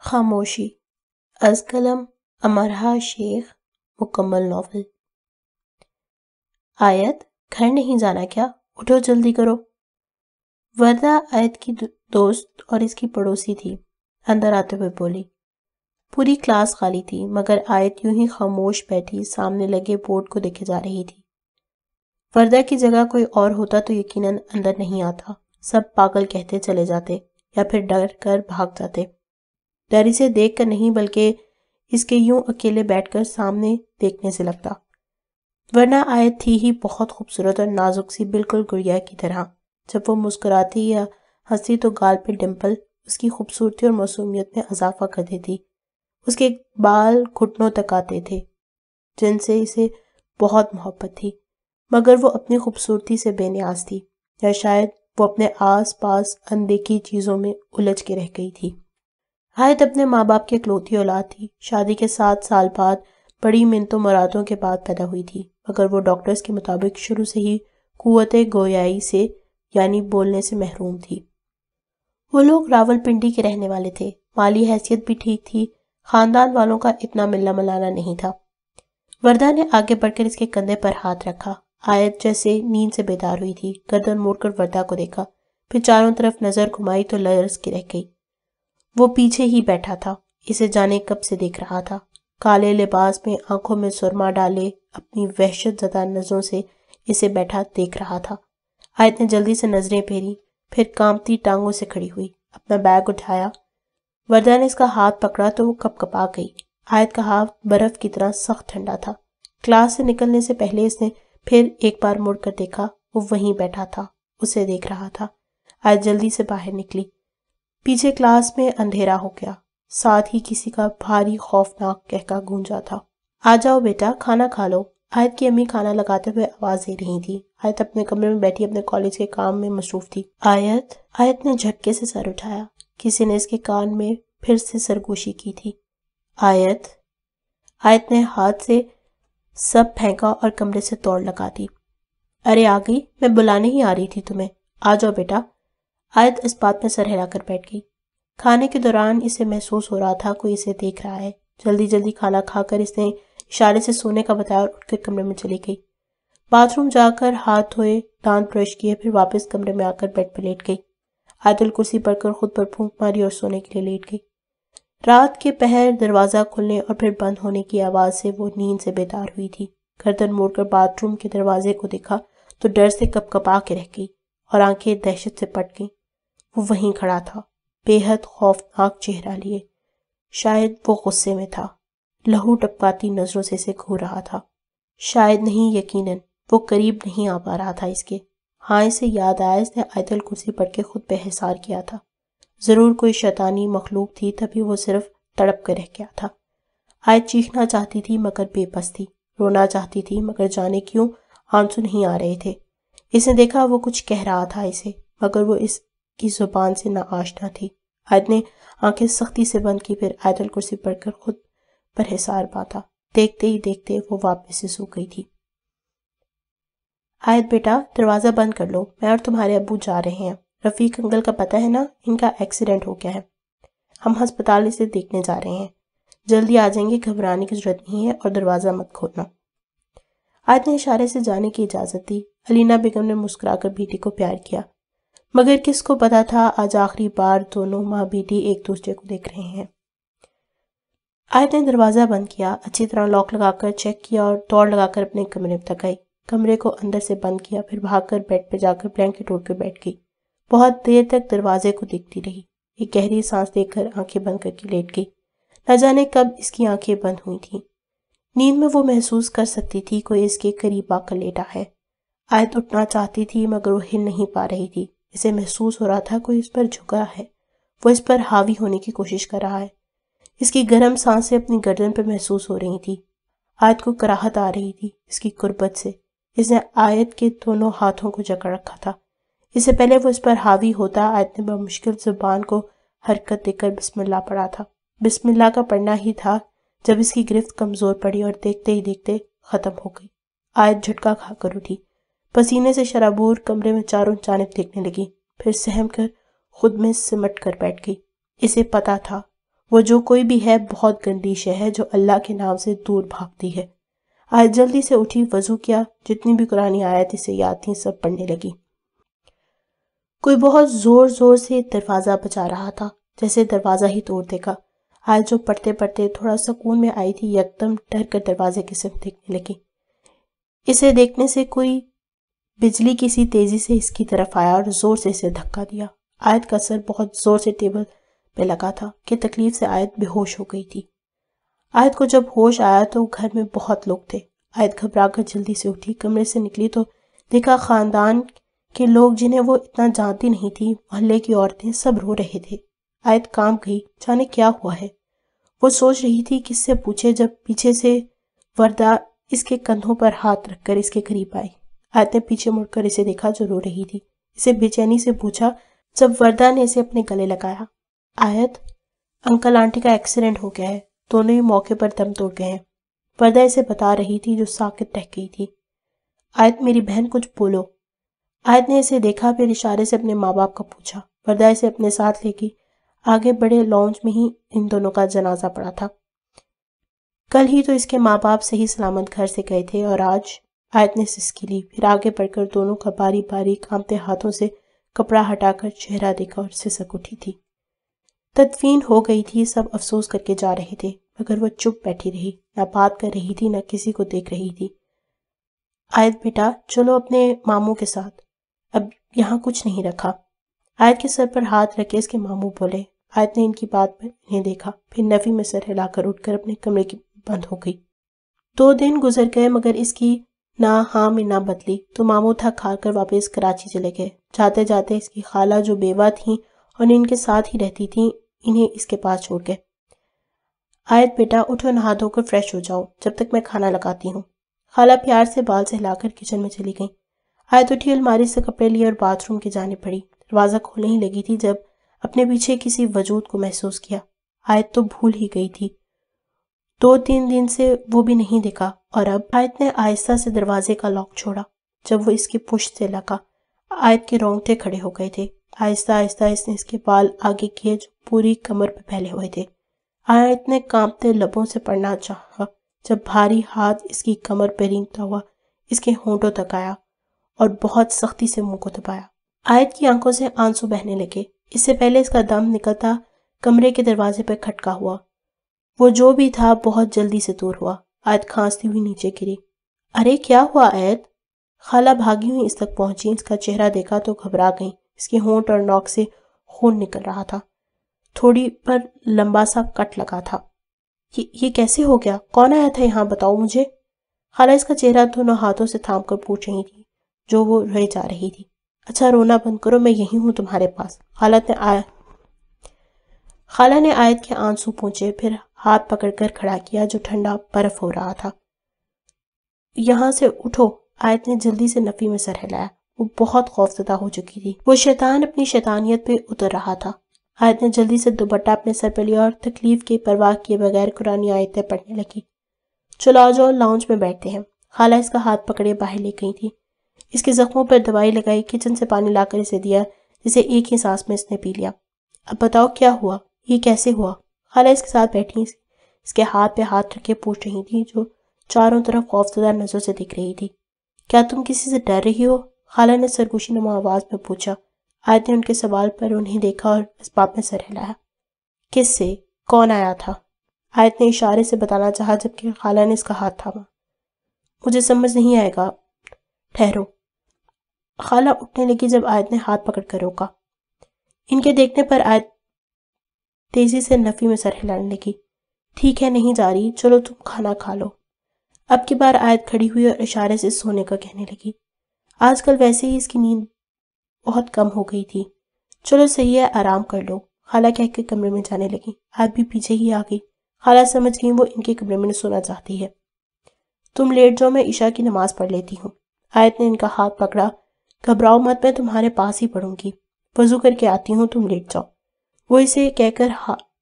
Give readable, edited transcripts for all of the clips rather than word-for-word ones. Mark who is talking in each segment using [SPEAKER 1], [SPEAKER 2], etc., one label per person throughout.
[SPEAKER 1] خاموشی از قلم امرہا شیخ مکمل ناول۔ آیت گھر نہیں جانا کیا؟ اٹھو جلدی کرو۔ وردہ آیت کی دوست اور اس کی پڑوسی تھی، اندر آتے ہوئے بولی۔ پوری کلاس خالی تھی مگر آیت یوں ہی خاموش بیٹھی سامنے لگے بورڈ کو دیکھے جا رہی تھی۔ وردہ کی جگہ کوئی اور ہوتا تو یقیناً اندر نہیں آتا، سب پاگل کہتے چلے جاتے یا پھر ڈر کر بھاگ جاتے۔ ڈر اسے دیکھ کر نہیں بلکہ اس کے یوں اکیلے بیٹھ کر سامنے دیکھنے سے لگتا، ورنہ آیت تھی ہی بہت خوبصورت اور نازک سی، بالکل گڑیا کی طرح۔ جب وہ مسکراتی یا ہنسی تو گال پہ ڈمپل اس کی خوبصورتی اور معصومیت میں اضافہ کر دیتی۔ اس کے بال گھٹنوں تک آتے تھے جن سے اسے بہت محبت تھی، مگر وہ اپنی خوبصورتی سے بے نیاز تھی، یا شاید وہ اپنے آس پاس اندیکھی چیزوں میں الجھ کے رہ گئی تھی۔ آیت اپنے ماں باپ کی اکلوتی اولاد تھی، شادی کے 7 سال بعد بڑی منتوں مرادوں کے بعد پیدا ہوئی تھی، مگر وہ ڈاکٹرز کے مطابق شروع سے ہی قوت گویائی سے یعنی بولنے سے محروم تھی۔ وہ لوگ راول پنڈی کے رہنے والے تھے، مالی حیثیت بھی ٹھیک تھی، خاندان والوں کا اتنا ملنا ملانا نہیں تھا۔ وردہ نے آگے بڑھ کر اس کے کندھے پر ہاتھ رکھا۔ آیت جیسے نیند سے بیدار ہوئی تھی، گردن موڑ کر وردہ کو دیکھا، پھر چاروں طرف نظر گھمائی تو لرز کے رہ گئی۔ وہ پیچھے ہی بیٹھا تھا، اسے جانے کب سے دیکھ رہا تھا، کالے لباس میں آنکھوں میں سرما ڈالے اپنی وحشت زدہ نظروں سے اسے بیٹھا دیکھ رہا تھا۔ آیت نے جلدی سے نظریں پھیری، پھر کانپتی ٹانگوں سے کھڑی ہوئی، اپنا بیگ اٹھایا۔ وردہ نے اس کا ہاتھ پکڑا تو وہ کپ کپا گئی۔ آیت کا ہاتھ برف کی طرح سخت ٹھنڈا تھا۔ کلاس سے نکلنے سے پہلے اس نے پھر ایک بار مڑ کر دیکھا، وہ وہیں بیٹھا تھا، اسے دیکھ رہا تھا۔ آیت جلدی سے باہر نکلی۔ پیچھے کلاس میں اندھیرا ہو گیا، ساتھ ہی کسی کا بھاری خوفناک قہقہ گونجا تھا۔ آ جاؤ بیٹا، کھانا کھا لو۔ آیت کی امی کھانا لگاتے ہوئے آواز دے رہی تھی۔ آیت اپنے کمرے میں بیٹھی اپنے کالج کے کام میں مصروف تھی۔ آیت نے جھٹکے سے سر اٹھایا، کسی نے اس کے کان میں پھر سے سرگوشی کی تھی۔ آیت نے ہاتھ سے سب پھینکا اور کمرے سے توڑ لگا دی۔ ارے آ گئی، میں بلانے ہی آ رہی تھی تمہیں، آ جاؤ بیٹا۔ آیت اس بات میں سر ہلا کر بیٹھ گئی۔ کھانے کے دوران اسے محسوس ہو رہا تھا کوئی اسے دیکھ رہا ہے۔ جلدی جلدی کھانا کھا کر اس نے اشارے سے سونے کا بتایا اور اٹھ کر کمرے میں چلی گئی۔ باتھ روم جا کر ہاتھ دھوئے، دانت برش کیے، پھر واپس کمرے میں آ کر بیڈ پہ لیٹ گئی۔ آیت الکرسی پڑھ کر خود پر پھونک ماری اور سونے کے لیے لیٹ گئی۔ رات کے پہر دروازہ کھلنے اور پھر بند ہونے کی آواز سے وہ نیند سے بیدار ہوئی تھی۔ گردن موڑ کر باتھ روم کے دروازے کو دیکھا تو ڈر سے کپ کپا کے رہ گئی اور آنکھیں دہشت سے پٹ گئیں۔ وہ وہیں کھڑا تھا، بے حد خوفناک چہرہ لیے، شاید وہ غصے میں تھا، لہو ٹپکاتی نظروں سے اسے گھور رہا تھا۔ شاید نہیں، یقیناً وہ قریب نہیں آ پا رہا تھا اس کے۔ ہاں، اسے یاد آیا اس نے آیت الکرسی پڑھ کے خود پہ حصار کیا تھا۔ ضرور کوئی شیطانی مخلوق تھی، تبھی وہ صرف تڑپ کر رہ گیا تھا۔ آیت چیخنا چاہتی تھی مگر بے بس تھی، رونا چاہتی تھی مگر جانے کیوں آنسو نہیں آ رہے تھے۔ اس نے دیکھا وہ کچھ کہہ رہا تھا اسے، مگر وہ اس کی زبان سے نہ آشنا تھی۔ آیت نے آنکھیں سختی سے بند کی، پھر آیت الکرسی پڑھ کر خود پر حصار باندھا۔ دیکھتے ہی دیکھتے وہ واپس سے سو گئی تھی۔ آیت بیٹا، دروازہ بند کر لو، میں اور تمہارے ابو جا رہے ہیں۔ رفیق انکل کا پتہ ہے نا، ان کا ایکسیڈنٹ ہو گیا ہے، ہم ہسپتال اسے دیکھنے جا رہے ہیں، جلدی آ جائیں گے، گھبرانے کی ضرورت نہیں ہے، اور دروازہ مت کھولنا۔ آیت نے اشارے سے جانے کی اجازت دی۔ علینا بیگم نے مسکرا کر بیٹی کو پیار کیا، مگر کس کو پتا تھا آج آخری بار دونوں ماں بیٹی ایک دوسرے کو دیکھ رہے ہیں۔ آیت نے دروازہ بند کیا، اچھی طرح لاک لگا کر چیک کیا اور دوڑ لگا کر اپنے کمرے تک آئی۔ کمرے کو اندر سے بند کیا، پھر بھاگ کر بیڈ پہ جا کر بلینکٹ اوڑھ کر بیٹھ گئی۔ بہت دیر تک دروازے کو دیکھتی رہی، ایک گہری سانس لے کر آنکھیں بند کر کے لیٹ گئی۔ نہ جانے کب اس کی آنکھیں بند ہوئی تھیں۔ نیند میں وہ محسوس کر سکتی تھی کوئی اس کے قریب آ کر لیٹا ہے۔ آیت اٹھنا چاہتی تھی مگر وہ ہل نہیں پا رہی تھی۔ اسے محسوس ہو رہا تھا کوئی اس پر جھکا ہے، وہ اس پر حاوی ہونے کی کوشش کر رہا ہے۔ اس کی گرم سانسیں اپنی گردن پہ محسوس ہو رہی تھی۔ آیت کو کراہت آ رہی تھی اس کی قربت سے۔ اس نے آیت کے دونوں ہاتھوں کو جکڑ رکھا تھا۔ اس سے پہلے وہ اس پر حاوی ہوتا، آیت نے بمشکل زبان کو حرکت دے کر بسم اللہ پڑھا تھا۔ بسم اللہ کا پڑھنا ہی تھا جب اس کی گرفت کمزور پڑی اور دیکھتے ہی دیکھتے ختم ہو گئی۔ آیت جھٹکا کھا کر اٹھی، پسینے سے شرابور کمرے میں چاروں جانب دیکھنے لگی، پھر سہم کر خود میں سمٹ کر بیٹھ گئی۔ اسے پتا تھا وہ جو کوئی بھی ہے بہت گندی شے ہے جو اللہ کے نام سے دور بھاگتی ہے۔ آیت جلدی سے اٹھی، وضو کیا، جتنی بھی قرآنی آیت اسے یاد تھیں سب پڑھنے لگی۔ کوئی بہت زور زور سے دروازہ بجا رہا تھا، جیسے دروازہ ہی توڑ دے گا۔ آیت جو پڑھتے پڑھتے تھوڑا سکون میں آئی تھی، یکدم ڈر کر دروازے کی طرف دیکھنے لگی۔ اسے دیکھنے سے کوئی بجلی کی سی تیزی سے اس کی طرف آیا اور زور سے اسے دھکا دیا۔ آیت کا سر بہت زور سے ٹیبل پہ لگا تھا کہ تکلیف سے آیت بے ہوش ہو گئی تھی۔ آیت کو جب ہوش آیا تو گھر میں بہت لوگ تھے۔ آیت گھبرا کر جلدی سے اٹھی، کمرے سے نکلی تو دیکھا خاندان کے لوگ جنہیں وہ اتنا جانتی نہیں تھی، محلے کی عورتیں، سب رو رہے تھے۔ آیت کانپ گئی، جانے کیا ہوا ہے۔ وہ سوچ رہی تھی کس سے پوچھے جب پیچھے سے وردہ اس کے کندھوں پر ہاتھ رکھ کر اس کے قریب آئی۔ آیت نے پیچھے مڑ کر اسے دیکھا جو رو رہی تھی۔ اسے بے چینی سے پوچھا جب وردہ نے اسے اپنے گلے لگایا، آیت، انکل آنٹی کا ایکسیڈنٹ ہو گیا ہے، دونوں ہی موقع پر دم توڑ گئے ہیں۔ وردہ اسے بتا رہی تھی جو ساکت رہ گئی تھی۔ آیت، میری بہن کچھ بولو۔ آیت نے اسے دیکھا، پھر اشارے سے اپنے ماں باپ کا پوچھا۔ وردہ اسے اپنے ساتھ لے گئی۔ آگے بڑے لانچ میں ہی ان دونوں کا جنازہ پڑا تھا۔ کل ہی تو اس کے ماں باپ صحیح سلامت گھر سے گئے تھے اور آج۔ آیت نے سسکی لی، پھر آگے بڑھ کر دونوں کا باری باری کانپتے ہاتھوں سے کپڑا ہٹا کر چہرہ دیکھا اور سسک اٹھی تھی۔ تدفین ہو گئی تھی، سب افسوس کر کے جا رہے تھے، مگر وہ چپ بیٹھی رہی، نہ بات کر رہی تھی، نہ کسی کو دیکھ رہی تھی۔ آیت بیٹا، چلو اپنے ماموں کے ساتھ، اب یہاں کچھ نہیں رکھا۔ آیت کے سر پر ہاتھ رکھے اس کے ماموں بولے۔ آیت نے ان کی بات پر انہیں دیکھا، پھر نفی میں سر ہلا کر اٹھ کر اپنے کمرے کی بند ہو گئی۔ 2 دن گزر گئے مگر اس کی نہ ہاں میں نہ بدلی، تو ماموں تھک ہار کر واپس کراچی چلے گئے۔ جاتے جاتے اس کی خالہ جو بیوہ تھیں اور ان کے ساتھ ہی رہتی تھیں، انہیں اس کے پاس چھوڑ گئے۔ آیت بیٹا اٹھو، نہا دھو کر فریش ہو جاؤ، جب تک میں کھانا لگاتی ہوں۔ خالہ پیار سے بال سے ہلا کر کچن میں چلی گئیں۔ آیت اٹھی، الماری سے کپڑے لیے اور باتھ روم کی جانب بڑھی۔ دروازہ کھولنے ہی لگی تھی جب اپنے پیچھے کسی وجود کو محسوس کیا۔ آیت تو بھول ہی گئی تھی، 2-3 دن سے وہ بھی نہیں دیکھا، اور اب آیت نے آہستہ سے دروازے کا لاک چھوڑا۔ جب وہ اس کی پشت سے لگا، آیت کے رونگٹے کھڑے ہو گئے تھے۔ آہستہ آہستہ اس نے اس کے بال آگے کیے جو پوری کمر پہ پھیلے ہوئے تھے۔ آیت نے کانپتے لبوں سے پڑھنا چاہا جب بھاری ہاتھ اس کی کمر پہ رینگتا ہوا اس کے ہونٹوں تک آیا اور بہت سختی سے منہ کو دبایا۔ آیت کی آنکھوں سے آنسو بہنے لگے۔ اس سے پہلے اس کا دم نکلتا کمرے کے دروازے پہ کھٹکا ہوا۔ وہ جو بھی تھا بہت جلدی سے دور ہوا۔ آیت کھانستی ہوئی نیچے گری۔ ارے کیا ہوا آیت؟ خالہ بھاگی ہوئی اس تک پہنچی، اس کا چہرہ دیکھا تو گھبرا گئیں۔ اس کے ہونٹ اور ناک سے خون نکل رہا تھا، تھوڑی پر لمبا سا کٹ لگا تھا۔ یہ کیسے ہو گیا؟ کون آیا تھا یہاں، بتاؤ مجھے۔ خالہ اس کا چہرہ دونوں ہاتھوں سے تھام کر پوچھ رہی تھی جو وہ روئے جا رہی تھی۔ اچھا رونا بند کرو، میں یہی ہوں تمہارے پاس۔ خالہ نے آیت کے آنسو پونچھے، پھر ہاتھ پکڑ کر کھڑا کیا جو ٹھنڈا برف ہو رہا تھا۔ یہاں سے اٹھو۔ آیت نے جلدی سے نفی میں سر ہلایا۔ وہ بہت خوفزدہ ہو چکی تھی، وہ شیطان اپنی شیطانیت پہ اتر رہا تھا۔ آیت نے جلدی سے دوپٹہ اپنے سر پہ لیا اور تکلیف کی پرواہ کیے بغیر قرآنی آیتیں پڑھنے لگی۔ چلو آ جاؤ، لاؤنج میں بیٹھتے ہیں۔ خالہ اس کا ہاتھ پکڑے باہر لے گئی تھی، اس کے زخموں پر دوائی لگائی، کچن سے پانی لا کر اسے دیا جسے ایک ہی سانس میں اس نے پی لیا۔ اب بتاؤ کیا ہوا، یہ کیسے ہوا؟ خالہ اس کے ساتھ بیٹھی اس کے ہاتھ پہ ہاتھ رکھے پوچھ رہی تھی جو چاروں طرف خوفزدہ نظروں سے دکھ رہی تھی۔ کیا تم کسی سے ڈر رہی ہو؟ خالہ نے سرگوشی نما آواز میں پوچھا۔ آیت نے ان کے سوال پر انہیں دیکھا اور اسباب میں سر ہلایا۔ کس سے؟ کون آیا تھا؟ آیت نے اشارے سے بتانا چاہا جبکہ خالہ نے اس کا ہاتھ تھاما۔ مجھے سمجھ نہیں آئے گا، ٹھہرو۔ خالہ اٹھنے لگی جب آیت نے ہاتھ پکڑ کر روکا۔ ان کے دیکھنے پر آیت تیزی سے نفی میں سر ہلانے لگی۔ ٹھیک ہے، نہیں جا رہی، چلو تم کھانا کھا لو۔ اب کی بار آیت کھڑی ہوئی اور اشارے سے سونے کا کہنے لگی۔ آج کل ویسے ہی اس کی نیند بہت کم ہو گئی تھی۔ چلو صحیح ہے، آرام کر لو، خالہ کہہ کے کمرے میں جانے لگی۔ آیت بھی پیچھے ہی آ گئی۔ خالہ سمجھ گئی وہ ان کے کمرے میں سونا چاہتی ہے۔ تم لیٹ جاؤ، میں عشاء کی نماز پڑھ لیتی ہوں۔ آیت نے ان کا ہاتھ پکڑا۔ گھبراؤ مت، میں تمہارے پاس ہی پڑھوں گی، وضو کر کے آتی ہوں، تم لیٹ جاؤ۔ وہ اسے کہہ کر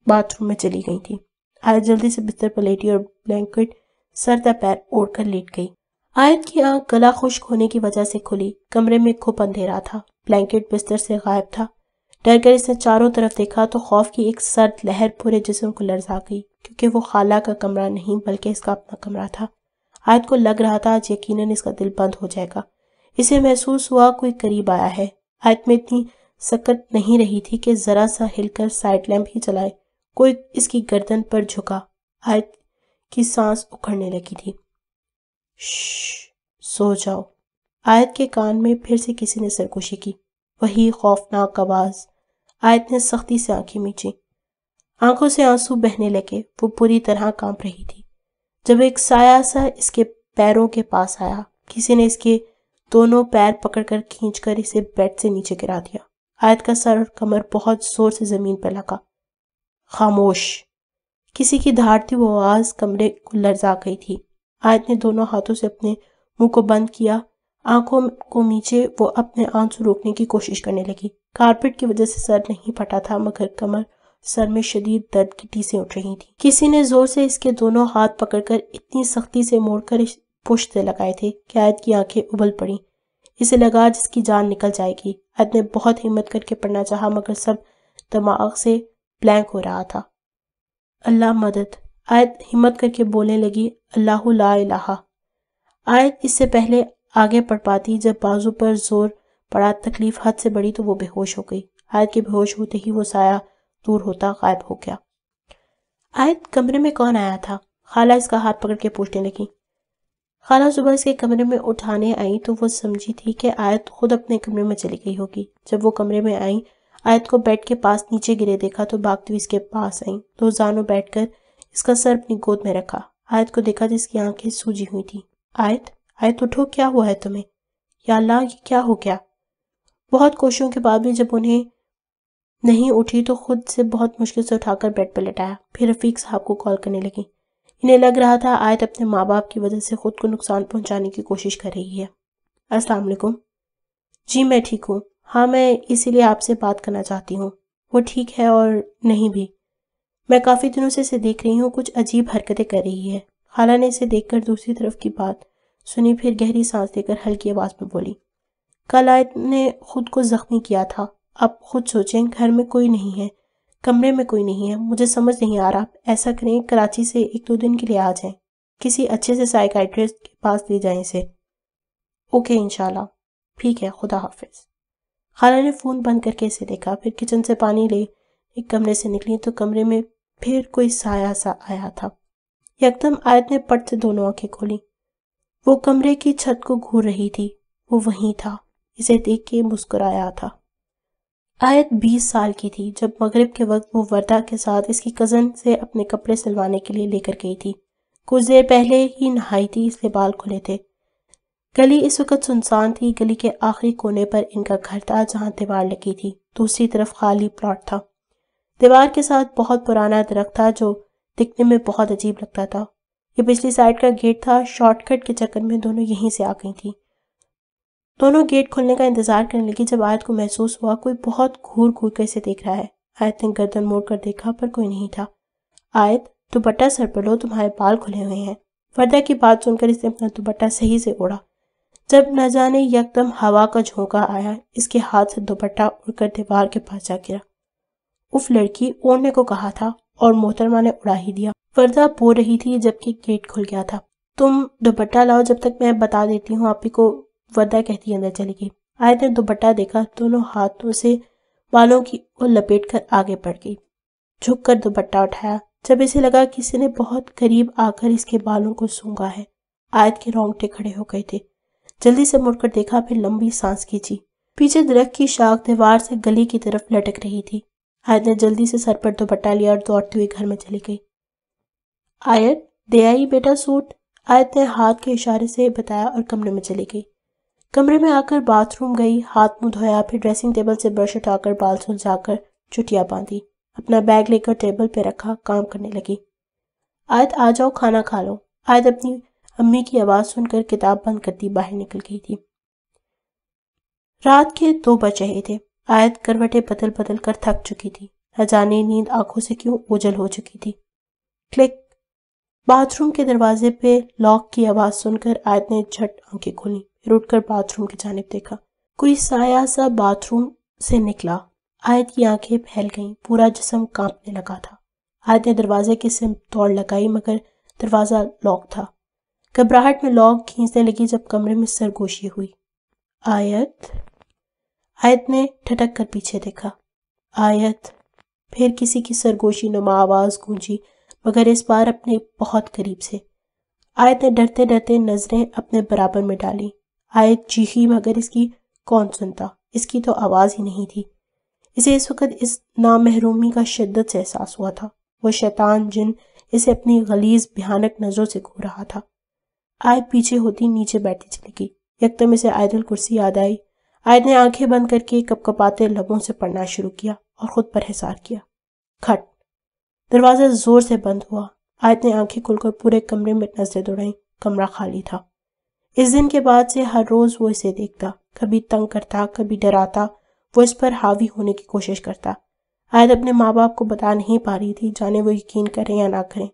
[SPEAKER 1] باتھ روم میں چلی گئی تھی۔ آیت جلدی سے بستر پر لیٹی اور بلینکٹ سر تا پیر اوڑھ کر لیٹ گئی۔ آیت کی آنکھ گلا خشک ہونے کی وجہ سے کھلی، کمرے میں کھپ اندھیرا تھا، بلینکٹ بستر سے غائب تھا، ڈر کر اس نے چاروں طرف دیکھا تو خوف کی ایک سرد لہر پورے جسم کو لرزا گئی، کیونکہ وہ خالہ کا کمرہ نہیں بلکہ اس کا اپنا کمرہ تھا۔ آیت کو لگ رہا تھا آج یقیناً اس کا دل بند ہو جائے گا۔ اسے محسوس ہوا کوئی قریب آیا ہے۔ آیت میں اتنی سکت نہیں رہی تھی کہ ذرا سا ہل کر سائڈ لیمپ ہی چلائے۔ کوئی اس کی گردن پر جھکا۔ آیت کی سانس اکھڑنے لگی تھی۔ شش، سو جاؤ۔ آیت کے کان میں پھر سے کسی نے سرگوشی کی، وہی خوفناک آواز۔ آیت نے سختی سے آنکھیں میچیں، آنکھوں سے آنسو بہنے لگے۔ وہ پوری طرح کانپ رہی تھی۔ جب ایک سایہ سا اس کے پیروں کے پاس آیا، کسی نے اس کے دونوں پیر پکڑ کر کھینچ کر اسے بیڈ سے نیچے گرا دیا۔ آیت کا سر اور کمر بہت زور سے زمین پر لگا۔ خاموش! کسی کی دھاڑتی وہ آواز کمرے کو لرزا گئی تھی۔ آیت نے دونوں ہاتھوں سے اپنے منہ کو بند کیا، آنکھوں کو میچے وہ اپنے آنسو روکنے کی کوشش کرنے لگی۔ کارپٹ کی وجہ سے سر نہیں پھٹا تھا، مگر کمر سر میں شدید درد کی ٹیسیں اٹھ رہی تھیں۔ کسی نے زور سے اس کے دونوں ہاتھ پکڑ کر اتنی سختی سے موڑ کر پشت سے لگائے تھے کہ آیت کی آنکھیں ابل پڑیں۔ اسے لگا جس کی جان نکل جائے گی۔ آیت نے بہت ہمت کر کے پڑھنا چاہا، مگر سب دماغ سے بلینک ہو رہا تھا۔ اللہ مدد! آیت ہمت کر کے بولنے لگی، اللہ لا الہ۔ آیت اس سے پہلے آگے پڑھ پاتی، جب بازو پر زور پڑا تکلیف حد سے بڑی تو وہ بے ہوش ہو گئی۔ آیت کے بے ہوش ہوتے ہی وہ سایہ دور ہوتا غائب ہو گیا۔ آیت، کمرے میں کون آیا تھا؟ خالہ اس کا ہاتھ پکڑ کے پوچھنے لگی۔ خالہ صبح اس کے کمرے میں اٹھانے آئیں تو وہ سمجھی تھی کہ آیت خود اپنے کمرے میں چلی گئی ہوگی۔ جب وہ کمرے میں آئیں، آیت کو بیڈ کے پاس نیچے گرے دیکھا تو بھاگتی ہوئی اس کے پاس آئیں، دو زانوں بیٹھ کر اس کا سر اپنی گود میں رکھا۔ آیت کو دیکھا جس کی آنکھیں سوجی ہوئی تھی۔ آیت، آیت اٹھو، کیا ہوا ہے تمہیں؟ یا اللہ، یہ کیا ہو گیا؟ بہت کوششوں کے بعد بھی جب انہیں نہیں اٹھی تو خود سے بہت مشکل سے اٹھا کر بیڈ پر لٹایا، پھر رفیق صاحب کو کال کرنے لگی۔ انہیں لگ رہا تھا آیت اپنے ماں باپ کی وجہ سے خود کو نقصان پہنچانے کی کوشش کر رہی ہے۔ السلام علیکم۔ جی میں ٹھیک ہوں۔ ہاں، میں اسی لیے آپ سے بات کرنا چاہتی ہوں۔ وہ ٹھیک ہے اور نہیں بھی۔ میں کافی دنوں سے اسے دیکھ رہی ہوں، کچھ عجیب حرکتیں کر رہی ہے۔ خالہ نے اسے دیکھ کر دوسری طرف کی بات سنی، پھر گہری سانس لے کر ہلکی آواز میں بولی، کل آیت نے خود کو زخمی کیا تھا۔ آپ خود سوچیں، گھر میں کوئی نہیں ہے، کمرے میں کوئی نہیں ہے۔ مجھے سمجھ نہیں آ رہا، آپ ایسا کریں کراچی سے 1-2 دن کے لیے آ جائیں، کسی اچھے سے سائیکائٹرسٹ کے پاس لے جائیں اسے۔ اوکے انشاءاللہ، ٹھیک ہے، خدا حافظ۔ خالہ نے فون بند کر کے اسے دیکھا، پھر کچن سے پانی لے ایک کمرے سے نکلی تو کمرے میں پھر کوئی سایہ سا آیا تھا۔ یکدم آیت نے پٹ سے دونوں آنکھیں کھولی۔ وہ کمرے کی چھت کو گھور رہی تھی، وہ وہیں تھا، اسے دیکھ کے مسکرایا تھا۔ آیت 20 سال کی تھی جب مغرب کے وقت وہ وردہ کے ساتھ اس کی کزن سے اپنے کپڑے سلوانے کے لیے لے کر گئی تھی۔ کچھ دیر پہلے ہی نہائی تھی، اس لیے بال کھلے تھے۔ گلی اس وقت سنسان تھی۔ گلی کے آخری کونے پر ان کا گھر تھا جہاں دیوار لگی تھی، دوسری طرف خالی پلاٹ تھا۔ دیوار کے ساتھ بہت پرانا درخت تھا جو دکھنے میں بہت عجیب لگتا تھا۔ یہ پچھلی سائیڈ کا گیٹ تھا، شارٹ کٹ کے چکر میں دونوں یہیں سے آ گئی تھی۔ دونوں گیٹ کھلنے کا انتظار کرنے لگی جب آیت کو محسوس ہوا کوئی بہت گھور گھور کر اسے دیکھ رہا ہے۔ آیت نے گردن موڑ کر دیکھا پر کوئی نہیں تھا۔ آیت، دوپٹہ سر پر لو، تمہارے بال کھلے ہوئے ہیں۔ وردہ کی بات سن کر اس نے اپنا دوپٹہ صحیح سے اوڑھا۔ جب نہ جانے یکدم ہوا کا جھونکا آیا، اس کے ہاتھ سے دوپٹہ اڑ کر دیوار کے پاس جا گرا۔ اف لڑکی، اوڑھنے کو کہا تھا اور محترمہ نے اڑا ہی دیا۔ وردہ بول رہی تھی جبکہ گیٹ کھل گیا تھا۔ تم دوپٹہ لاؤ جب تک میں بتا دیتی ہوں آپی کو، وردہ کہتی اندر چلی گئی۔ آیت نے دوپٹہ دیکھا، دونوں ہاتھوں سے بالوں کی لپیٹ کر آگے بڑھ گئی، جھک کر دوپٹہ اٹھایا۔ جب اسے لگا کسی نے بہت قریب آ کر اس کے بالوں کو سونگھا ہے، آیت کے رونگٹے کھڑے ہو گئے تھے۔ جلدی سے مڑ کر دیکھا، پھر لمبی سانس کھینچی۔ پیچھے درخت کی شاخ دیوار سے گلی کی طرف لٹک رہی تھی۔ آیت نے جلدی سے سر پر دوپٹہ لیا اور دوڑتے ہوئے گھر میں چلی گئی۔ آیت، دے آئی بیٹا سوٹ؟ آیت نے ہاتھ کے اشارے سے بتایا اور کمرے میں چلی گئی۔ کمرے میں آ کر باتھ روم گئی، ہاتھ منہ دھویا، پھر ڈریسنگ ٹیبل سے برش اٹھا کر بال سلجھا کر چٹیاں باندھی، اپنا بیگ لے کر ٹیبل پہ رکھا، کام کرنے لگی۔ آیت آ جاؤ، کھانا کھا لو۔ آیت اپنی امی کی آواز سن کر کتاب بند کرتی باہر نکل گئی تھی۔ رات کے 2 بج رہے تھے۔ آیت کروٹیں بدل بدل کر تھک چکی تھی، نہ جانے نیند آنکھوں سے کیوں اوجھل ہو چکی تھی۔ کلک! باتھ روم کے دروازے پہ لاک کی آواز سن کر آیت نے جھٹ آنکھیں کھولیں، پھر اٹھ کر باتھ روم کی جانب دیکھا۔ کوئی سایہ سا باتھ روم سے نکلا۔ آیت کی آنکھیں پھیل گئیں، پورا جسم کانپنے لگا تھا۔ آیت نے دروازے کی سمت دوڑ لگائی مگر دروازہ لاک تھا۔ گھبراہٹ میں لاک کھینچنے لگی جب کمرے میں سرگوشی ہوئی۔ آیت نے ٹھٹک کر پیچھے دیکھا۔ آیت، پھر کسی کی سرگوشی نما آواز گونجی مگر اس بار اپنے بہت قریب سے۔ آیت نے ڈرتے ڈرتے نظریں اپنے برابر میں ڈالی۔ آیت چیخی مگر اس کی کون سنتا، اس کی تو آواز ہی نہیں تھی۔ اسے اس وقت اس نامحرومی کا شدت سے احساس ہوا تھا۔ وہ شیطان جن اسے اپنی غلیظ بھیانک نظروں سے گھور رہا تھا۔ آیت پیچھے ہوتی نیچے بیٹھی چلی گئی۔ یکدم اسے آیت الکرسی یاد آئی۔ آیت نے آنکھیں بند کر کے کپ کپاتے لبوں سے پڑھنا شروع کیا اور خود پر حصار کیا۔ کھٹ، دروازہ زور سے بند ہوا۔ آیت نے آنکھیں کھول کر پورے کمرے میں نظریں دوڑائیں۔ کمرہ خالی تھا۔ اس دن کے بعد سے ہر روز وہ اسے دیکھتا، کبھی تنگ کرتا، کبھی ڈراتا، وہ اس پر حاوی ہونے کی کوشش کرتا۔ آیت اپنے ماں باپ کو بتا نہیں پا رہی تھی، جانے وہ یقین کریں یا نہ کریں۔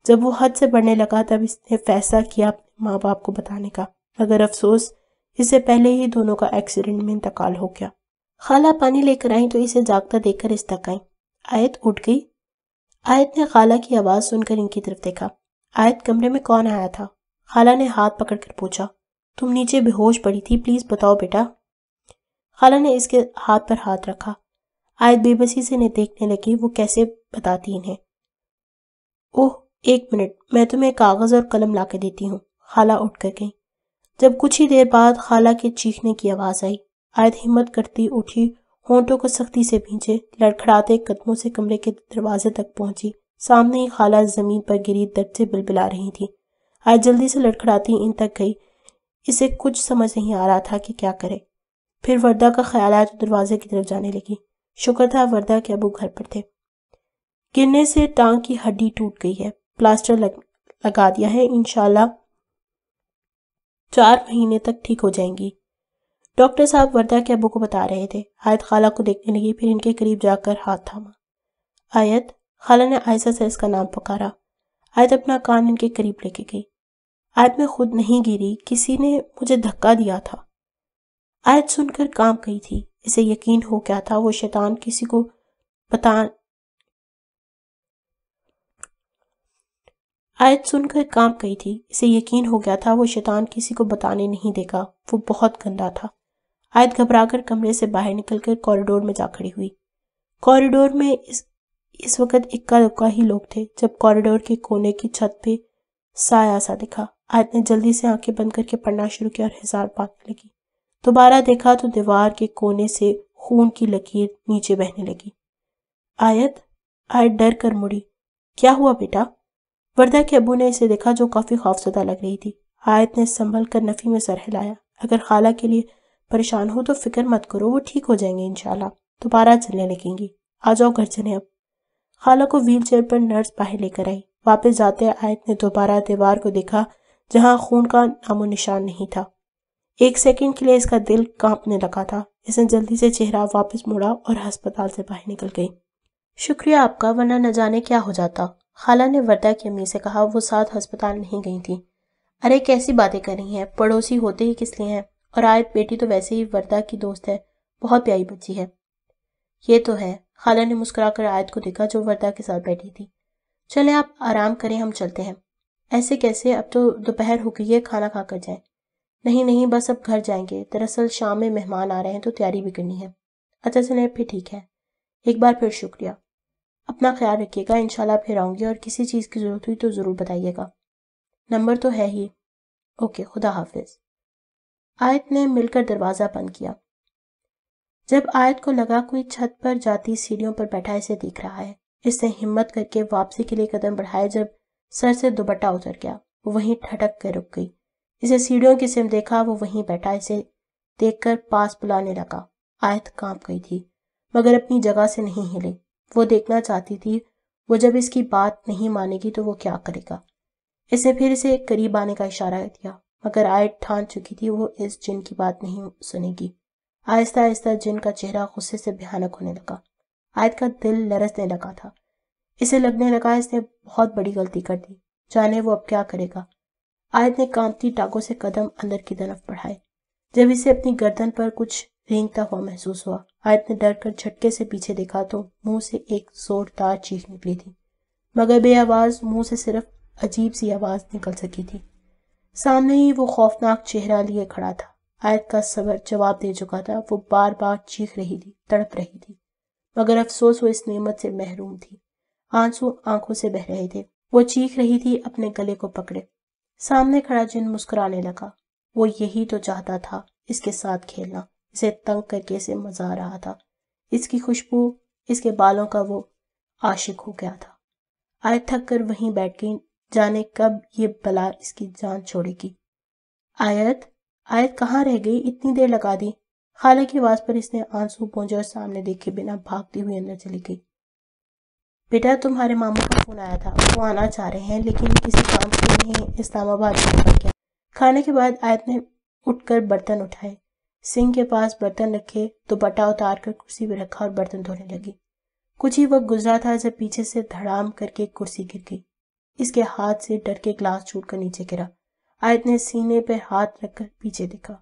[SPEAKER 1] جب وہ حد سے بڑھنے لگا تب اس نے فیصلہ کیا اپنے ماں باپ کو بتانے کا، مگر افسوس اس سے پہلے ہی دونوں کا ایکسیڈنٹ میں انتقال ہو گیا۔ خالہ پانی لے کر آئیں تو اسے جاگتا دیکھ کر اس تک آئیں۔ آیت اٹھ گئی۔ آیت نے خالہ کی آواز سن کر ان کی طرف دیکھا۔ آیت، کمرے میں کون آیا تھا؟ خالہ نے ہاتھ پکڑ کر پوچھا۔ تم نیچے بے ہوش پڑی تھی، پلیز بتاؤ بیٹا۔ خالہ نے اس کے ہاتھ پر ہاتھ رکھا۔ آیت بے بسی سے انہیں دیکھنے لگی، وہ کیسے بتاتی انہیں۔ اوہ، ایک منٹ، میں تمہیں کاغذ اور قلم لا کے دیتی ہوں۔ خالہ اٹھ کر گئیں۔ جب کچھ ہی دیر بعد خالہ کے چیخنے کی آواز آئی۔ آیت ہمت کرتی اٹھی، ہونٹوں کو سختی سے بھینچے، لڑکھڑاتے قدموں سے کمرے کے دروازے تک پہنچی۔ سامنے ہی خالہ زمین پر گری درد سے بلبلا رہی تھی۔ آیت جلدی سے لڑکھڑاتی ان تک گئی۔ اسے کچھ سمجھ نہیں آ رہا تھا کہ کیا کرے۔ پھر وردہ کا خیال آیا تو دروازے کی طرف جانے لگی۔ شکر تھا وردہ کے ابو گھر پر تھے۔ گرنے سے ٹانگ کی ہڈی ٹوٹ گئی ہے، پلاسٹر لگا دیا ہے، انشاءاللہ 4 مہینے تک ٹھیک ہو جائیں گی۔ ڈاکٹر صاحب وردہ کے ابو کو بتا رہے تھے۔ آیت خالہ کو دیکھنے لگی، پھر ان کے قریب جا کر ہاتھ تھاما۔ آیت، خالہ نے آہستہ سے اس کا نام پکارا۔ آیت اپنا کان ان کے قریب لے کے گئی۔ آیت میں خود نہیں گری، کسی نے مجھے دھکا دیا تھا۔ آیت سن کر کانپ گئی تھی۔ اسے یقین ہو گیا تھا وہ شیطان کسی کو بتانے نہیں دے گا، وہ بہت گندا تھا۔ آیت گھبرا کر کمرے سے باہر نکل کر کوریڈور میں جا کھڑی ہوئی۔ کوریڈور میں اس وقت اکا دکا ہی لوگ تھے جب کوریڈور کے کونے کی چھت پہ سایہ سا دکھا۔ آیت نے جلدی سے آنکھیں بند کر کے پڑھنا شروع کیا اور حصار باندھنے لگی۔ دوبارہ دیکھا تو دیوار کے کونے سے خون کی لکیر نیچے بہنے لگی۔ آیت ڈر کر مڑی۔ کیا ہوا بیٹا؟ وردہ کے ابو نے اسے دیکھا جو کافی خوفزدہ لگ رہی تھی۔ آیت نے سنبھل کر نفی میں سر ہلایا۔ اگر خالہ کے لیے پریشان ہو تو فکر مت کرو، وہ ٹھیک ہو جائیں گے انشاءاللہ، دوبارہ چلنے لگیں گی۔ آ جاؤ گھر چلیں اب۔ خالہ کو ویل چیئر پر نرس باہر لے کر آئی۔ واپس جاتے آیت نے دوبارہ دیوار کو دیکھا جہاں خون کا نام و نشان نہیں تھا۔ ایک سیکنڈ کے لیے اس کا دل کانپنے لگا تھا۔ اس نے جلدی سے چہرہ واپس موڑا اور ہسپتال سے باہر نکل گئی۔ شکریہ آپ کا، ورنہ نہ جانے کیا ہو جاتا، خالہ نے وردہ کی امی سے کہا۔ وہ ساتھ ہسپتال نہیں گئی تھی۔ ارے کیسی باتیں کر رہی ہیں، پڑوسی ہوتے ہی کس لیے ہیں، اور آیت بیٹی تو ویسے ہی وردہ کی دوست ہے، بہت پیاری بچی ہے۔ یہ تو ہے، خالہ نے مسکرا کر آیت کو دیکھا جو وردہ کے ساتھ بیٹھی تھی۔ چلیں آپ آرام کریں، ہم چلتے ہیں۔ ایسے کیسے، اب تو دوپہر ہو گئی ہے، کھانا کھا کر جائیں۔ نہیں بس اب گھر جائیں گے، دراصل شام میں مہمان آ رہے ہیں تو تیاری بھی کرنی ہے۔ اچھا چلیں پھر ٹھیک ہے، ایک بار پھر شکریہ، اپنا خیال رکھیے گا، انشاءاللہ پھر آؤں گی اور کسی چیز کی ضرورت ہوئی تو ضرور بتائیے گا، نمبر تو ہے ہی۔ اوکے، خدا حافظ۔ آیت نے مل کر دروازہ بند کیا۔ جب آیت کو لگا کوئی چھت پر جاتی سیڑھیوں پر بیٹھا اسے دیکھ رہا ہے، اس نے ہمت کر کے واپسی کے لیے قدم بڑھائے۔ جب سر سے دوپٹہ اتر گیا وہ وہیں ٹھٹک کر رک گئی۔ اسے سیڑھیوں کی سمت دیکھا، وہ وہیں بیٹھا، اسے دیکھ کر پاس بلانے لگا۔ آیت کانپ گئی تھی مگر اپنی جگہ سے نہیں ہلی۔ وہ دیکھنا چاہتی تھی وہ جب اس کی بات نہیں مانے گی تو وہ کیا کرے گا۔ اس نے پھر اسے قریب آنے کا اشارہ دیا مگر آیت ٹھان چکی تھی وہ اس جن کی بات نہیں سنے گی۔ آہستہ آہستہ جن کا چہرہ غصے سے بھیانک ہونے لگا۔ آیت کا دل لرزنے لگا تھا۔ اسے لگنے لگا اس نے بہت بڑی غلطی کر دی، جانے وہ اب کیا کرے گا۔ آیت نے کانپتی ٹانگوں سے قدم اندر کی طرف بڑھائے۔ جب اسے اپنی گردن پر کچھ رینگتا ہوا محسوس ہوا، آیت نے ڈر کر جھٹکے سے پیچھے دیکھا تو منہ سے ایک زوردار چیخ نکلی تھی، مگر بے آواز، منہ سے صرف عجیب سی آواز نکل سکی تھی۔ سامنے ہی وہ خوفناک چہرہ لیے کھڑا تھا۔ آیت کا صبر جواب دے چکا تھا، وہ بار بار چیخ رہی تھی، تڑپ رہی تھی، مگر افسوس وہ اس نعمت سے محروم تھی۔ آنسو آنکھوں سے بہہ رہے تھے، وہ چیخ رہی تھی، اپنے گلے کو پکڑے۔ سامنے کھڑا جن مسکرانے لگا، وہ یہی تو چاہتا تھا، اس کے ساتھ کھیلنا، اسے تنگ کر کے اسے مزہ آ رہا تھا، اس کی خوشبو، اس کے بالوں کا وہ عاشق ہو گیا تھا۔ آیت تھک کر وہیں بیٹھ گئی، جانے کب یہ بلا اس کی جان چھوڑے گی۔ آیت کہاں رہ گئی؟ اتنی دیر لگا دی۔ خالہ کی آواز پر اس نے آنسو پونچھے اور سامنے دیکھے بنا بھاگتی ہوئی اندر چلی گئی۔ بیٹا تمہارے ماموں کا فون آیا تھا، وہ آنا چاہ رہے ہیں لیکن کسی کام سے انہیں اسلام آباد جانا پڑ گیا۔ کھانے کے بعد آیت نے اٹھ کر برتن اٹھائے، سنک کے پاس برتن رکھے، دوپٹہ اتار کر کرسی پہ رکھا اور برتن دھونے لگی۔ کچھ ہی وقت گزرا تھا جب پیچھے سے دھڑام کر کے کرسی گر گئی، اس کے ہاتھ سے ڈر کے گلاس چھوٹ کر نیچے گرا۔ آیت نے سینے پہ ہاتھ رکھ کر پیچھے دیکھا،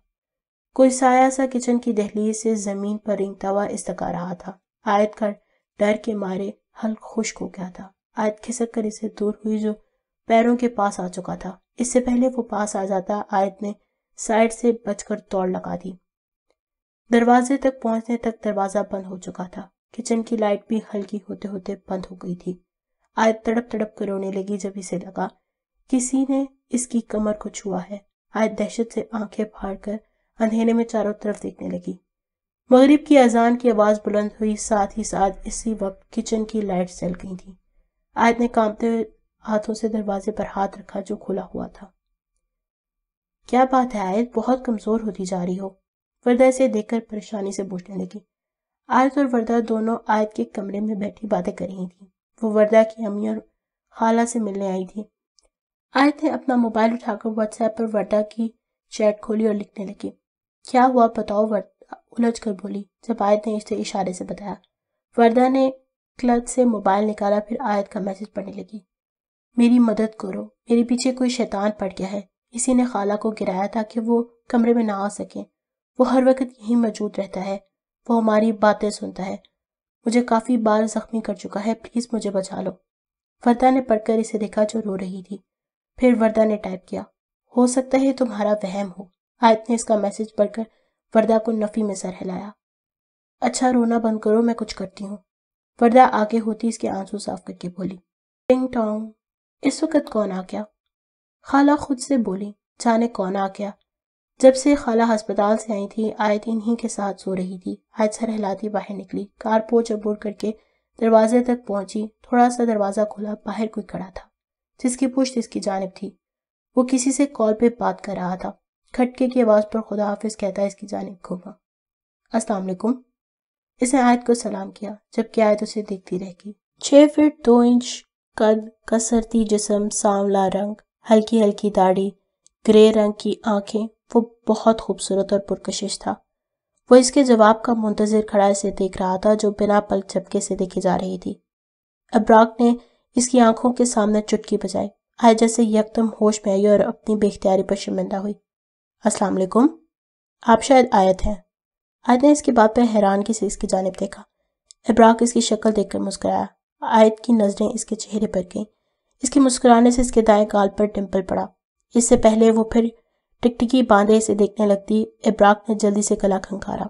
[SPEAKER 1] کوئی سایہ سا کچن کی دہلیز سے زمین پر رینگتا ہوا استکا رہا تھا۔ آیت کا ڈر کے مارے حلق خشک ہو گیا تھا۔ آیت کھسک کر اسے دور ہوئی جو پیروں کے پاس آ چکا تھا۔ اس سے پہلے وہ پاس آ جاتا، آیت نے سائڈ سے بچ کر دوڑ لگا دی۔ دروازے تک پہنچنے تک دروازہ بند ہو چکا تھا، کچن کی لائٹ بھی ہلکی ہوتے ہوتے بند ہو گئی تھی۔ آیت تڑپ تڑپ کر رونے لگی جب اسے لگا کسی نے اس کی کمر کو چھوا ہے۔ آیت دہشت سے آنکھیں پھاڑ کر اندھیرے میں چاروں طرف دیکھنے لگی۔ مغرب کی اذان کی آواز بلند ہوئی، ساتھ ہی ساتھ اسی وقت کچن کی لائٹ جل گئی تھی۔ آیت نے کانپتے ہوئے ہاتھوں سے دروازے پر ہاتھ رکھا جو کھلا ہوا تھا۔ کیا بات ہے آیت، بہت کمزور ہوتی جا رہی ہو؟ وردہ اسے دیکھ کر پریشانی سے پوچھنے لگی۔ آیت اور وردہ دونوں آیت کے کمرے میں بیٹھی باتیں کر رہی تھیں۔ وہ وردہ کی امی اور خالہ سے ملنے آئی تھی۔ آیت نے اپنا موبائل اٹھا کر واٹس ایپ پر وردہ کی چیٹ کھولی اور لکھنے لگی۔ کیا ہوا بتاؤ، وردہ الجھ کر بولی جب آیت نے اسے اشارے سے بتایا۔ وردہ نے کلچ سے موبائل نکالا، پھر آیت کا میسج پڑھنے لگی۔ میری مدد کرو، میرے پیچھے کوئی شیطان پڑ گیا ہے، اسی نے خالہ کو گرایا تاکہ وہ کمرے میں نہ آ سکیں، وہ ہر وقت یہیں موجود رہتا ہے، وہ ہماری باتیں سنتا ہے، مجھے کافی بار زخمی کر چکا ہے، پلیز مجھے بچا لو۔ وردہ نے پڑھ کر اسے دیکھا جو رو رہی تھی، پھر وردہ نے ٹائپ کیا، ہو سکتا ہے تمہارا وہم ہو۔ آیت نے اس کا میسج پڑھ کر وردہ کو نفی میں سر ہلایا۔ اچھا رونا بند کرو، میں کچھ کرتی ہوں۔ وردہ آگے ہوتی اس کے آنسو صاف کر کے بولی۔ ٹنگ ٹانگ، اس وقت کون آ گیا؟ خالہ خود سے بولی، جانے کون آ گیا۔ جب سے خالہ ہسپتال سے آئی تھی، آیت انہی کے ساتھ سو رہی تھی۔ آیت سر ہلاتی باہر نکلی، کار پوچھ عبور کر کے دروازے تک پہنچی، تھوڑا سا دروازہ کھولا، باہر کوئی کھڑا تھا جس کی پشت اس کی جانب تھی۔ وہ کسی سے کال پہ بات کر رہا تھا۔ کھٹکے کی آواز پر خدا حافظ کہتا اس کی جانب گھوما۔ السلام علیکم۔ اس نے آیت کو سلام کیا، جبکہ آیت اسے دیکھتی رہ گئی۔ 6 فٹ 2 انچ قد، کسرتی جسم، سانولا رنگ، ہلکی ہلکی داڑھی، گرے رنگ کی آنکھیں، وہ بہت خوبصورت اور پرکشش تھا۔ وہ اس کے جواب کا منتظر کھڑا اسے دیکھ رہا تھا جو بنا پلک جھپکے سے دیکھی جا رہی تھی۔ ابراک نے اس کی آنکھوں کے سامنے چٹکی بجائی۔ آیت جیسے یکدم ہوش میں آئی اور اپنی بے اختیاری پر شرمندہ ہوئی۔ السلام علیکم، آپ شاید آیت ہیں۔ آیت نے اس کی بات پہ حیرانگی سے اس کی جانب دیکھا۔ ابراک اس کی شکل دیکھ کر مسکرایا۔ آیت کی نظریں اس کے چہرے پر گئیں۔ اس کے مسکرانے سے اس کے دائیں گال پر ڈمپل پڑا۔ اس سے پہلے وہ پھر ٹکٹکی باندھے اسے دیکھنے لگتی، ابراک نے جلدی سے گلا کھنکھارا۔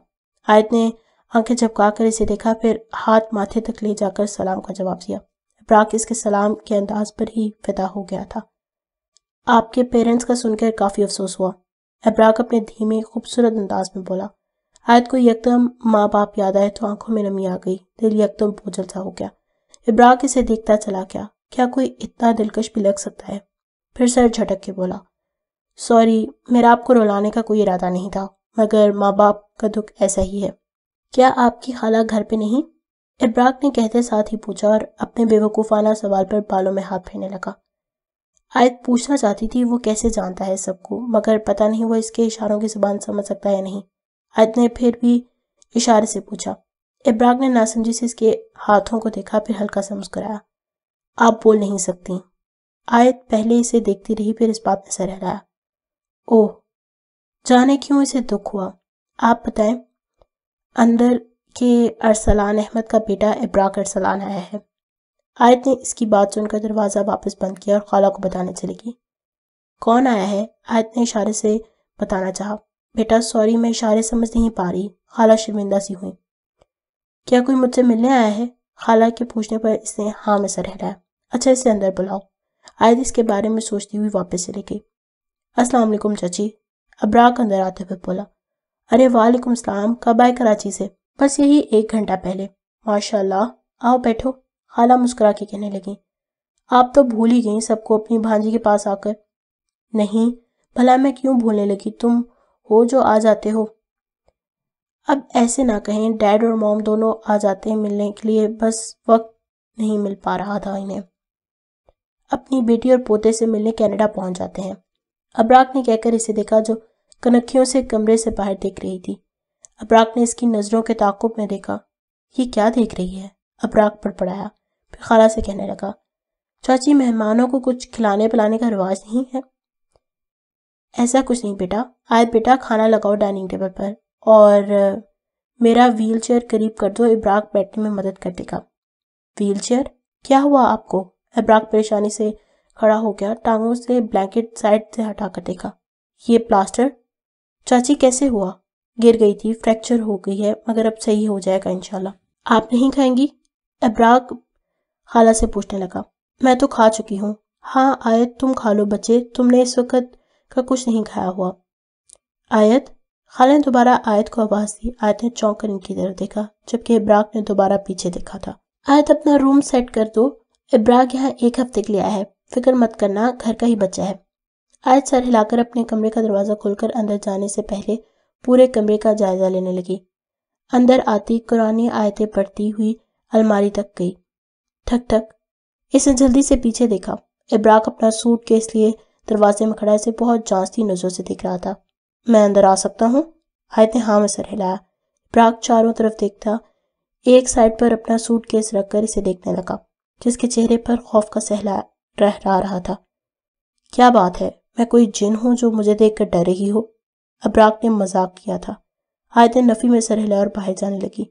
[SPEAKER 1] آیت نے آنکھیں جھپکا کر اسے دیکھا، پھر ہاتھ ماتھے تک لے جا کر سلام کا جواب دیا۔ ابراک اس کے سلام کے انداز پر ہی فدا ہو گیا تھا۔ آپ کے پیرنٹس کا سن کر کافی افسوس ہوا، ابراک اپنے دھیمے خوبصورت انداز میں بولا۔ آیت کو یکدم ماں باپ یاد آئے تو آنکھوں میں نمی آ گئی، دل یکدم بوجھل سا ہو گیا۔ ابراک اسے دیکھتا چلا گیا، کیا کوئی اتنا دلکش بھی لگ سکتا ہے؟ پھر سر جھٹک کے بولا، سوری، میرا آپ کو رلانے کا کوئی ارادہ نہیں تھا، مگر ماں باپ کا دکھ ایسا ہی ہے۔ کیا آپ کی خالہ گھر پہ نہیں؟ ابراک نے کہتے ساتھ ہی پوچھا اور اپنے بے وقوفانہ سوال پر بالوں میں ہاتھ پھیرنے لگا۔ آیت پوچھنا چاہتی تھی وہ کیسے جانتا ہے سب کو، مگر پتہ نہیں وہ اس کے اشاروں کی زبان سمجھ سکتا ہے یا نہیں۔ آیت نے پھر بھی اشارے سے پوچھا۔ ابراک نے ناسمجھی سے اس کے ہاتھوں کو دیکھا، پھر ہلکا سا مسکرایا۔ آپ بول نہیں سکتی۔ آیت پہلے اسے دیکھتی رہی، پھر اس بات میں سر ہلایا۔ اوہ، جانے کیوں اسے دکھ ہوا، آپ بتائیں۔ اندر کہ ارسلان احمد کا بیٹا ابراک ارسلان آیا ہے۔ آیت نے اس کی بات سن کر دروازہ واپس بند کیا اور خالہ کو بتانے چلی گئی۔ کون آیا ہے؟ آیت نے اشارے سے بتانا چاہا۔ بیٹا سوری، میں اشارے سمجھ نہیں پا رہی۔ خالہ شرمندہ سی ہوئی۔ کیا کوئی مجھ سے ملنے آیا ہے؟ خالہ کے پوچھنے پر اس نے ہاں میں سر ہلایا۔ اچھا اسے اندر بلاؤ۔ آیت اس کے بارے میں سوچتی ہوئی واپس چلی گئی۔ السلام علیکم چچی، ابراک اندر آتے ہوئے بولا۔ ارے وعلیکم السلام، کب آئے کراچی سے؟ بس یہی 1 گھنٹہ پہلے۔ ماشاء اللہ، آؤ بیٹھو، خالہ مسکرا کے کہنے لگی۔ آپ تو بھول ہی گئیں سب کو اپنی بھانجی کے پاس آ کر۔ نہیں، بھلا میں کیوں بھولنے لگی، تم ہو جو آ جاتے ہو۔ اب ایسے نہ کہیں، ڈیڈ اور موم دونوں آ جاتے ہیں ملنے کے لیے، بس وقت نہیں مل پا رہا تھا انہیں۔ اپنی بیٹی اور پوتے سے ملنے کینیڈا پہنچ جاتے ہیں۔ ابراک نے کہہ کر اسے دیکھا جو کنکھیوں سے کمرے سے باہر دیکھ رہی تھی۔ ابراک نے اس کی نظروں کے تعاقب میں دیکھا۔ یہ کیا دیکھ رہی ہے؟ ابراک بڑبڑایا، پھر خالہ سے کہنے لگا، چاچی مہمانوں کو کچھ کھلانے پلانے کا رواج نہیں ہے؟ ایسا کچھ نہیں بیٹا۔ آیت بیٹا کھانا لگاؤ ڈائننگ ٹیبل پر، اور میرا ویل چیئر قریب کر دو، ابراک بیٹھنے میں مدد کر دے گا۔ Wheel chair? کیا ہوا آپ کو؟ ابراک پریشانی سے کھڑا ہو گیا، ٹانگوں سے بلینکٹ سائڈ سے ہٹا کر دیکھا۔ یہ پلاسٹر؟ چاچی کیسے ہوا؟ گر گئی تھی، فریکچر ہو گئی ہے، مگر اب صحیح ہو جائے گا انشاءاللہ۔ آپ نہیں کھائیں گی؟ ابراک خالہ سے پوچھنے لگا۔ میں تو کھا چکی ہوں۔ ہاں آیت تم کھا لو بچے، تم نے اس وقت کا کچھ نہیں کھایا ہوا۔ آیت؟ خالہ نے دوبارہ آیت کو آواز دی۔ آیت نے چونک کر ان کی طرف دیکھا، جبکہ ابراک نے دوبارہ پیچھے دیکھا تھا۔ آیت اپنا روم سیٹ کر دو، ابراک یہاں 1 ہفتے کے لیے آیا ہے، فکر مت کرنا، گھر کا ہی بچہ ہے۔ آیت سر ہلا کر اپنے کمرے کا دروازہ کھول کر اندر جانے سے پہلے پورے کمرے کا جائزہ لینے لگی۔ اندر آتی قرآنی آیتیں پڑھتی ہوئی الماری تک گئی۔ ٹھک ٹھک، اس نے جلدی سے پیچھے دیکھا۔ ابراک اپنا سوٹ کیس لیے دروازے میں کھڑا اسے بہت جانچتی نظروں سے دیکھ رہا تھا۔ میں اندر آ سکتا ہوں؟ آیت نے ہاں میں سر ہلایا۔ ابراک چاروں طرف دیکھتا، ایک سائڈ پر اپنا سوٹ کیس رکھ کر اسے دیکھنے لگا، جس کے چہرے پر خوف کا سہلا رہا تھا۔ کیا بات ہے، میں کوئی جن ہوں جو مجھے دیکھ کر ڈر رہی ہو؟ ابراک نے مذاق کیا تھا۔ آیت نے نفی میں سر ہلایا اور باہر جانے لگی۔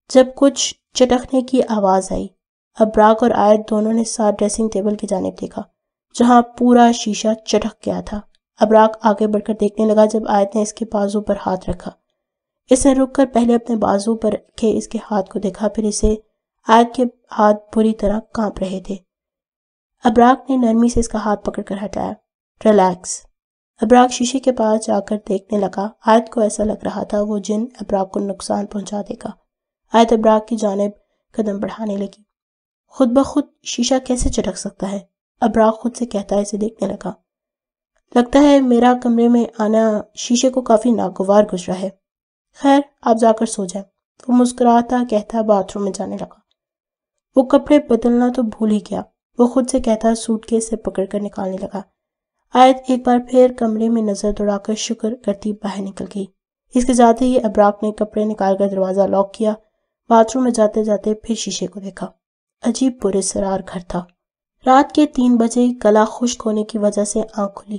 [SPEAKER 1] جب کچھ چٹکنے کی آواز آئی، ابراک اور آیت دونوں نے ساتھ ڈریسنگ ٹیبل کی جانب دیکھا، جہاں پورا شیشہ چٹک گیا تھا۔ ابراک آگے بڑھ کر دیکھنے لگا جب آیت نے اس کے بازو پر ہاتھ رکھا۔ اس نے رک کر پہلے اپنے بازو پر رکھے اس کے ہاتھ کو دیکھا، پھر اسے آیت کے ہاتھ بری طرح کانپ رہے تھے۔ ابراک نے نرمی سے اس کا ہاتھ پکڑ کر ہٹایا۔ ریلیکس۔ ابراک شیشے کے پاس جا کر دیکھنے لگا۔ آیت کو ایسا لگ رہا تھا وہ جن ابراک کو نقصان پہنچا دے گا۔ آیت ابراک کی جانب قدم بڑھانے لگی۔ خود بخود شیشہ کیسے چٹک سکتا ہے؟ ابراک خود سے کہتا ہے اسے دیکھنے لگا۔ لگتا ہے میرا کمرے میں آنا شیشے کو کافی ناگوار گزرا ہے۔ خیر آپ جا کر سو جائیں۔ وہ مسکراتا کہتا باتھ روم میں جانے لگا۔ وہ کپڑے بدلنا تو بھول ہی گیا، وہ خود سے کہتا سوٹ کیس سے پکڑ کر نکالنے لگا۔ آیت ایک بار پھر کمرے میں نظر دوڑا کر شکر کرتی باہر نکل گئی۔ اس کے جاتے ہی ابراک نے کپڑے نکال کر دروازہ لاک کیا، باتھ روم میں جاتے جاتے پھر شیشے کو دیکھا۔ عجیب پراسرار گھر تھا۔ رات کے 3 بجے گلا خشک ہونے کی وجہ سے آنکھ کھلی۔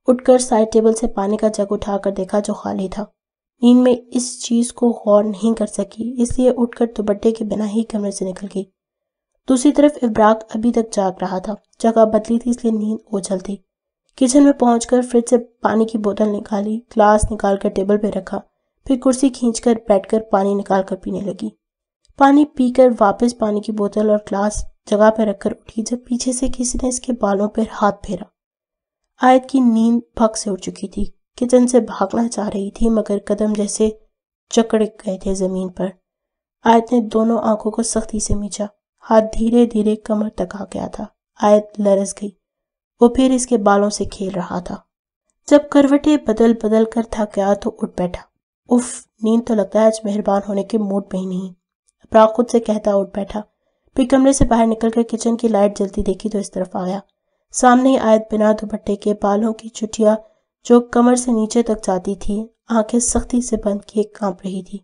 [SPEAKER 1] اٹھ کر سائڈ ٹیبل سے پانی کا جگ اٹھا کر دیکھا جو خالی تھا۔ نیند میں اس چیز کو غور نہیں کر سکی، اس لیے اٹھ کر دوپٹے کے بنا ہی کمرے سے نکل گئی۔ دوسری طرف ابراک ابھی تک جاگ رہا تھا، جگہ بدلی تھی اس لیے نیند اوجھل تھی۔ کچن میں پہنچ کر فریج سے پانی کی بوتل نکالی، گلاس نکال کر ٹیبل پہ رکھا، پھر کرسی کھینچ کر بیٹھ کر پانی نکال کر پینے لگی۔ پانی پی کر واپس پانی کی بوتل اور گلاس جگہ پہ رکھ کر اٹھی جب پیچھے سے کسی نے اس کے بالوں پر ہاتھ پھیرا۔ آیت کی نیند پھک سے اٹھ چکی تھی، کچن سے بھاگنا چاہ رہی تھی مگر قدم جیسے جکڑ گئے تھے زمین پر۔ آیت نے دونوں آنکھوں کو سختی سے میچا، ہاتھ دھیرے دھیرے کمر تک آ گیا تھا۔ آیت لرز گئی، وہ پھر اس کے بالوں سے کھیل رہا تھا۔ جب کروٹیں بدل بدل کر تھک گیا تو اٹھ بیٹھا۔ اف، نیند تو لگتا ہے آج مہربان ہونے کے موڈ پہ ہی نہیں۔ ابراک خود سے کہتا اٹھ بیٹھا، پھر کمرے سے باہر نکل کر کچن کی لائٹ جلتی دیکھی تو اس طرف آیا۔ سامنے ہی آیت بنا دوپٹے کے بالوں کی چٹیاں جو کمر سے نیچے تک جاتی تھی، آنکھیں سختی سے بند کیے کانپ رہی تھی،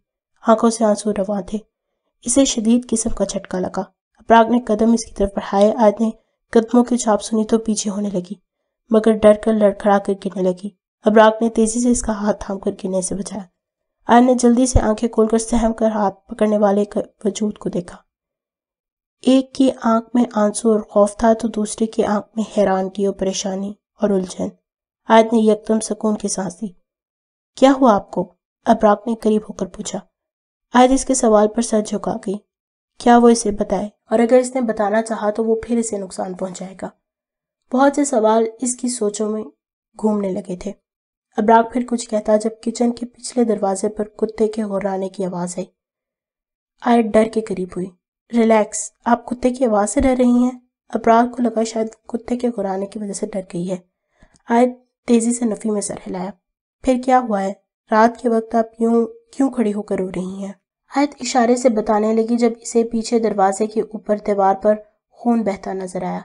[SPEAKER 1] آنکھوں سے آنسو رواں تھے۔ اسے شدید قسم کا جھٹکا لگا۔ ابراک نے قدم اس کی طرف بڑھائے۔ آیت نے قدموں کی چھاپ سنی تو پیچھے ہونے لگی، مگر ڈر کر لڑکھڑا کر گرنے لگی۔ ابراک نے تیزی سے اس کا ہاتھ تھام کر گرنے سے بچایا۔ آیت نے جلدی سے آنکھیں کھول کر سہم کر ہاتھ پکڑنے والے کے وجود کو دیکھا۔ ایک کی آنکھ میں آنسو اور خوف تھا تو دوسرے کی آنکھ میں حیرانگی اور پریشانی اور الجھن۔ آیت نے یکدم سکون کی سانس دی۔ کیا ہوا آپ کو؟ ابراق نے قریب ہو کر پوچھا۔ آیت اس کے سوال پر سر جھکا گئی۔ کیا وہ اسے بتائے؟ اور اگر اس نے بتانا چاہا تو وہ پھر اسے نقصان پہنچائے گا۔ بہت سے سوال اس کی سوچوں میں گھومنے لگے تھے۔ ابراق پھر کچھ کہتا جب کچن کے پچھلے دروازے پر کتے کے ہرانے کی آواز آئی۔ آیت ڈر کے قریب ہوئی۔ ریلیکس، آپ کتے کی آواز سے ڈر رہی ہیں؟ ابراق کو لگا شاید کتے کے ہرانے کی وجہ سے ڈر گئی ہے۔ آیت تیزی سے نفی میں سر ہلایا۔ پھر کیا ہوا ہے؟ رات کے وقت آپ کیوں کھڑی ہو کر رو رہی ہیں؟ آیت اشارے سے بتانے لگی جب اسے پیچھے دروازے کے اوپر دیوار پر خون بہتا نظر آیا۔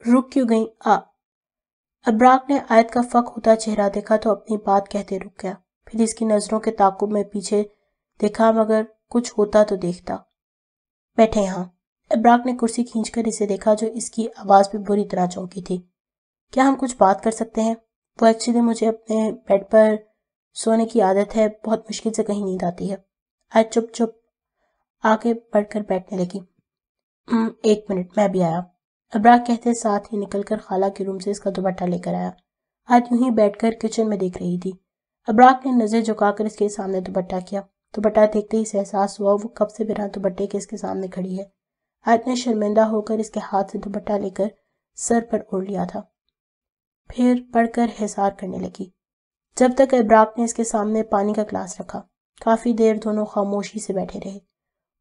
[SPEAKER 1] رک کیوں گئی؟ ابراق نے آیت کا فق ہوتا چہرہ دیکھا تو اپنی بات کہتے رک گیا۔ پھر اس کی نظروں کے تعاقب میں پیچھے دیکھا مگر کچھ ہوتا تو دیکھتا۔ بیٹھے یہاں۔ ابراق نے کرسی کھینچ کر اسے دیکھا جو اس کی آواز پہ بری طرح چونکی تھی۔ کیا ہم کچھ بات کر سکتے ہیں؟ وہ ایکچولی مجھے اپنے بیڈ پر سونے کی عادت ہے، بہت مشکل سے کہیں نیند آتی ہے۔ آیت چپ آگے بڑھ کر بیٹھنے لگی۔ ایک منٹ، میں بھی آیا۔ ابراق کہتے ساتھ ہی نکل کر خالہ کے روم سے اس کا دوپٹہ لے کر آیا۔ آیت یوں ہی بیٹھ کر کچن میں دیکھ رہی تھی۔ ابراق نے نظر جھکا کر اس کے سامنے دوپٹہ کیا۔ دوپٹہ دیکھتے ہی اسے احساس ہوا وہ کب سے بنا دوپٹے کے اس کے سامنے کھڑی ہے۔ آیت نے شرمندہ ہو کر اس کے ہاتھ سے دوپٹہ لے کر سر پر اوڑھ لیا تھا، پھر پڑھ کر حسار کرنے لگی۔ جب تک ابراق نے اس کے سامنے پانی کا گلاس رکھا، کافی دیر دونوں خاموشی سے بیٹھے رہے۔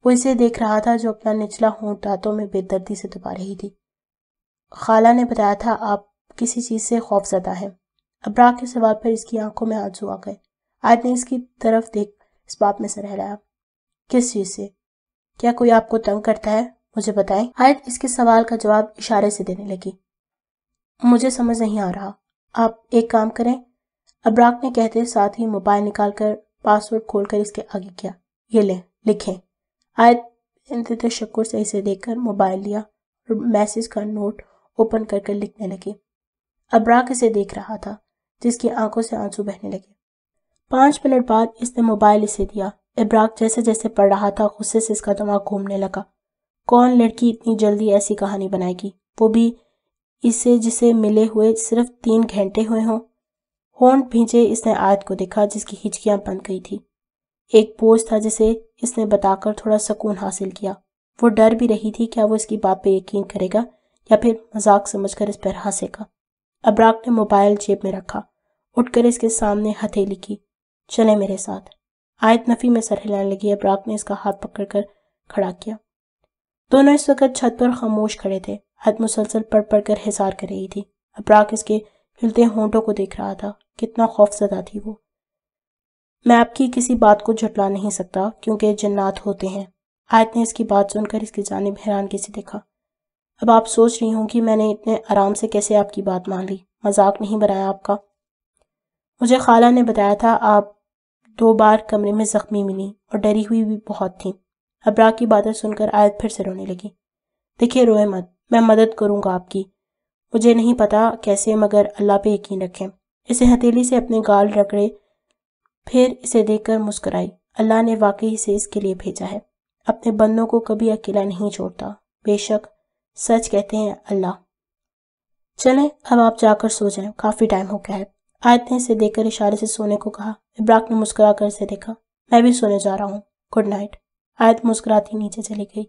[SPEAKER 1] وہ اسے دیکھ رہا تھا جو اپنا نچلا ہونٹ دانتوں میں بے دردی سے دبا رہی تھی۔ خالہ نے بتایا تھا آپ کسی چیز سے خوف زدہ ہیں۔ ابراق کے سوال پر اس کی آنکھوں میں آنسو آ گئے۔ آیت نے اس کی طرف دیکھ اس بات میں سر ہلایا۔ کس چیز سے؟ کیا کوئی آپ کو تنگ کرتا ہے؟ مجھے بتائیں۔ آیت اس کے سوال کا جواب اشارے سے دینے لگی۔ مجھے سمجھ نہیں آ رہا۔ آپ ایک کام کریں، ابراق نے کہتے ساتھ ہی موبائل نکال کر پاس ورڈ کھول کر اس کے آگے کیا۔ یہ لیں، لکھیں۔ آیت انتہائی تشکر سے اسے دیکھ کر موبائل لیا اور میسج کا نوٹ اوپن کر کر لکھنے لگی۔ ابراق اسے دیکھ رہا تھا جس کی آنکھوں سے آنسو بہنے لگے۔ 5 منٹ بعد اس نے موبائل اسے دیا۔ ابراق جیسے جیسے پڑھ رہا تھا غصے سے اس کا دماغ گھومنے لگا۔ کون لڑکی اتنی جلدی ایسی کہانی بنائے گی، وہ بھی اسے جسے ملے ہوئے صرف 3 گھنٹے ہوئے ہوں۔ ہونٹ بھینچے اس نے آیت کو دیکھا جس کی ہچکیاں بند گئی تھی۔ ایک بوجھ تھا جسے اس نے بتا کر تھوڑا سکون حاصل کیا۔ وہ ڈر بھی رہی تھی کیا وہ اس کی بات پہ یقین کرے گا یا پھر مذاق سمجھ کر اس پر ہنسے گا۔ ابراق نے موبائل جیب میں رکھا، اٹھ کر اس کے سامنے ہتھیلی کی۔ چلے میرے ساتھ۔ آیت نفی میں سر ہلانے لگی۔ ابراق نے اس کا ہاتھ پکڑ کر کھڑا کیا۔ دونوں اس وقت چھت پر خاموش کھڑے تھے۔ آیت مسلسل پڑھ پڑھ کر حسار کر رہی تھی۔ ابراق اس کے ہلتے ہونٹوں کو دیکھ رہا تھا۔ کتنا خوف زدہ تھی وہ۔ میں آپ کی کسی بات کو جھٹلا نہیں سکتا کیونکہ جنات ہوتے ہیں۔ آیت نے اس کی بات سن کر اس کی جانب حیرانگی سے دیکھا۔ اب آپ سوچ رہی ہوں کہ میں نے اتنے آرام سے کیسے آپ کی بات مان لی؟ مذاق نہیں بنایا آپ کا؟ مجھے خالہ نے بتایا تھا آپ 2 بار کمرے میں زخمی ملی اور ڈری ہوئی بھی بہت تھیں۔ ابراق کی باتیں سن کر آیت پھر سے رونے لگی۔ دیکھیے روئے مت، میں مدد کروں گا آپ کی۔ مجھے نہیں پتا کیسے مگر اللہ پہ یقین رکھیں۔ اسے ہتھیلی سے اپنے گال رگڑے، پھر اسے دیکھ کر مسکرائی۔ اللہ نے واقعی اسے اس کے لیے بھیجا ہے، اپنے بندوں کو کبھی اکیلا نہیں چھوڑتا، بے شک سچ کہتے ہیں اللہ۔ چلیں اب آپ جا کر سو جائیں، کافی ٹائم ہو گیا ہے۔ آیت نے اسے دیکھ کر اشارے سے سونے کو کہا۔ ابراق نے مسکرا کر اسے دیکھا۔ میں بھی سونے جا رہا ہوں، گڈ نائٹ۔ آیت مسکراتی نیچے چلی گئی۔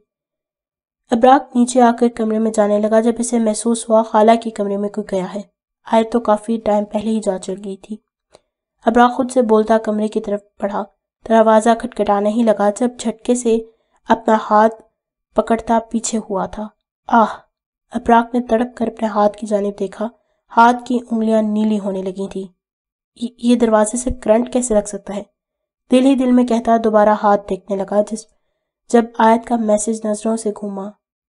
[SPEAKER 1] ابراق نیچے آ کر کمرے میں جانے لگا جب اسے محسوس ہوا خالہ کی کمرے میں کوئی گیا ہے۔ آیت تو کافی ٹائم پہلے ہی جا چل گئی تھی۔ ابراق خود سے بولتا کمرے کی طرف بڑھا۔ دروازہ کھٹکھٹانے ہی لگا جب جھٹکے سے اپنا ہاتھ پکڑتا پیچھے ہوا تھا۔ آہ! ابراق نے تڑپ کر اپنے ہاتھ کی جانب دیکھا۔ ہاتھ کی انگلیاں نیلی ہونے لگی تھی۔ یہ دروازے سے کرنٹ کیسے لگ سکتا ہے؟ دل ہی دل میں کہتا دوبارہ ہاتھ دیکھنے لگا جب آیت کا میسج نظروں سے گھوما۔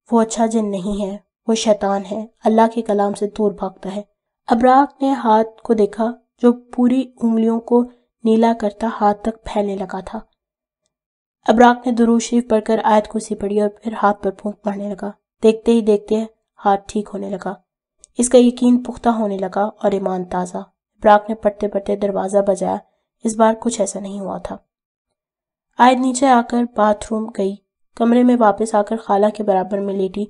[SPEAKER 1] وہ اچھا جن نہیں ہے، وہ شیطان ہے، اللہ کے کلام سے دور بھاگتا ہے۔ ابراق نے ہاتھ کو دیکھا جو پوری انگلیوں کو نیلا کرتا ہاتھ تک پھیلنے لگا تھا۔ ابراق نے درود شریف پڑھ کر آیت کرسی پڑھی اور پھر ہاتھ پر پھونک مارنے لگا۔ دیکھتے ہی دیکھتے ہاتھ ٹھیک ہونے لگا۔ اس کا یقین پختہ ہونے لگا اور ایمان تازہ۔ ابراق نے پڑھتے پڑھتے دروازہ بجایا۔ اس بار کچھ ایسا نہیں ہوا تھا۔ آیت نیچے آ کر باتھ روم گئی، کمرے میں واپس آ کر خالہ کے برابر میں لیٹی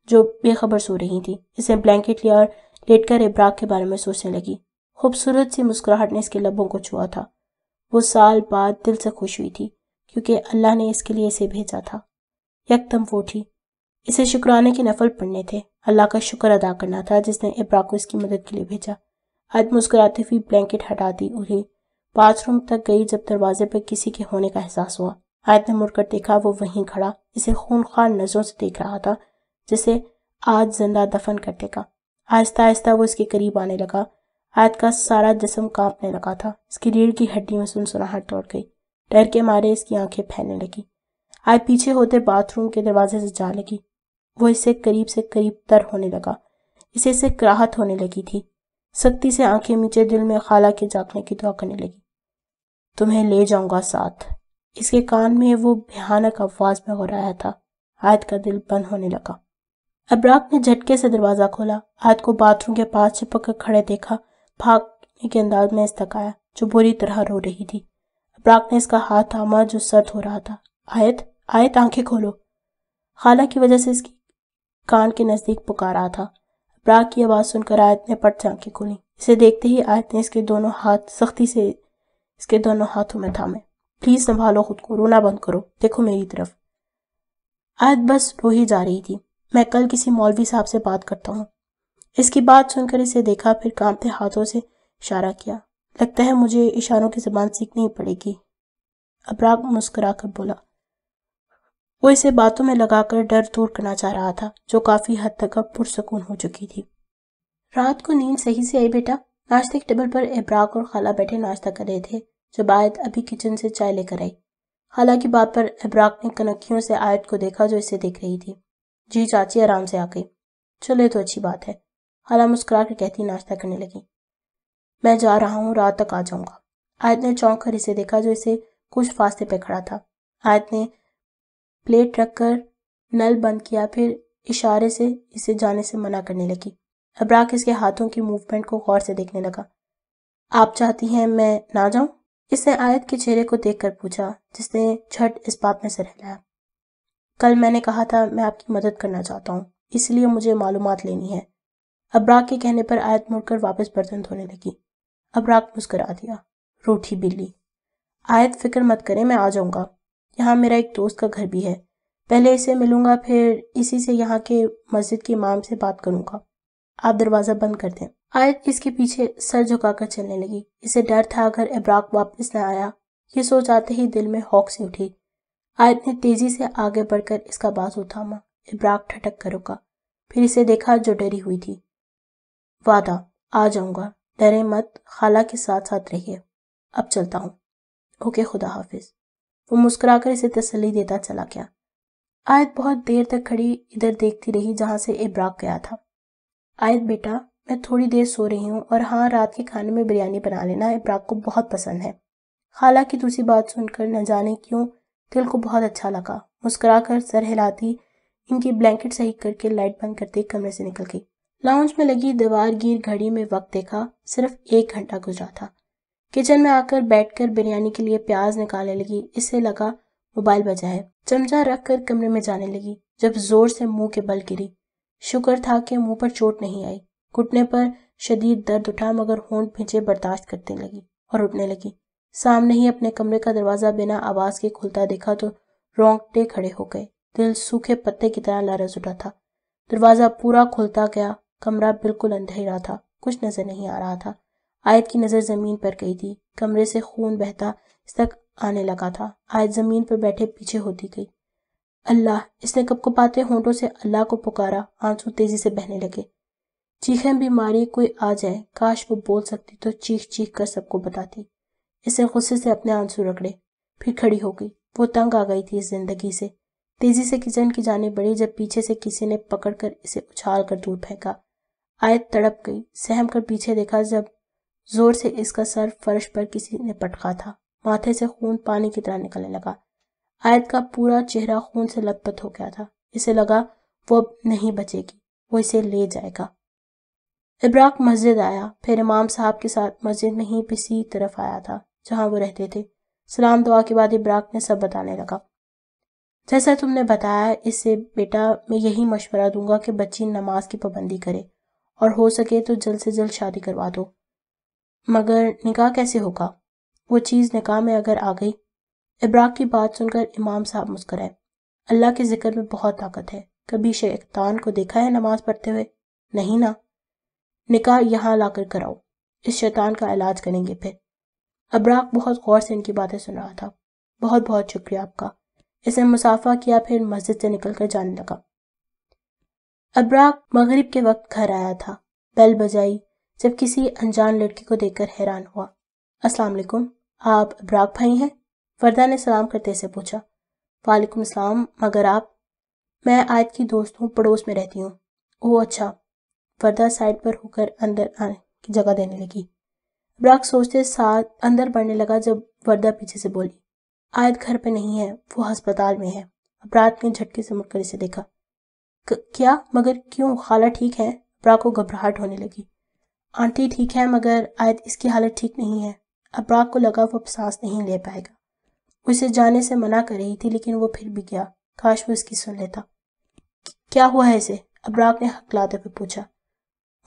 [SPEAKER 1] جو بے خبر سو رہی تھی۔ اس نے بلینکٹ لیا اور لیٹ کر ابراق کے بارے میں سوچنے لگی۔ خوبصورت سی مسکراہٹ نے اس کے لبوں کو چھوا تھا۔ وہ سال بعد دل سے خوش ہوئی تھی کیونکہ اللہ نے اس کے لیے اسے بھیجا تھا۔ یکدم وہ اٹھی، اسے شکرانے کے نفل پڑھنے تھے، اللہ کا شکر ادا کرنا تھا جس نے ابراق کو اس کی مدد کے لیے بھیجا۔ آیت مسکراتی ہوئی بلینکٹ ہٹاتی اٹھی، باتھ روم تک گئی۔ جب دروازے پر کسی کے ہونے کا احساس ہوا، آیت نے مڑ کر دیکھا، وہ وہیں کھڑا اسے خونخوار نظروں سے دیکھ رہا تھا جسے آج زندہ دفن کر دے گا۔ آہستہ آہستہ وہ اس کے قریب آنے لگا۔ آیت کا سارا جسم کانپنے لگا تھا، اس کی ریڑھ کی ہڈی میں سنسناہٹ دوڑ گئی، ڈر کے مارے اس کی آنکھیں پھیلنے لگی۔ آیت پیچھے ہوتے باتھ روم کے دروازے سے جا لگی۔ وہ اس سے قریب تر ہونے لگا، اسے اس سے کراہت ہونے لگی تھی۔ سختی سے آنکھیں میچے دل میں خالہ کے جاگنے کی دعا کرنے لگی۔ تمہیں لے جاؤں گا ساتھ، اس کے کان میں وہ بھیانک آواز میں ہو رہا تھا۔ آیت کا دل بند ہونے لگا۔ ابراق نے جھٹکے سے دروازہ کھولا، آیت کو باتھ روم کے پاس چپک کر کھڑے دیکھا، بھاگنے کے انداز میں اس تک آیا جو بری طرح رو رہی تھی۔ ابراق نے اس کا ہاتھ تھاما جو سرد ہو رہا تھا۔ آیت آنکھیں کھولو، خالہ کی وجہ سے اس کی کان کے نزدیک پکار رہا تھا۔ ابراق کی آواز سن کر آیت نے پٹ سے آنکھیں کھولی۔ اسے دیکھتے ہی آیت نے اس کے دونوں ہاتھ سختی سے اس کے دونوں ہاتھوں میں تھامے۔ پلیز سنبھالو خود کو، رونا بند کرو، دیکھو میری طرف۔ آیت بس رو ہی جا رہی تھی۔ میں کل کسی مولوی صاحب سے بات کرتا ہوں۔ اس کی بات سن کر اسے دیکھا، پھر کانپتے ہاتھوں سے اشارہ کیا۔ لگتا ہے مجھے اشاروں کی زبان سیکھنی ہی پڑے گی، ابراق مسکرا کر بولا۔ وہ اسے باتوں میں لگا کر ڈر دور کرنا چاہ رہا تھا جو کافی حد تک اب پرسکون ہو چکی تھی۔ رات کو نیند صحیح سے آئی بیٹا؟ ناشتے کے ٹیبل پر ابراق اور خالہ بیٹھے ناشتہ کر رہے تھے جب آیت ابھی کچن سے چائے لے کر آئی۔ خالہ کی بات پر ابراق نے کنکھیوں سے آیت کو دیکھا جو اسے دیکھ رہی تھی۔ جی چاچی آرام سے آ گئی۔ چلے تو اچھی بات ہے، خالہ مسکرا کر کہتی ناشتہ کرنے لگی۔ میں جا رہا ہوں، رات تک آ جاؤں گا۔ آیت نے چونک کر اسے دیکھا جو اسے کچھ فاصلے پہ کھڑا تھا۔ آیت نے پلیٹ رکھ کر نل بند کیا، پھر اشارے سے اسے جانے سے منع کرنے لگی۔ ابراق اس کے ہاتھوں کی موومنٹ کو غور سے دیکھنے لگا۔ آپ چاہتی ہیں میں نہ جاؤں؟ اس نے آیت کے چہرے کو دیکھ کر پوچھا جس نے جھٹ اس بات میں سر ہلایا۔ کل میں نے کہا تھا میں آپ کی مدد کرنا چاہتا ہوں، اس لیے مجھے معلومات لینی ہے۔ ابراق کے کہنے پر آیت مڑ کر واپس برتن دھونے لگی۔ ابراق مسکرا دیا، روٹھی بلی۔ آیت فکر مت کریں، میں آ جاؤں گا۔ یہاں میرا ایک دوست کا گھر بھی ہے، پہلے اسے ملوں گا، پھر اسی سے یہاں کے مسجد کے امام سے بات کروں گا۔ آپ دروازہ بند کر دیں۔ آیت اس کے پیچھے سر جھکا کر چلنے لگی۔ اسے ڈر تھا اگر ابراق واپس نہ آیا، یہ سوچ آتے ہی دل میں ہوک سی اٹھی۔ آیت نے تیزی سے آگے بڑھ کر اس کا بازو تھاما۔ ابراق ٹھٹک کر رکا، پھر اسے دیکھا جو ڈری ہوئی تھی۔ وعدہ، آ جاؤں گا، ڈریں مت، خالہ کے ساتھ ساتھ رہیے۔ اب چلتا ہوں۔ اوکے، خدا حافظ۔ وہ مسکرا کر اسے تسلی دیتا چلا گیا۔ آیت بہت دیر تک کھڑی ادھر دیکھتی رہی جہاں سے ابراق گیا تھا۔ آیت بیٹا، میں تھوڑی دیر سو رہی ہوں، اور ہاں رات کے کھانے میں بریانی بنا لینا، ابراق کو بہت پسند ہے۔ خالہ کی دوسری بات سن کر نہ جانے کیوں دل کو بہت اچھا لگا۔ مسکرا کر سر ہلاتی ان کی بلینکٹ صحیح کر کے لائٹ بند کرتے کمرے سے نکل گئی۔ لاؤنج میں لگی دیوار گیر گھڑی میں وقت دیکھا، صرف 1 گھنٹہ گزرا تھا۔ کچن میں آ کر بیٹھ کر بریانی کے لیے پیاز نکالنے لگی، اس سے لگا موبائل بجا ہے۔ چمچہ رکھ کر کمرے میں جانے لگی جب زور سے منہ کے بل گری۔ شکر تھا کہ منہ پر چوٹ نہیں آئی۔ گھٹنے پر شدید درد اٹھا مگر ہونٹ بھینچے برداشت کرنے لگی اور اٹھنے لگی۔ سامنے ہی اپنے کمرے کا دروازہ بنا آواز کے کھلتا دیکھا تو رونگٹے کھڑے ہو گئے، دل سوکھے پتے کی طرح لرز اٹھا تھا۔ دروازہ پورا کھلتا گیا، کمرہ بالکل اندھیرا تھا، کچھ نظر نہیں آ رہا تھا۔ آیت کی نظر زمین پر گئی تھی، کمرے سے خون بہتا اس تک آنے لگا تھا۔ آیت زمین پر بیٹھے پیچھے ہوتی گئی۔ اللہ، اس نے کپکپاتے ہونٹوں سے اللہ کو پکارا، آنسو تیزی سے بہنے لگے۔ چیخیں بھی ماری، کوئی آ جائے، کاش وہ بول سکتی تو چیخ چیخ کر سب کو بتاتی۔ اس نے غصے سے اپنے آنسو رگڑے، پھر کھڑی ہو گئی۔ وہ تنگ آ گئی تھی اس زندگی سے۔ تیزی سے کچن کی جانب بڑھی جب پیچھے سے کسی نے پکڑ کر اسے اچھال کر دور پھینکا۔ آیت تڑپ گئی، سہم کر پیچھے دیکھا جب زور سے اس کا سر فرش پر کسی نے پٹکا تھا۔ ماتھے سے خون پانی کی طرح نکلنے لگا۔ آیت کا پورا چہرہ خون سے لت پت ہو گیا تھا۔ اسے لگا وہ اب نہیں بچے گی، وہ اسے لے جائے گا۔ ابراق مسجد آیا، پھر امام صاحب کے ساتھ مسجد میں ہی پسی طرف آیا تھا۔ جہاں وہ رہتے تھے۔ سلام دعا کے بعد ابراق نے سب بتانے لگا۔ جیسا تم نے بتایا اس سے بیٹا میں یہی مشورہ دوں گا کہ بچی نماز کی پابندی کرے اور ہو سکے تو جلد سے جلد شادی کروا دو۔ مگر نکاح کیسے ہوگا؟ وہ چیز نکاح میں اگر آ گئی۔ ابراق کی بات سن کر امام صاحب مسکرائے۔ اللہ کے ذکر میں بہت طاقت ہے۔ کبھی شیطان کو دیکھا ہے نماز پڑھتے ہوئے؟ نہیں نا۔ نکاح یہاں لا کر کراؤ، اس شیطان کا علاج کریں گے پھر۔ ابراق بہت غور سے ان کی باتیں سن رہا تھا۔ بہت بہت شکریہ آپ کا۔ اس نے مصافحہ کیا، پھر مسجد سے نکل کر جانے لگا۔ ابراق مغرب کے وقت گھر آیا تھا۔ بیل بجائی جب کسی انجان لڑکی کو دیکھ کر حیران ہوا۔ السلام علیکم، آپ ابراق بھائی ہیں؟ وردہ نے سلام کرتے سے پوچھا۔ وعلیکم السلام، مگر آپ؟ میں آیت کی دوست ہوں، پڑوس میں رہتی ہوں۔ اوہ اچھا۔ وردہ سائڈ پر ہو کر اندر آنے کی جگہ دینے لگی۔ ابراق سوچتے ساتھ اندر بڑھنے لگا جب وردہ پیچھے سے بولی، آیت گھر پہ نہیں ہے، وہ ہسپتال میں ہے۔ ابراق نے جھٹکے سے مڑ کر اسے دیکھا۔ کیا؟ مگر کیوں؟ خالہ ٹھیک ہے؟ ابراق کو گھبراہٹ ہونے لگی۔ آنٹی ٹھیک ہے مگر آیت اس کی حالت ٹھیک نہیں ہے۔ ابراق کو لگا وہ سانس نہیں لے پائے گا۔ وہ اسے جانے سے منع کر رہی تھی لیکن وہ پھر بھی گیا۔ کاش وہ اس کی سن لیتا۔ کیا ہوا ہے اسے؟ ابراق نے ہکلاتے ہوئے پوچھا۔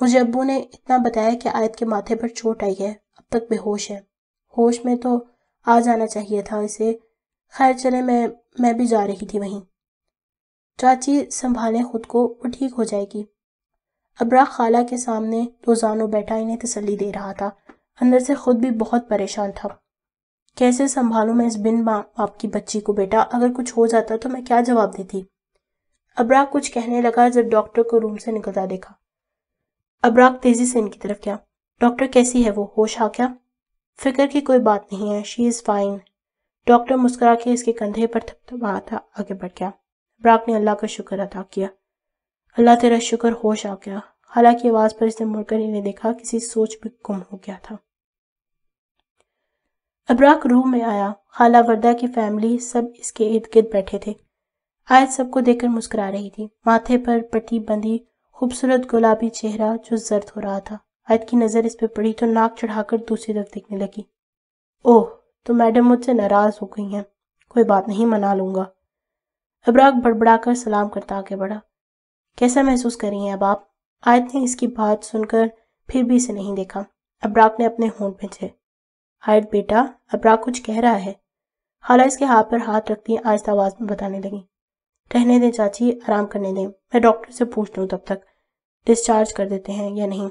[SPEAKER 1] مجھے ابو نے اتنا بتایا کہ آیت کے ماتھے پر چوٹ آئی ہے، اب تک بے ہوش ہے۔ ہوش میں تو آ جانا چاہیے تھا اسے۔ خیر چلے، میں بھی جا رہی تھی وہیں۔ چاچی سنبھالیں خود کو، وہ ٹھیک ہو جائے گی۔ ابراق خالہ کے سامنے روزانوں بیٹھا انہیں تسلی دے رہا تھا، اندر سے خود بھی بہت پریشان تھا۔ کیسے سنبھالوں میں اس بن باپ کی بچی کو بیٹا؟ اگر کچھ ہو جاتا تو میں کیا جواب دیتی؟ ابراق کچھ کہنے لگا جب ڈاکٹر کو روم سے نکلتا دیکھا۔ ابراق تیزی سے ان کی طرف گیا۔ ڈاکٹر کیسی ہے وہ؟ ہوش آ گیا؟ فکر کی کوئی بات نہیں ہے، شی از فائن۔ ڈاکٹر مسکرا کے اس کے کندھے پر تھپتھپاتا آگے بڑھ گیا۔ ابراق نے اللہ کا شکر ادا کیا۔ اللہ تیرا شکر، ہوش آ گیا۔ خالہ کی آواز پر اس نے مڑ کر انہیں دیکھا، کسی سوچ میں گم ہو گیا تھا۔ ابراق روم میں آیا۔ خالہ، وردہ کی فیملی سب اس کے ارد گرد بیٹھے تھے۔ آیت سب کو دیکھ کر مسکرا رہی تھی، ماتھے پر پٹی بندھی، خوبصورت گلابی چہرہ جو زرد ہو رہا تھا۔ آیت کی نظر اس پہ پڑی تو ناک چڑھا کر دوسری طرف دیکھنے لگی۔ اوہ، تو میڈم مجھ سے ناراض ہو گئی ہیں۔ کوئی بات نہیں، منا لوں گا۔ ابراق بڑبڑا کر سلام کرتا آگے بڑھا۔ کیسا محسوس کر رہی ہیں اب آپ؟ آیت نے اس کی بات سن کر پھر بھی اسے نہیں دیکھا۔ ابراق نے اپنے ہونٹ پھینچے۔ آیت بیٹا، ابراق کچھ کہہ رہا ہے۔ خالہ اس کے ہاتھ پر ہاتھ رکھتی آہستہ آواز میں بتانے لگی۔ رہنے دیں چاچی، آرام کرنے دیں، میں ڈاکٹر سے پوچھ لوں تب تک ڈسچارج کر دیتے ہیں یا نہیں۔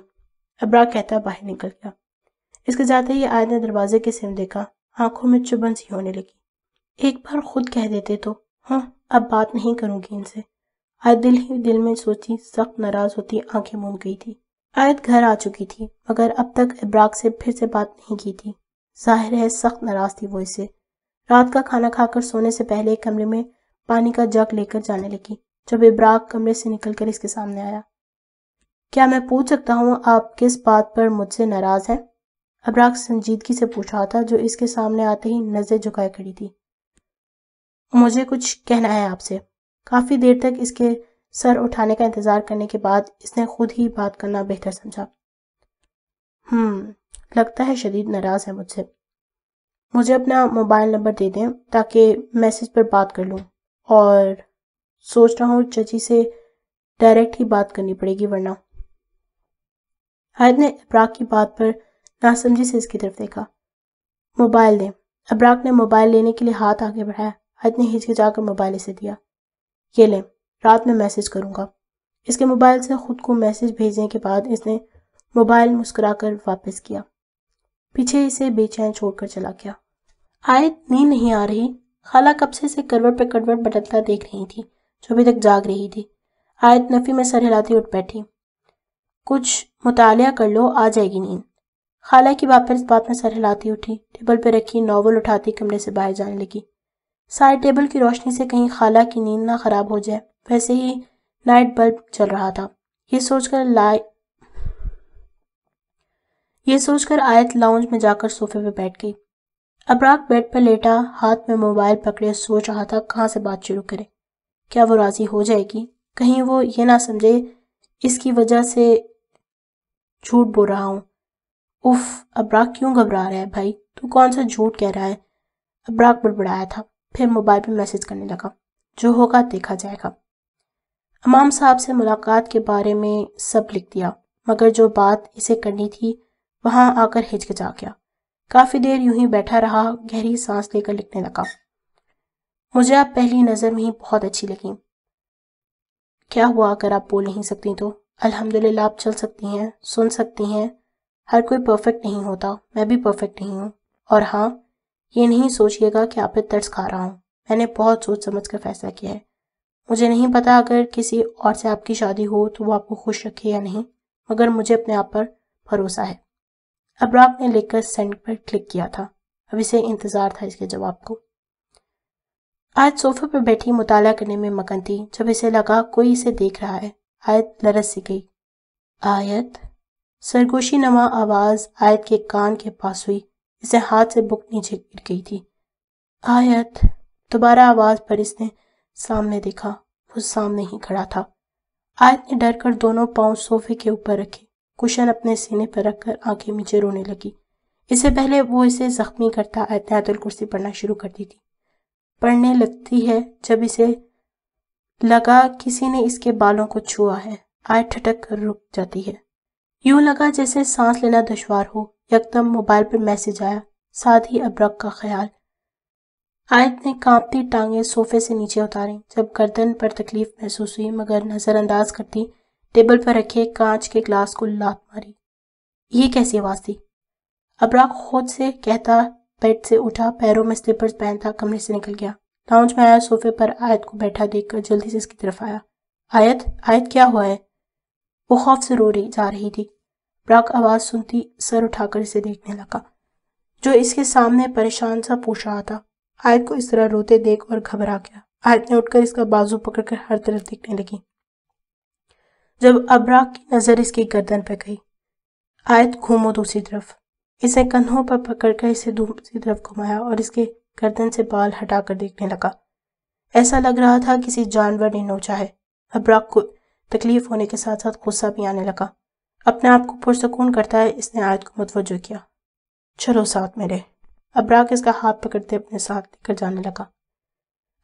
[SPEAKER 1] ابراق کہتا باہر نکل گیا۔ اس کے جاتے ہی آیت نے دروازے کے سم دیکھا، آنکھوں میں چبھن سی ہونے لگی۔ ایک بار خود کہہ دیتے تو۔ ہاں، اب بات نہیں کروں گی ان سے۔ آیت دل ہی دل میں سوچی، سخت ناراض ہوتی آنکھیں موند گئی تھی۔ آیت گھر آ چکی تھی مگر اب تک ابراق سے پھر سے بات نہیں کی تھی۔ ظاہر ہے سخت ناراض تھی وہ اس سے۔ رات کا کھانا کھا کر سونے سے پہلے کمرے میں پانی کا جگ لے کر جانے لگی جب ابراق کمرے سے نکل کر اس کے سامنے آیا۔ کیا میں پوچھ سکتا ہوں آپ کس بات پر مجھ سے ناراض ہیں؟ ابراق سنجیدگی سے پوچھ رہا تھا جو اس کے سامنے آتے ہی نظر جھکائے کھڑی تھی۔ مجھے کچھ کہنا ہے آپ سے۔ کافی دیر تک اس کے سر اٹھانے کا انتظار کرنے کے بعد اس نے خود ہی بات کرنا بہتر سمجھا۔ لگتا ہے شدید ناراض ہے مجھ سے۔ مجھے اپنا موبائل نمبر دے دیں تاکہ میسج پر بات کر لوں، اور سوچ رہا ہوں چچی سے ڈائریکٹ ہی بات کرنی پڑے گی ورنہ۔ آیت نے ابراق کی بات پر ناسمجھی سے اس کی طرف دیکھا۔ موبائل دیں۔ ابراق نے موبائل لینے کے لیے ہاتھ آگے بڑھایا۔ آیت نے ہچکچا کر موبائل اسے دیا۔ یہ لیں، رات میں میسج کروں گا۔ اس کے موبائل سے خود کو میسج بھیجنے کے بعد اس نے موبائل مسکرا کر واپس کیا، پیچھے اسے بے چین چھوڑ کر چلا گیا۔ آیت نیند نہیں آ رہی؟ خالہ کب سے اسے کروٹ پہ کروٹ بدلتا دیکھ رہی تھی جو ابھی تک جاگ رہی تھی۔ آیت نفی میں سر ہلاتی اٹھ بیٹھی۔ کچھ مطالعہ کر لو، آ جائے گی نیند۔ خالہ کی بات پر اس بات میں سر ہلاتی اٹھی، ٹیبل پہ رکھی ناول اٹھاتی کمرے سے باہر جانے لگی۔ سائے ٹیبل کی روشنی سے کہیں خالہ کی نیند نہ خراب ہو جائے، ویسے ہی نائٹ بلب چل رہا تھا۔ یہ سوچ کر آیت لاؤنج میں جا کر صوفے پہ بیٹھ گئی۔ ابراق بیڈ پر لیٹا ہاتھ میں موبائل پکڑے سوچ رہا تھا کہاں سے بات شروع کرے۔ کیا وہ راضی ہو جائے گی؟ کہیں وہ یہ نہ سمجھے اس کی وجہ سے جھوٹ بول رہا ہوں۔ اف، ابراق کیوں گھبرا رہا ہے بھائی؟ تو کون سا جھوٹ کہہ رہا ہے؟ ابراق بڑبڑایا تھا، پھر موبائل پہ میسج کرنے لگا۔ جو ہوگا دیکھا جائے گا۔ امام صاحب سے ملاقات کے بارے میں سب لکھ دیا، مگر جو بات اسے کرنی تھی وہاں آ کر ہچکچا گیا۔ کافی دیر یوں ہی بیٹھا رہا، گہری سانس لے کر لکھنے لگا۔ مجھے آپ پہلی نظر میں ہی بہت اچھی لگیں۔ کیا ہوا اگر آپ بول نہیں سکتی تو؟ الحمدللہ آپ چل سکتی ہیں، سن سکتی ہیں۔ ہر کوئی پرفیکٹ نہیں ہوتا، میں بھی پرفیکٹ نہیں ہوں۔ اور ہاں، یہ نہیں سوچئے گا کہ آپ پہ ترس کھا رہا ہوں، میں نے بہت سوچ سمجھ کر فیصلہ کیا ہے۔ مجھے نہیں پتا اگر کسی اور سے آپ کی شادی ہو تو وہ آپ کو خوش رکھے یا نہیں، مگر مجھے اپنے آپ پر بھروسہ ہے۔ ابراق نے لکھ کر سینڈ پر کلک کیا تھا۔ اب اسے انتظار تھا اس کے جواب کو۔ آیت صوفے پر بیٹھی مطالعہ کرنے میں مگن تھی، جب اسے لگا کوئی اسے دیکھ رہا ہے۔ آیت لرز سی گئی۔ آیت؟ سرگوشی نما آواز آیت کے کان کے پاس ہوئی، اسے ہاتھ سے بک نیچے گر گئی تھی۔ آیت؟ دوبارہ آواز پر اس نے سامنے دیکھا، وہ سامنے ہی کھڑا تھا۔ آیت نے ڈر کر دونوں پاؤں صوفے کے اوپر رکھے، کشن اپنے سینے پر رکھ کر آنکھیں میچے رونے لگی۔ اس سے پہلے وہ اسے زخمی کرتا آیت نے آیت الکرسی پڑھنا شروع کر دی تھی۔ پڑھنے لگتی ہے جب اسے لگا کسی نے اس کے بالوں کو چھوا ہے، آیت ٹھٹک کر رک جاتی ہے۔ یوں لگا جیسے سانس لینا دشوار ہو۔ یکدم موبائل پر میسج آیا، ساتھ ہی ابرق کا خیال۔ آیت نے کانپتی ٹانگیں صوفے سے نیچے اتاریں، جب گردن پر تکلیف محسوس ہوئی، مگر نظر انداز کرتی ٹیبل پر رکھے کانچ کے گلاس کو لات ماری۔ یہ کیسی آواز تھی؟ ابراق خود سے کہتا بیڈ سے اٹھا، پیروں میں سلیپرز پہنتا کمرے سے نکل گیا۔ لاؤنج میں آیا، صوفے پر آیت کو بیٹھا دیکھ کر جلدی سے اس کی طرف آیا۔ آیت؟ آیت کیا ہوا ہے؟ وہ خوف سے رو جا رہی تھی۔ ابراق آواز سنتی سر اٹھا کر اسے دیکھنے لگا، جو اس کے سامنے پریشان سا پوچھ رہا تھا۔ آیت کو اس طرح روتے دیکھ اور گھبرا گیا۔ آیت نے اٹھ کر اس کا بازو پکڑ کر ہر طرف دیکھنے لگی۔ جب ابراق کی نظر اس کی گردن پہ گئی، آیت گھومو دوسری طرف۔ اسے کندھوں پر پکڑ کر اسے دوسری طرف گھمایا اور اس کے گردن سے بال ہٹا کر دیکھنے لگا۔ ایسا لگ رہا تھا کسی جانور نے نوچا ہے۔ ابراق کو تکلیف ہونے کے ساتھ ساتھ غصہ بھی آنے لگا۔ اپنے آپ کو پرسکون کرتا ہے اس نے آیت کو متوجہ کیا۔ چلو ساتھ میرے۔ ابراق اس کا ہاتھ پکڑتے اپنے ساتھ لے کر جانے لگا۔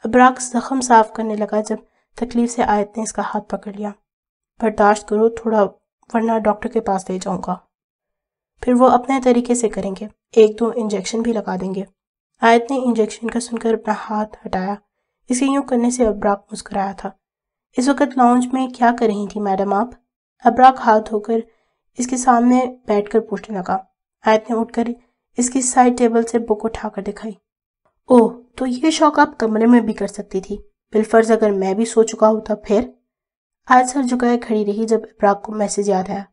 [SPEAKER 1] ابراق زخم صاف کرنے لگا جب تکلیف سے آیت نے اس کا ہاتھ پکڑ لیا۔ برداشت کرو تھوڑا، ورنہ ڈاکٹر کے پاس لے جاؤں گا، پھر وہ اپنے طریقے سے کریں گے، 1-2 انجیکشن بھی لگا دیں گے۔ آیت نے انجیکشن کا سن کر اپنا ہاتھ ہٹایا۔ اسے یوں کرنے سے ابراق مسکرایا تھا۔ اس وقت لاؤنج میں کیا کر رہی تھی میڈم آپ؟ ابراق ہاتھ دھو کر اس کے سامنے بیٹھ کر پوچھنے لگا۔ آیت نے اٹھ کر اس کی سائڈ ٹیبل سے بک اٹھا کر دکھائی۔ اوہ، تو یہ شوق آپ کمرے میں بھی کر سکتی تھی، بالفرض اگر میں بھی سو چکا ہوتا پھر؟ آیت سر جھکائے کھڑی رہی جب ابراق کو میسج یاد آیا۔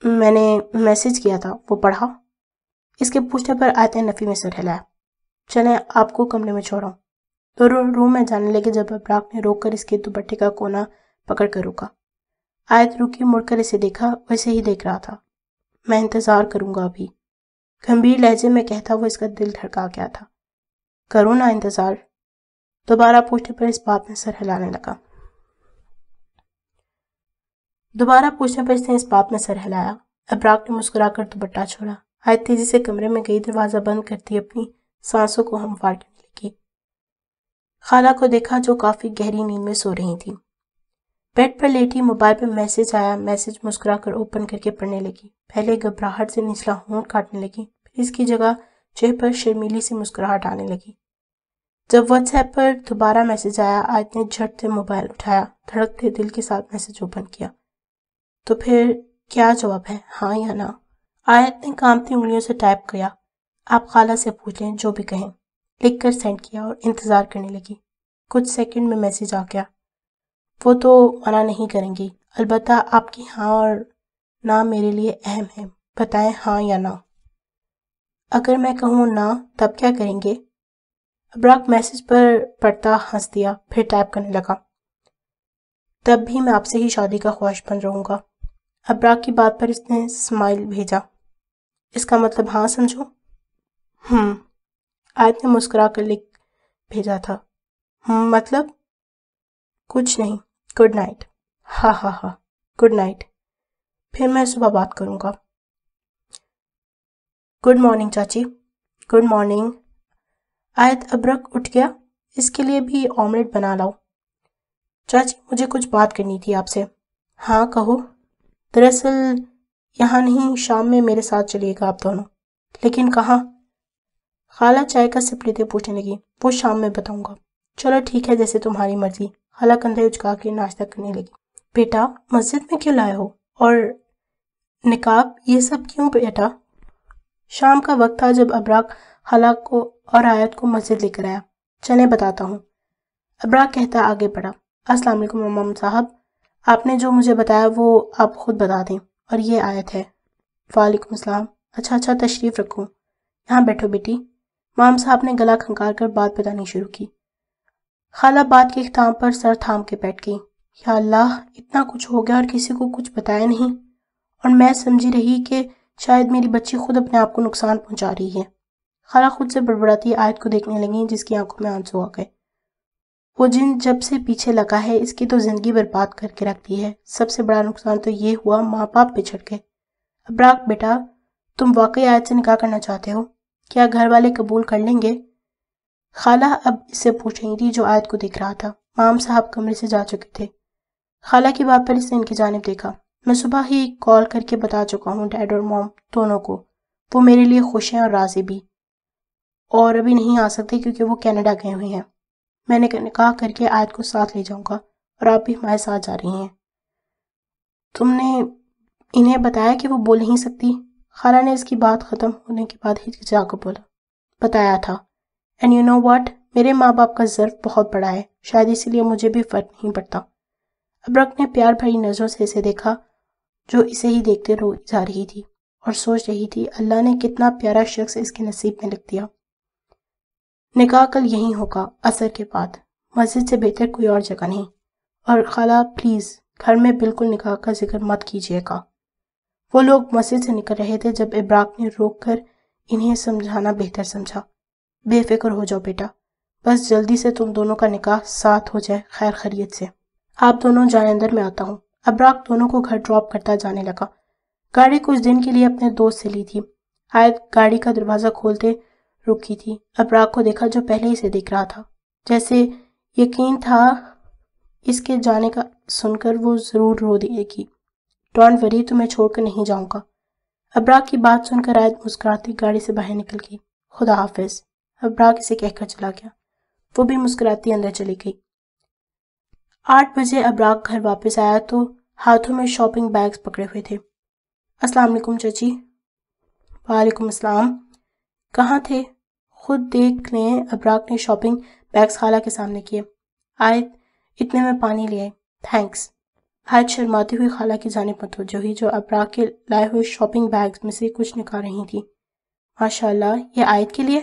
[SPEAKER 1] میں نے میسج کیا تھا، وہ پڑھا؟ اس کے پوچھنے پر آیت نے نفی میں سر ہلایا۔ چلیں آپ کو کمرے میں چھوڑا ہوں۔ تو روم میں جانے لگے جب ابراق نے روک کر اس کے دوپٹے کا کونا پکڑ کر روکا۔ آیت رکی، مڑ کر اسے دیکھا، ویسے ہی دیکھ رہا تھا۔ میں انتظار کروں گا ابھی، گھمبیر لہجے میں کہتا وہ اس کا دل دھڑکا گیا تھا۔ کروں نا انتظار؟ دوبارہ پوچھنے پر اس بات میں سر ہلانے لگا۔ دوبارہ پوچھنے پر اس نے اس بات میں سر ہلایا۔ ابراق نے مسکرا کر دوپٹہ چھوڑا۔ آیت تیزی سے کمرے میں گئی، دروازہ بند کرتی اپنی سانسوں کو ہموار کرنے لگی۔ خالہ کو دیکھا جو کافی گہری نیند میں سو رہی تھی۔ بیڈ پر لیٹی موبائل پہ میسج آیا، میسج مسکرا کر اوپن کر کے پڑھنے لگی۔ پہلے گھبراہٹ سے نچلا ہونٹ کاٹنے لگی، پھر اس کی جگہ چہرے پر شرمیلی سی مسکراہٹ آنے لگی۔ جب واٹس ایپ پر دوبارہ میسج آیا، آیت نے جھٹ سے موبائل اٹھایا، دھڑکتے دل کے ساتھ میسج اوپن کیا۔ تو پھر کیا جواب ہے، ہاں یا نہ؟ آیت نے کانپتی انگلیوں سے ٹائپ کیا۔ آپ خالہ سے پوچھ لیں، جو بھی کہیں۔ لکھ کر سینڈ کیا اور انتظار کرنے لگی۔ کچھ سیکنڈ میں میسج آ گیا۔ وہ تو منع نہیں کریں گی، البتہ آپ کی ہاں اور نہ میرے لیے اہم ہے، بتائیں ہاں یا نہ۔ اگر میں کہوں نہ تب کیا کریں گے؟ ابراق میسج پر پڑھتا ہنس دیا، پھر ٹائپ کرنے لگا۔ تب بھی میں آپ سے ہی شادی کا خواہش مند رہوں گا۔ ابراق کی بات پر اس نے اسمائل بھیجا۔ اس کا مطلب ہاں سمجھو؟ آیت نے مسکرا کر لکھ بھیجا تھا۔ مطلب؟ کچھ نہیں، گڈ نائٹ۔ ہاں گڈ نائٹ، پھر میں صبح بات کروں گا۔ گڈ مارننگ چاچی. Good morning. آیت ابرک اٹھ گیا. اس کے لیے بھی آملیٹ بنا لاؤ. چاچی مجھے کچھ بات کرنی تھی آپ سے. ہاں کہو. دراصل یہاں نہیں، شام میں میرے ساتھ چلیے گا آپ دونوں. لیکن کہاں؟ خالہ چائے کا سپ لیتے پوچھنے لگی. وہ شام میں بتاؤں گا. چلو ٹھیک ہے، جیسے تمہاری مرضی. خالہ کندھے اچکا کے ناشتہ کرنے لگی. بیٹا مسجد میں کیوں لائے ہو؟ اور نقاب یہ سب کیوں بیٹا؟ شام کا وقت تھا جب ابراک خالہ کو اور آیت کو مسجد لے کر آیا. چلیں بتاتا ہوں. ابراک کہتا آگے بڑھا. السلام علیکم امام صاحب، آپ نے جو مجھے بتایا وہ آپ خود بتا دیں. اور یہ آیت ہے. وعلیکم السلام. اچھا تشریف رکھو. یہاں بیٹھو بیٹی. امام صاحب نے گلا کھنکار کر بات بتانی شروع کی. خالہ بات کے اختتام پر سر تھام کے بیٹھ گئی. یا اللہ، اتنا کچھ ہو گیا اور کسی کو کچھ بتایا نہیں. اور میں سمجھی رہی کہ شاید میری بچی خود اپنے آپ کو نقصان پہنچا رہی ہے. خالہ خود سے بڑبڑاتی آیت کو دیکھنے لگیں جس کی آنکھوں میں آنسو آ گئے. وہ جن جب سے پیچھے لگا ہے اس کی تو زندگی برباد کر کے رکھتی ہے. سب سے بڑا نقصان تو یہ ہوا ماں باپ بچھڑ گئے. ابراک بیٹا، تم واقعی آیت سے نکاح کرنا چاہتے ہو؟ کیا گھر والے قبول کر لیں گے؟ خالہ اب اس سے پوچھ رہی تھی جو آیت کو دیکھ رہا تھا. امام صاحب کمرے سے جا چکے تھے. خالہ کی بات پر اس نے ان کی جانب دیکھا. میں صبح ہی کال کر کے بتا چکا ہوں ڈیڈ اور موم دونوں کو. وہ میرے لیے خوش ہیں اور راضی بھی. اور ابھی نہیں آ سکتے کیونکہ وہ کینیڈا گئے ہوئے ہیں. میں نے نکاح کر کے آیت کو ساتھ لے جاؤں گا اور آپ بھی ہمارے ساتھ جا رہی ہیں. تم نے انہیں بتایا کہ وہ بول نہیں سکتی؟ خالہ نے اس کی بات ختم ہونے کے بعد ہچکچا کر بولا. بتایا تھا. اینڈ یو نو واٹ، میرے ماں باپ کا ظرف بہت بڑا ہے، شاید اسی لیے مجھے بھی فرق نہیں پڑتا. ابرک نے پیار بھری نظروں سے اسے دیکھا جو اسے ہی دیکھتے رو جا رہی تھی اور سوچ رہی تھی اللہ نے کتنا پیارا شخص اس کے نصیب میں لکھ دیا. نکاح کل یہیں ہوگا عصر کے بعد. مسجد سے بہتر کوئی اور جگہ نہیں. اور خالہ پلیز گھر میں بالکل نکاح کا ذکر مت کیجیے گا. وہ لوگ مسجد سے نکل رہے تھے جب ابراک نے روک کر انہیں سمجھانا بہتر سمجھا. بے فکر ہو جاؤ بیٹا، بس جلدی سے تم دونوں کا نکاح ساتھ ہو جائے خیر خیریت سے. آپ دونوں جائیں، اندر میں آتا ہوں. ابراک دونوں کو گھر ڈراپ کرتا جانے لگا. گاڑی کچھ دن کے لیے اپنے دوست سے لی تھی. آیت گاڑی کا دروازہ کھولتے رکی تھی. ابراک کو دیکھا جو پہلے ہی سے دیکھ رہا تھا. جیسے یقین تھا اس کے جانے کا سن کر وہ ضرور رو دے گی. ڈونٹ وری، تمہیں چھوڑ کر نہیں جاؤں گا. ابراک کی بات سن کر آیت مسکراتی گاڑی سے باہر نکل گئی. خدا حافظ، ابراک اسے کہہ کر چلا گیا. وہ بھی مسکراتی اندر چلی گئی. 8 بجے ابراک گھر واپس آیا تو ہاتھوں میں شاپنگ بیگز پکڑے ہوئے تھے. السلام علیکم چچی. وعلیکم السلام. کہاں تھے؟ خود دیکھ لیں. ابراک نے شاپنگ بیگز خالہ کے سامنے کیے. آیت اتنے میں پانی لے آئے. تھینکس. آیت شرماتی ہوئی خالہ کی جانب متوجہ ہوئی جو ابراک کے لائے ہوئے شاپنگ بیگز میں سے کچھ نکال رہی تھی. ماشاء اللہ، یہ آیت کے لیے؟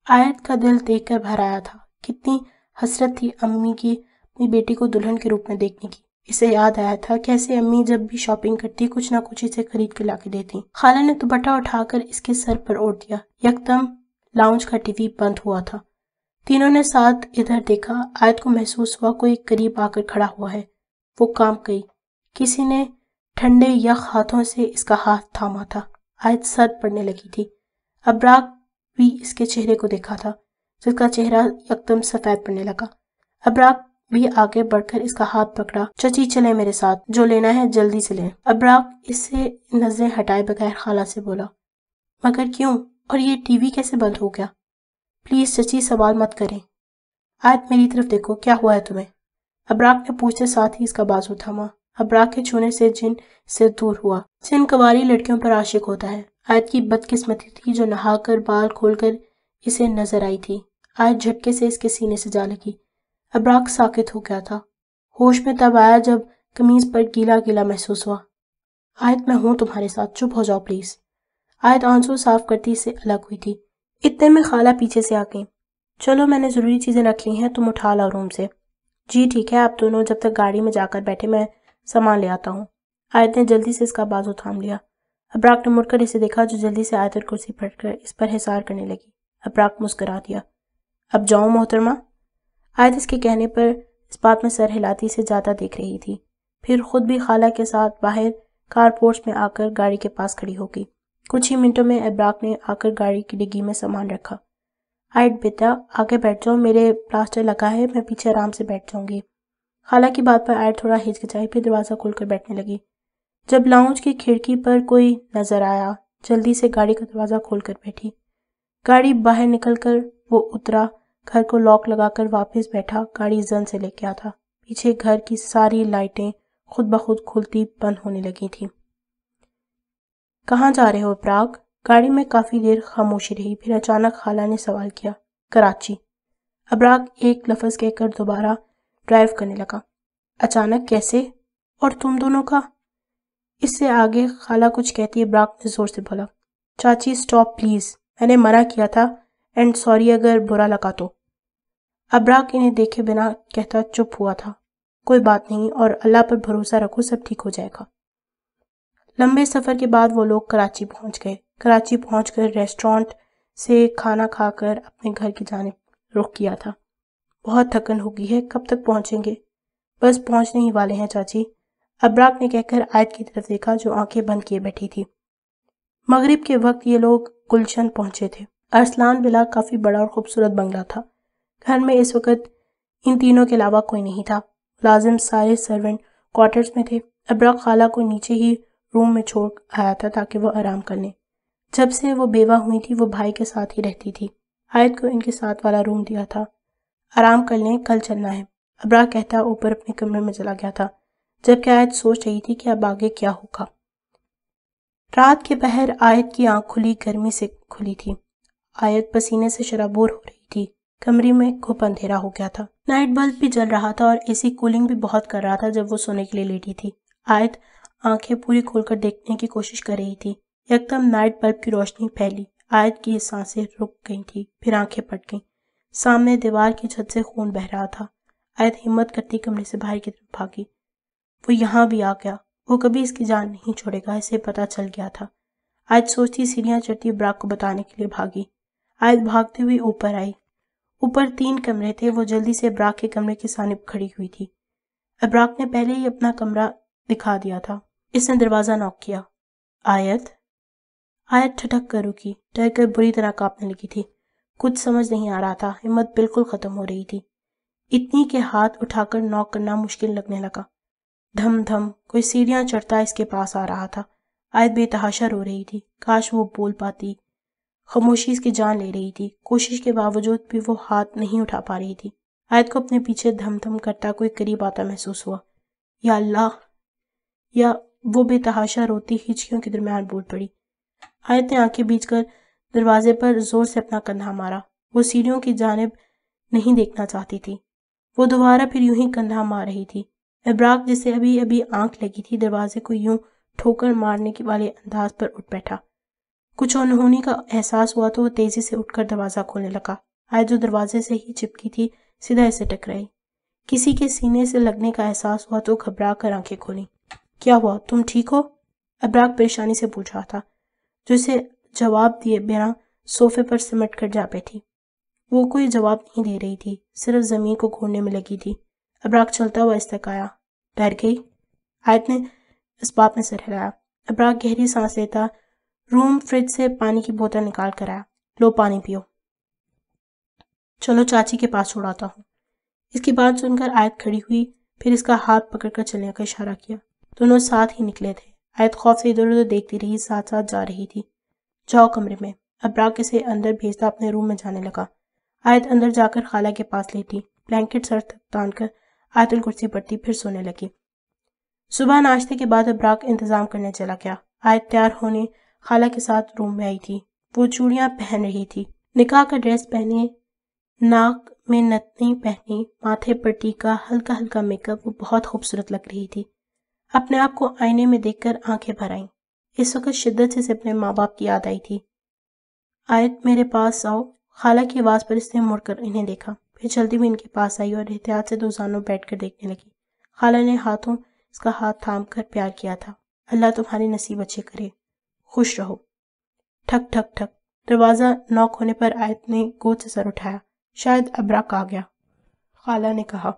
[SPEAKER 1] آیت کا دل دیکھ کر بھر آیا تھا. کتنی حسرت تھی امی کی اپنی بیٹی کو دلہن کے روپ میں دیکھنے کی. اسے یاد آیا تھا کیسے امی جب بھی شاپنگ کرتی کچھ نہ کچھ اسے خرید کے لا کے دیتی. خالہ نے دوپٹہ اٹھا کر اس کے سر پر اوڑھ دیا. یکدم لاؤنج کا ٹی وی بند ہوا تھا. تینوں نے ساتھ ادھر دیکھا. آیت کو محسوس ہوا کوئی قریب آ کر کھڑا ہوا ہے. وہ کانپ گئی. کسی نے ٹھنڈے یخ ہاتھوں سے اس کا ہاتھ تھاما تھا. آیت سر پڑنے لگی تھی. ابراک بھی اس کے چہرے کو دیکھا تھا جس کا چہرہ یکدم سفید پڑنے لگا. ابراک بھی آگے بڑھ کر اس کا ہاتھ پکڑا. چچی چلیں میرے ساتھ، جو لینا ہے جلدی سے لیں. ابراک اس سے نظریں ہٹائے بغیر خالہ سے بولا. مگر کیوں؟ اور یہ ٹی وی کیسے بند ہو گیا؟ پلیز چچی سوال مت کریں. آیت میری طرف دیکھو، کیا ہوا ہے تمہیں؟ ابراک نے پوچھتے ساتھ ہی اس کا بازو تھاما. ابراک کے چھونے سے جن سے دور ہوا. جن کنواری لڑکیوں پر عاشق ہوتا ہے. آیت کی بدقسمتی تھی جو نہا کر بال کھول کر اسے نظر آئی تھی. آیت جھٹکے سے اس کے سینے سے جا لگی. ابراک ساکت ہو گیا تھا. ہوش میں تب آیا جب قمیض پر گیلا گیلا محسوس ہوا. آیت میں ہوں تمہارے ساتھ، چپ ہو جاؤ پلیز. آیت آنسو صاف کرتی سے الگ ہوئی تھی. اتنے میں خالہ پیچھے سے آ گئی. چلو میں نے ضروری چیزیں رکھ لی ہیں، تم اٹھا لاؤ روم سے. جی ٹھیک ہے، آپ دونوں جب تک گاڑی میں جا کر بیٹھے میں سامان لے آتا ہوں. آیت نے جلدی سے اس کا بازو تھام لیا. ابراک نے مڑ کر اسے دیکھا جو جلدی سے آیت اور کرسی پھٹ کر اس پر حصار کرنے لگی. ابراک مسکرا دیا. اب جاؤں محترمہ؟ آیت اس کے کہنے پر اس بات میں سر ہلاتی اسے زیادہ دیکھ رہی تھی. پھر خود بھی خالہ کے ساتھ باہر کار پورچ میں آ کر گاڑی کے پاس کھڑی ہو گئی. کچھ ہی منٹوں میں ابراک نے آ کر گاڑی کی ڈگی میں سامان رکھا۔ آئٹ بیٹا آگے بیٹھ جاؤ، میرے پلاسٹر لگا ہے، میں پیچھے آرام سے بیٹھ جاؤں گی۔ خالہ کی بات پر آئٹ تھوڑا ہچکچائی، پھر دروازہ کھول کر بیٹھنے لگی۔ جب لاؤنج کی کھڑکی پر کوئی نظر آیا جلدی سے گاڑی کا دروازہ کھول کر بیٹھی۔ گاڑی باہر نکل کر وہ اترا، گھر کو لاک لگا کر واپس بیٹھا، گاڑی زن سے لے کے آتا۔ پیچھے گھر کی ساری لائٹیں خود بخود کھلتی بند ہونے لگی تھی۔ کہاں جا رہے ہو ابراک؟ گاڑی میں کافی دیر خاموشی رہی، پھر اچانک خالہ نے سوال کیا۔ کراچی۔ ابراک ایک لفظ کہہ کر دوبارہ ڈرائیو کرنے لگا۔ اچانک کیسے؟ اور تم دونوں کا؟ اس سے آگے خالہ کچھ کہتی ابراک نے زور سے بولا، چاچی سٹاپ پلیز، میں نے منع کیا تھا، اینڈ سوری اگر برا لگا تو۔ ابراک انہیں دیکھے بنا کہتا چپ ہوا تھا۔ کوئی بات نہیں، اور اللہ پر بھروسہ رکھو، سب ٹھیک ہو جائے گا۔ لمبے سفر کے بعد وہ لوگ کراچی پہنچ گئے۔ کراچی پہنچ کر ریسٹورانٹ سے کھانا کھا کر اپنے گھر کی جانب رخ کیا تھا۔ بہت تھکن ہو گئی ہے، کب تک پہنچیں گے؟ بس پہنچنے ہی والے ہیں چاچی، ابراک نے کہہ کر آیت کی طرف دیکھا جو آنکھیں بند کیے بیٹھی تھی۔ مغرب کے وقت یہ لوگ گلشن پہنچے تھے۔ ارسلان ولا کافی بڑا اور خوبصورت بنگلہ تھا۔ گھر میں اس وقت ان تینوں کے علاوہ کوئی نہیں تھا۔ لازم سارے سرونٹ کوارٹرز میں تھے۔ ابراک خالہ کو نیچے ہی روم میں چھوڑ آیا تھا تاکہ وہ آرام کر لیں۔ جب سے وہ بیوہ ہوئی تھی وہ بھائی کے ساتھ ہی رہتی تھی۔ آیت کو ان کے ساتھ والا روم دیا تھا۔ آرام کر لیں، کل چلنا ہے، ابراک کہتا اوپر اپنے کمرے میں چلا گیا تھا، جبکہ آیت سوچ رہی تھی کہ اب آگے کیا ہوگا۔ رات کے پہر آیت کی آنکھ کھلی گرمی سے کھلی تھی۔ آیت پسینے سے شرابور ہو رہی تھی۔ کمرے میں گھپ اندھیرا ہو گیا تھا۔ نائٹ بلب بھی جل رہا تھا اور اے سی کولنگ بھی بہت کر رہا تھا جب وہ سونے کے لیے لیٹی تھی۔ آیت آنکھیں پوری کھول کر دیکھنے کی کوشش کر رہی تھی۔ یکدم نائٹ بلب کی روشنی پھیلی، آیت کی سانسیں رک گئی تھی، پھر آنکھیں پھٹ گئیں۔ سامنے دیوار کی چھت سے خون بہہ رہا تھا۔ آیت ہمت کرتی کمرے سے باہر کی طرف بھاگی۔ وہ یہاں بھی آ گیا، وہ کبھی اس کی جان نہیں چھوڑے گا، اسے پتہ چل گیا تھا۔ آیت سوچتی سیڑھیاں چڑھتی ابراک کو بتانے کے لیے بھاگی۔ آیت بھاگتے ہوئی اوپر آئی۔ اوپر 3 کمرے تھے، وہ جلدی سے ابراک کے کمرے کی جانب کھڑی ہوئی تھی۔ ابراک نے پہلے ہی اپنا کمرہ دکھا دیا تھا۔ اس نے دروازہ نوک کیا۔ آیت ٹھٹک کر رکی، ڈر کر بری طرح کانپنے لگی تھی۔ کچھ سمجھ نہیں آ رہا تھا، ہمت بالکل ختم ہو رہی تھی۔ اتنی کہ ہاتھ اٹھا کر نوک کرنا مشکل لگنے لگا۔ دھم دھم کوئی سیڑھیاں چڑھتا اس کے پاس آ رہا تھا۔ آیت بے تحاشا رو رہی تھی، کاش وہ بول پاتی۔ خاموشی اس کی جان لے رہی تھی، کوشش کے باوجود بھی وہ ہاتھ نہیں اٹھا پا رہی تھی۔ آیت کو اپنے پیچھے دھم دھم کرتا کوئی قریب آتا محسوس ہوا۔ یا اللہ، یا وہ بے تحاشا روتی ہچکیوں کے درمیان بول پڑی۔ آیت نے آنکھیں بیچ کر دروازے پر زور سے اپنا کندھا مارا۔ وہ سیڑھیوں کی جانب نہیں دیکھنا چاہتی تھی۔ وہ دوبارہ پھر یوں ہی کندھا مار رہی تھی۔ ابراک جسے ابھی ابھی آنکھ لگی تھی دروازے کو یوں ٹھوکر مارنے والے انداز پر اٹھ بیٹھا۔ کچھ انہونی کا احساس ہوا تو وہ تیزی سے اٹھ کر دروازہ کھولنے لگا۔ آیت جو دروازے سے ہی چپکی تھی سیدھا اسے ٹکرائی۔ کسی کے سینے سے لگنے کا احساس ہوا تو گھبرا کر آنکھیں کھولیں۔ کیا ہوا، تم ٹھیک ہو؟ ابراک پریشانی سے پوچھ رہا تھا، جو اسے جواب دیے بنا صوفے پر سمٹ کر جا بیٹھی۔ وہ کوئی جواب نہیں دے رہی تھی، صرف زمین کو گھورنے میں لگی تھی۔ ابراک چلتا ہوا اس تک آیا۔ ڈر گئی؟ آیت نے اس بات میں سر ہلایا۔ ابراک گہری سانس لیتا روم فریج سے پانی کی بوتل نکال کر آیا۔ لو پانی پیو۔ چلو چاچی کے پاس چھوڑاتا ہوں۔ اس کی بات سن کر آیت کھڑی ہوئی، پھر اس کا ہاتھ پکڑ کر چلنے کا اشارہ کیا۔ دونوں ساتھ ہی نکلے تھے۔ آیت خوف سے ادھر ادھر دیکھتی رہی، ساتھ ساتھ جا رہی تھی۔ جاؤ کمرے میں۔ ابراک اسے اندر بھیجتا اپنے روم میں جانے لگا۔ آیت اندر جا کر خالہ کے پاس لیٹی، بلینکٹ سر تک تان کر آیت الکرسی پڑھتی، پھر سونے لگی۔ صبح ناشتے کے بعد ابراک انتظام کرنے چلا گیا۔ آیت تیار ہونے خالہ کے ساتھ روم میں آئی تھی۔ وہ چوڑیاں پہن رہی تھی، نکاح کا ڈریس پہنے، ناک میں نتنی پہنی، ماتھے پر ٹیکا، ہلکا ہلکا میک اپ، وہ بہت خوبصورت لگ رہی تھی۔ اپنے آپ کو آئینے میں دیکھ کر آنکھیں بھر آئیں۔ اس وقت شدت سے اسے اپنے ماں باپ کی یاد آئی تھی۔ آیت میرے پاس آؤ، خالہ کی آواز پر اس نے مڑ کر انہیں دیکھا، پھر جلدی ہوئی ان کے پاس آئی اور احتیاط سے دوزانوں بیٹھ کر دیکھنے لگی۔ خالہ نے ہاتھوں اس کا ہاتھ تھام کر پیار کیا تھا۔ اللہ تمہارے نصیب اچھے کرے، خوش رہو۔ ٹھک ٹھک ٹھک، دروازہ نوک ہونے پر آیت نے گود سے سر اٹھایا۔ شاید ابراک آ گیا، خالہ نے کہا۔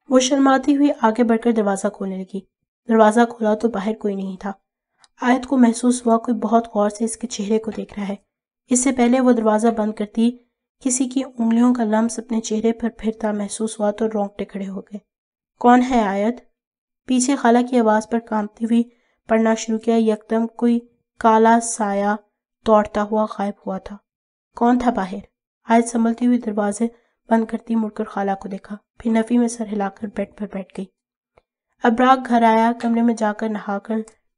[SPEAKER 1] وہ شرماتی ہوئی آگے بڑھ کر دروازہ کھولنے لگی۔ دروازہ کھولا تو باہر کوئی نہیں تھا۔ آیت کو محسوس ہوا کوئی بہت غور سے اس کے چہرے کو دیکھ رہا ہے۔ اس سے پہلے وہ دروازہ بند کرتی کسی کی انگلیوں کا لمس اپنے چہرے پر پھرتا محسوس ہوا تو رونگٹے کھڑے ہو گئے۔ کون ہے آیت؟ پیچھے خالہ کی آواز پر کانپتی ہوئی پڑھنا شروع کیا۔ یکدم کوئی کالا سایہ دوڑتا ہوا غائب ہوا تھا۔ کون تھا باہر؟ آیت سنبھلتی ہوئی دروازے بند کرتی مڑ کر خالہ کو دیکھا، پھر نفی میں سر ہلا کر بیڈ پر بیٹھ گئی۔ ابراک گھر آیا، کمرے میں جا کر نہا کر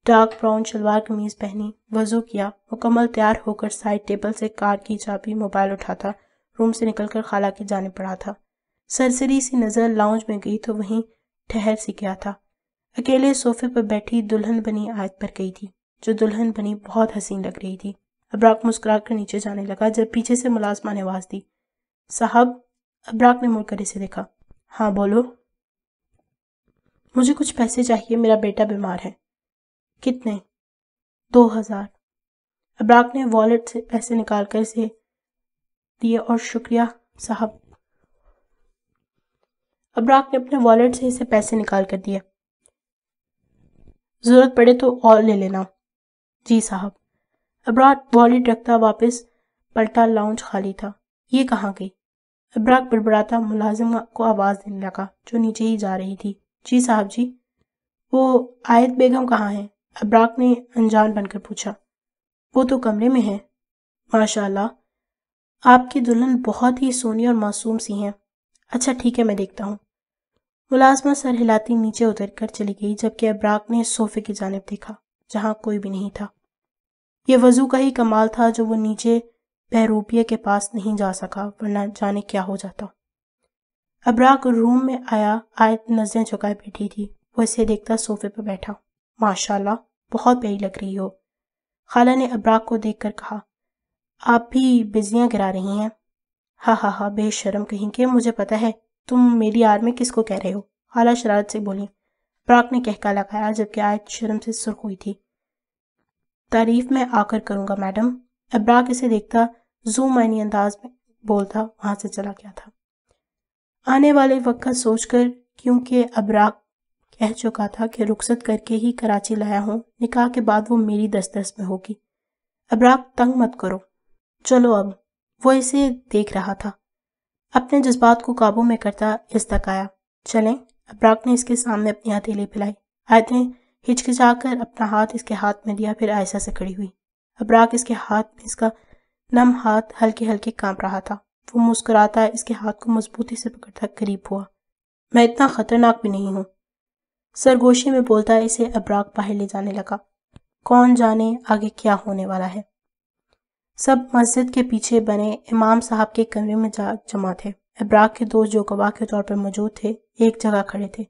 [SPEAKER 1] ڈارک براؤن شلوار قمیض پہنی، وضو کیا، مکمل تیار ہو کر سائڈ ٹیبل سے کار کی چابی موبائل اٹھاتا روم سے نکل کر خالہ کی جانب بڑھا تھا۔ سرسری سی نظر لاؤنج میں گئی تو وہیں ٹھہر سی گیا تھا۔ اکیلے صوفے پر بیٹھی دلہن بنی آیت پر گئی تھی، جو دلہن بنی بہت حسین لگ رہی تھی۔ ابراک مسکرا کر نیچے جانے لگا جب پیچھے سے ملازمہ نے آواز دی، صاحب؟ ابراک نے مڑ کر اسے دیکھا۔ ہاں بولو۔ مجھے کچھ پیسے چاہیے، میرا بیٹا بیمار ہے۔ کتنے؟ 2000۔ ابراک نے والیٹ سے پیسے نکال کر اسے دیے اور شکریہ صاحب۔ ابراک نے اپنے والیٹ سے اسے پیسے نکال کر دیے۔ ضرورت پڑے تو اور لے لینا۔ جی صاحب۔ ابراک والیٹ رکھتا واپس پلٹا، لاؤنج خالی تھا۔ یہ کہاں گئی؟ ابراک بڑبڑاتا ملازمہ کو آواز دینے لگا جو نیچے ہی جا رہی تھی۔ جی صاحب جی۔ وہ آیت بیگم کہاں ہیں؟ ابراک نے انجان بن کر پوچھا۔ وہ تو کمرے میں ہے۔ ماشاء اللہ، آپ کی دلہن بہت ہی سونی اور معصوم سی ہیں۔ اچھا ٹھیک ہے، میں دیکھتا ہوں۔ ملازمہ سر ہلاتی نیچے اتر کر چلی گئی جبکہ ابراک نے صوفے کی جانب دیکھا جہاں کوئی بھی نہیں تھا۔ یہ وضو کا ہی کمال تھا جو وہ نیچے بہروپیے کے پاس نہیں جا سکا، ورنہ جانے کیا ہو جاتا۔ ابراک روم میں آیا، آیت نظریں جھکائے بیٹھی تھی۔ وہ اسے دیکھتا صوفے پر بیٹھا۔ ماشاءاللہ، بہت پیاری لگ رہی ہو۔ خالہ نے ابراک کو دیکھ کر کہا، آپ بھی بزیاں گرا رہی ہیں؟ ہاں ہاں ہاں، بے شرم کہیں کہ، مجھے پتا ہے تم میری آڑ میں کس کو کہہ رہے ہو، خالہ شرارت سے بولی۔ ابراک نے کہکا لگایا جبکہ آیت شرم سے سرخ ہوئی تھی۔ تعریف میں آ کر کروں گا میڈم۔ ابراک اسے دیکھتا زو معنی انداز میں بولتا وہاں سے چلا گیا تھا۔ آنے والے وقت کا سوچ کر، کیونکہ ابراک کہہ چکا تھا کہ رخصت کر کے ہی کراچی لایا ہوں، نکاح کے بعد وہ میری دسترس میں ہوگی۔ ابراک تنگ مت کرو، چلو اب۔ وہ اسے دیکھ رہا تھا، اپنے جذبات کو قابو میں کرتا اس تک آیا۔ چلیں؟ ابراک نے اس کے سامنے اپنی ہتھیلی پھیلائی۔ آیت نے ہچکچا کر اپنا ہاتھ اس کے ہاتھ میں دیا، پھر آہستہ سے کھڑی ہوئی۔ ابراک اس کے ہاتھ میں اس کا نم ہاتھ ہلکے ہلکے کانپ رہا تھا۔ وہ مسکراتا اس کے ہاتھ کو مضبوطی سے پکڑتا قریب ہوا۔ میں اتنا خطرناک بھی نہیں ہوں، سرگوشی میں بولتا اسے ابراک باہر لے جانے لگا۔ کون جانے آگے کیا ہونے والا ہے۔ سب مسجد کے پیچھے بنے امام صاحب کے کمرے میں جمع تھے۔ ابراک کے دوست جو گواہ کے طور پر موجود تھے ایک جگہ کھڑے تھے۔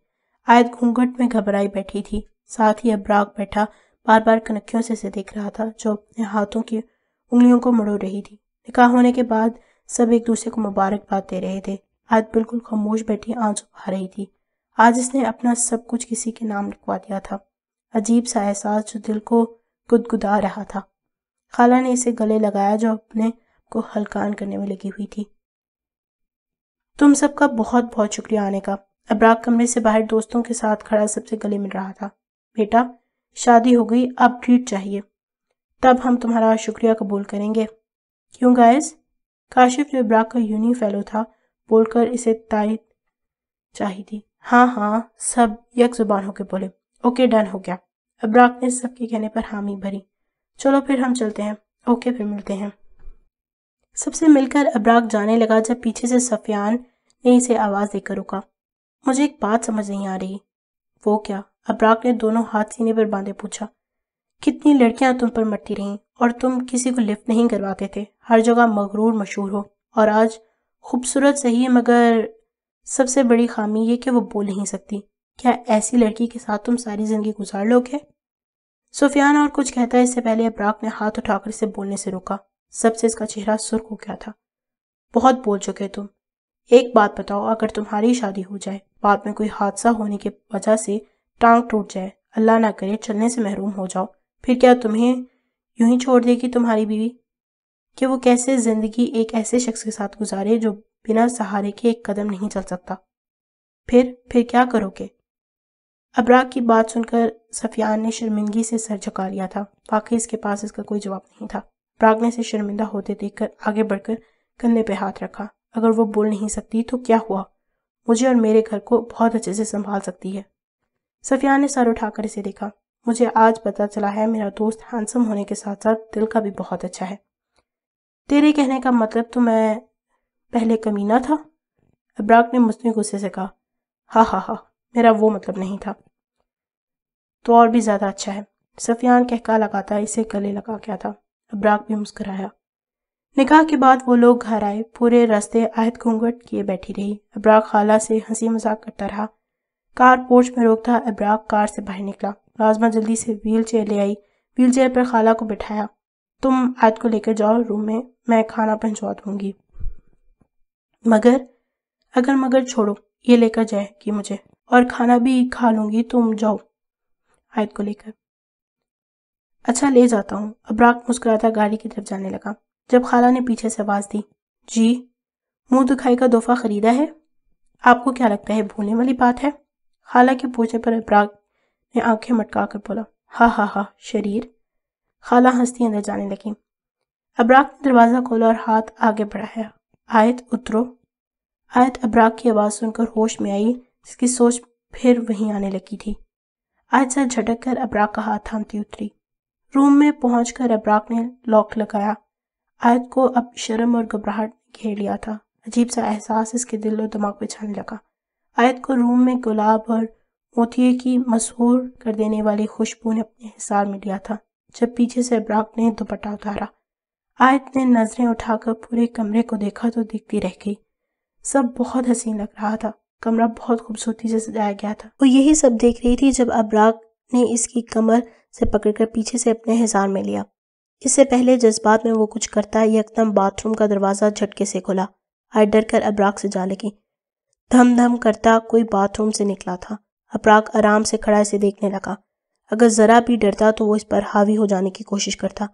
[SPEAKER 1] آیت گھونگھٹ میں گھبرائی بیٹھی تھی، ساتھ ہی ابراک بیٹھا بار بار کنکھیوں سے اسے دیکھ رہا تھا جو اپنے ہاتھوں کی انگلیوں کو مڑو رہی تھی۔ نکاح ہونے کے بعد سب ایک دوسرے کو مبارکباد دے رہے تھے۔ آیت بالکل خاموش بیٹھی آنسو بہا رہی تھی۔ آج اس نے اپنا سب کچھ کسی کے نام لکھوا دیا تھا، عجیب سا احساس جو دل کو گدگدا رہا تھا۔ خالہ نے اسے گلے لگایا جو اپنے کو ہلکان کرنے میں لگی ہوئی تھی۔ تم سب کا بہت بہت شکریہ آنے کا۔ ابراک کمرے سے باہر دوستوں کے ساتھ کھڑا سب سے گلے مل رہا تھا۔ بیٹا، شادی ہو گئی، اب ٹریٹ چاہیے، تب ہم تمہارا شکریہ قبول کریں گے۔ کیوں گائز؟ کاشف جو ابراک کا یونی فیلو تھا بول کر اسے تائید چاہی تھی۔ ہاں ہاں، سب یک زبان ہو کے بولے۔ اوکے، ڈن ہو گیا۔ ابراک نے سب کے کہنے پر حامی بھری۔ چلو پھر ہم چلتے ہیں۔ اوکے، پھر ملتے ہیں۔ سب سے مل کر ابراک جانے لگا جب پیچھے سے سفیان نے اسے آواز دے کر روکا۔ مجھے ایک بات سمجھ نہیں آ رہی۔ وہ کیا؟ ابراک نے دونوں ہاتھ سینے پر باندھے پوچھا۔ کتنی لڑکیاں تم پر مرتی رہیں اور تم کسی کو لفٹ نہیں کرواتے تھے، ہر جگہ مغرور مشہور ہو، اور آج خوبصورت صحیح مگر سب سے بڑی خامی یہ کہ وہ بول نہیں سکتی۔ کیا ایسی لڑکی کے ساتھ تم ساری زندگی گزار لو گے؟ سفیان اور کچھ کہتا ہے اس سے پہلے ابراک نے ہاتھ اٹھا کر اسے بولنے سے روکا۔ سب سے اس کا چہرہ سرخ ہو گیا تھا۔ بہت بول چکے تم۔ ایک بات بتاؤ، اگر تمہاری شادی ہو جائے، بعد میں کوئی حادثہ ہونے کی وجہ سے ٹانگ ٹوٹ جائے، اللہ نہ کرے چلنے سے محروم ہو جاؤ، پھر کیا تمہیں یوں ہی چھوڑ دے گی تمہاری بیوی؟ کہ وہ کیسے زندگی ایک ایسے شخص کے ساتھ گزارے جو بنا سہارے کے ایک قدم نہیں چل سکتا؟ پھر کیا کرو گے؟ ابراق کی بات سن کر سفیان نے شرمندگی سے سر جھکا لیا تھا۔ واقعی اس کے پاس اس کا کوئی جواب نہیں تھا۔ ابراق نے اسے شرمندہ ہوتے دیکھ کر آگے بڑھ کر کندھے پہ ہاتھ رکھا۔ اگر وہ بول نہیں سکتی تو کیا ہوا؟ مجھے اور میرے گھر کو بہت اچھے سے سنبھال سکتی ہے۔ سفیان نے سر اٹھا کر اسے دیکھا۔ مجھے آج پتا چلا ہے میرا دوست ہینڈسم ہونے کے ساتھ ساتھ دل کا بھی بہت اچھا ہے۔ تیرے کہنے کا مطلب تو میں پہلے کمینہ تھا؟ ابراق نے مصنوعی غصے سے کہا۔ ہاں ہاں ہاں، میرا وہ مطلب نہیں تھا۔ تو اور بھی زیادہ اچھا ہے، سفیان کہکا لگاتا اسے گلے لگا گیا تھا۔ ابراق بھی مسکرایا۔ نکاح کے بعد وہ لوگ گھر آئے۔ پورے راستے آیت گھونگھٹ کیے بیٹھی رہی۔ ابراق خالہ سے ہنسی مذاق کرتا رہا۔ کار پورچ میں روکتا ابراق کار سے باہر نکلا۔ لازمہ جلدی سے ویل چیئر لے آئی۔ ویل چیئر پر خالہ کو بٹھایا۔ تم آیت کو لے کر جاؤ روم میں کھانا پہنچوا دوں گی۔ مگر چھوڑو، یہ لے کر جائے گی مجھے، اور کھانا بھی کھا لوں گی، تم جاؤ آیت کو لے کر۔ اچھا لے جاتا ہوں۔ ابراق مسکراتا گاڑی کی طرف جانے لگا جب خالہ نے پیچھے سے آواز دی، جی؟ منہ دکھائی کا تحفہ خریدا ہے؟ آپ کو کیا لگتا ہے بھولنے والی بات ہے؟ خالہ کے پوچھنے پر ابراق نے آنکھیں مٹکا کر بولا، ہاں ہاں ہاں شریر۔ خالہ ہنستی اندر جانے لگی۔ ابراق نے دروازہ کھولا اور ہاتھ آگے بڑھایا۔ آیت اترو۔ آیت ابراق کی آواز سن کر ہوش میں آئی، جس کی سوچ پھر وہیں آنے لگی تھی۔ آیت سر جھٹک کر ابراق کا ہاتھ تھامتی اتری۔ روم میں پہنچ کر ابراق نے لاک لگایا۔ آیت کو اب شرم اور گھبراہٹ گھیر لیا تھا۔ عجیب سا احساس اس کے دل و دماغ پہ چھانے لگا۔ آیت کو روم میں گلاب اور موتیے کی مسحور کر دینے والی خوشبو نے اپنے حصار میں لیا تھا۔ جب پیچھے سے ابراق نے دوپٹہ اتارا، آیت نے نظریں اٹھا کر پورے کمرے کو دیکھا تو دیکھتی رہ گئی۔ سب بہت حسین لگ رہا تھا۔ کمرہ بہت خوبصورتی سے سجایا گیا تھا۔ وہ یہی سب دیکھ رہی تھی جب ابراق نے اس کی کمر سے پکڑ کر پیچھے سے اپنے حصار میں لیا۔ اس سے پہلے جذبات میں وہ کچھ کرتا، یکدم باتھ روم کا دروازہ جھٹکے سے کھلا۔ آیت ڈر کر ابراق سے جا لگی۔ دھم دھم کرتا کوئی باتھ روم سے نکلا تھا۔ ابراق آرام سے کھڑا اسے دیکھنے لگا۔ اگر ذرا بھی ڈرتا تو وہ اس پر حاوی ہو جانے کی کوشش کرتا۔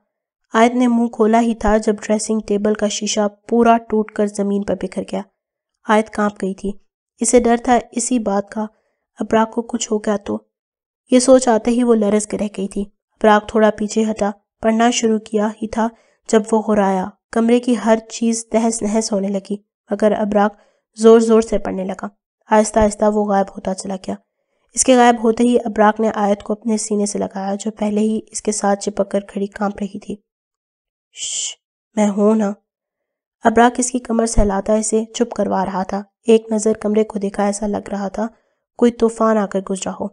[SPEAKER 1] آیت نے منہ کھولا ہی تھا جب ڈریسنگ ٹیبل کا شیشہ پورا ٹوٹ کر زمین پر بکھر گیا۔ آیت کانپ گئی تھی۔ اسے ڈر تھا اسی بات کا، ابراق کو کچھ ہو گیا تو۔ یہ سوچ آتے ہی وہ لرز کے رہ گئی تھی۔ ابراق تھوڑا پیچھے ہٹا، پڑھنا شروع کیا ہی تھا جب وہ غرایا۔ کمرے کی ہر چیز تہس نہس ہونے لگی، مگر ابراق زور زور سے پڑھنے لگا۔ آہستہ آہستہ وہ غائب ہوتا چلا گیا۔ اس کے غائب ہوتے ہی ابراق نے آیت کو اپنے سینے سے لگایا، جو پہلے ہی اس کے ساتھ چپک کر کھڑی کانپ رہی تھی۔ شش، میں ہوں نا۔ ابراق اس کی کمر سہلاتا اسے چپ کروا رہا تھا۔ ایک نظر کمرے کو دیکھا، ایسا لگ رہا تھا کوئی طوفان آ کر گزرا ہو۔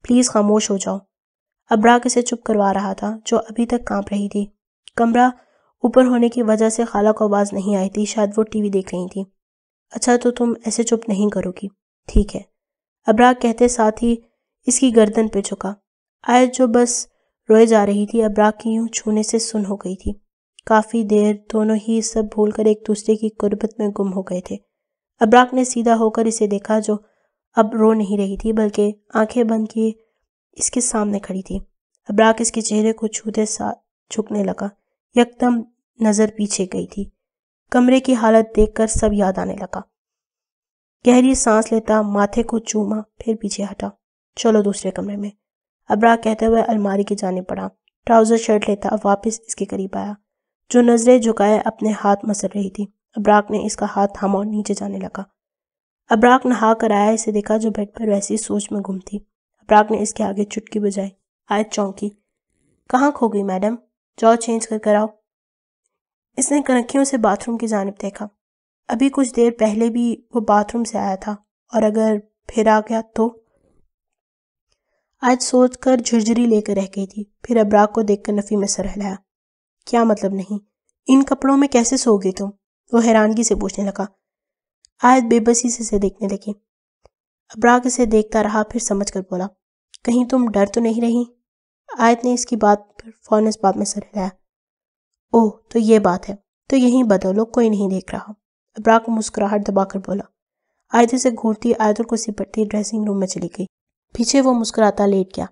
[SPEAKER 1] پلیز خاموش ہو جاؤ۔ ابراق اسے چپ کروا رہا تھا، جو ابھی تک کانپ رہی تھی۔ کمرہ اوپر ہونے کی وجہ سے خالہ کو آواز نہیں آئی تھی، شاید وہ ٹی وی دیکھ رہی تھی۔ اچھا تو تم ایسے چپ نہیں کرو گی، ٹھیک ہے؟ ابراق کہتے ساتھ ہی اس کی گردن پہ جھکا۔ آیت جو بس روئے جا رہی تھی، ابراق کی یوں چھونے سے سن ہو گئی تھی۔ کافی دیر دونوں ہی سب بھول کر ایک دوسرے کی قربت میں گم ہو گئے تھے۔ ابراق نے سیدھا ہو کر اسے دیکھا، جو اب رو نہیں رہی تھی بلکہ آنکھیں بند کیے اس کے سامنے کھڑی تھی۔ ابراق اس کے چہرے کو چھوتے ساتھ جھکنے لگا۔ یکدم نظر پیچھے گئی تھی۔ کمرے کی حالت دیکھ کر سب یاد آنے لگا۔ گہری سانس لیتا ماتھے کو چوما، پھر پیچھے ہٹا۔ چلو دوسرے کمرے میں، ابراق کہتے ہوئے الماری کی جانب بڑھا۔ ٹراؤزر شرٹ لیتا واپس اس کے قریب آیا، جو نظریں جھکائے اپنے ہاتھ مسل رہی تھی۔ ابراق نے اس کا ہاتھ تھاما اور نیچے جانے لگا۔ ابراق نہا کر آیا، اسے دیکھا جو بیڈ پر ویسی سوچ میں گم تھی۔ ابراق نے اس کے آگے چٹکی بجائی۔ آیت چونکی۔ کہاں کھو گئی میڈم؟ جاؤ چینج کر آؤ۔ اس نے کنکھیوں سے باتھ روم کی جانب دیکھا۔ ابھی کچھ دیر پہلے بھی وہ باتھ روم سے آیا تھا، اور اگر پھر آ گیا تو؟ آیت سوچ کر جھرجھری لے کر رہ گئی تھی، پھر ابراق کو دیکھ کر نفی میں سر ہلایا۔ کیا مطلب نہیں؟ ان کپڑوں میں کیسے سو گئی تم؟ وہ حیرانگی سے پوچھنے لگا۔ آیت بے بسی سے اسے دیکھنے لگی۔ ابراق اسے دیکھتا رہا، پھر سمجھ کر بولا، کہیں تم ڈر تو نہیں رہی؟ آیت نے اس کی بات پر فوراً اس بات میں سر ہلایا۔ اوہ تو یہ بات ہے، تو یہیں بدلو، کوئی نہیں دیکھ رہا۔ ابراق مسکراہٹ دبا کر بولا۔ آیت سے گھورتی آیت کو سپٹتی ڈریسنگ روم میں چلی گئی۔ پیچھے وہ مسکراتا لیٹ گیا۔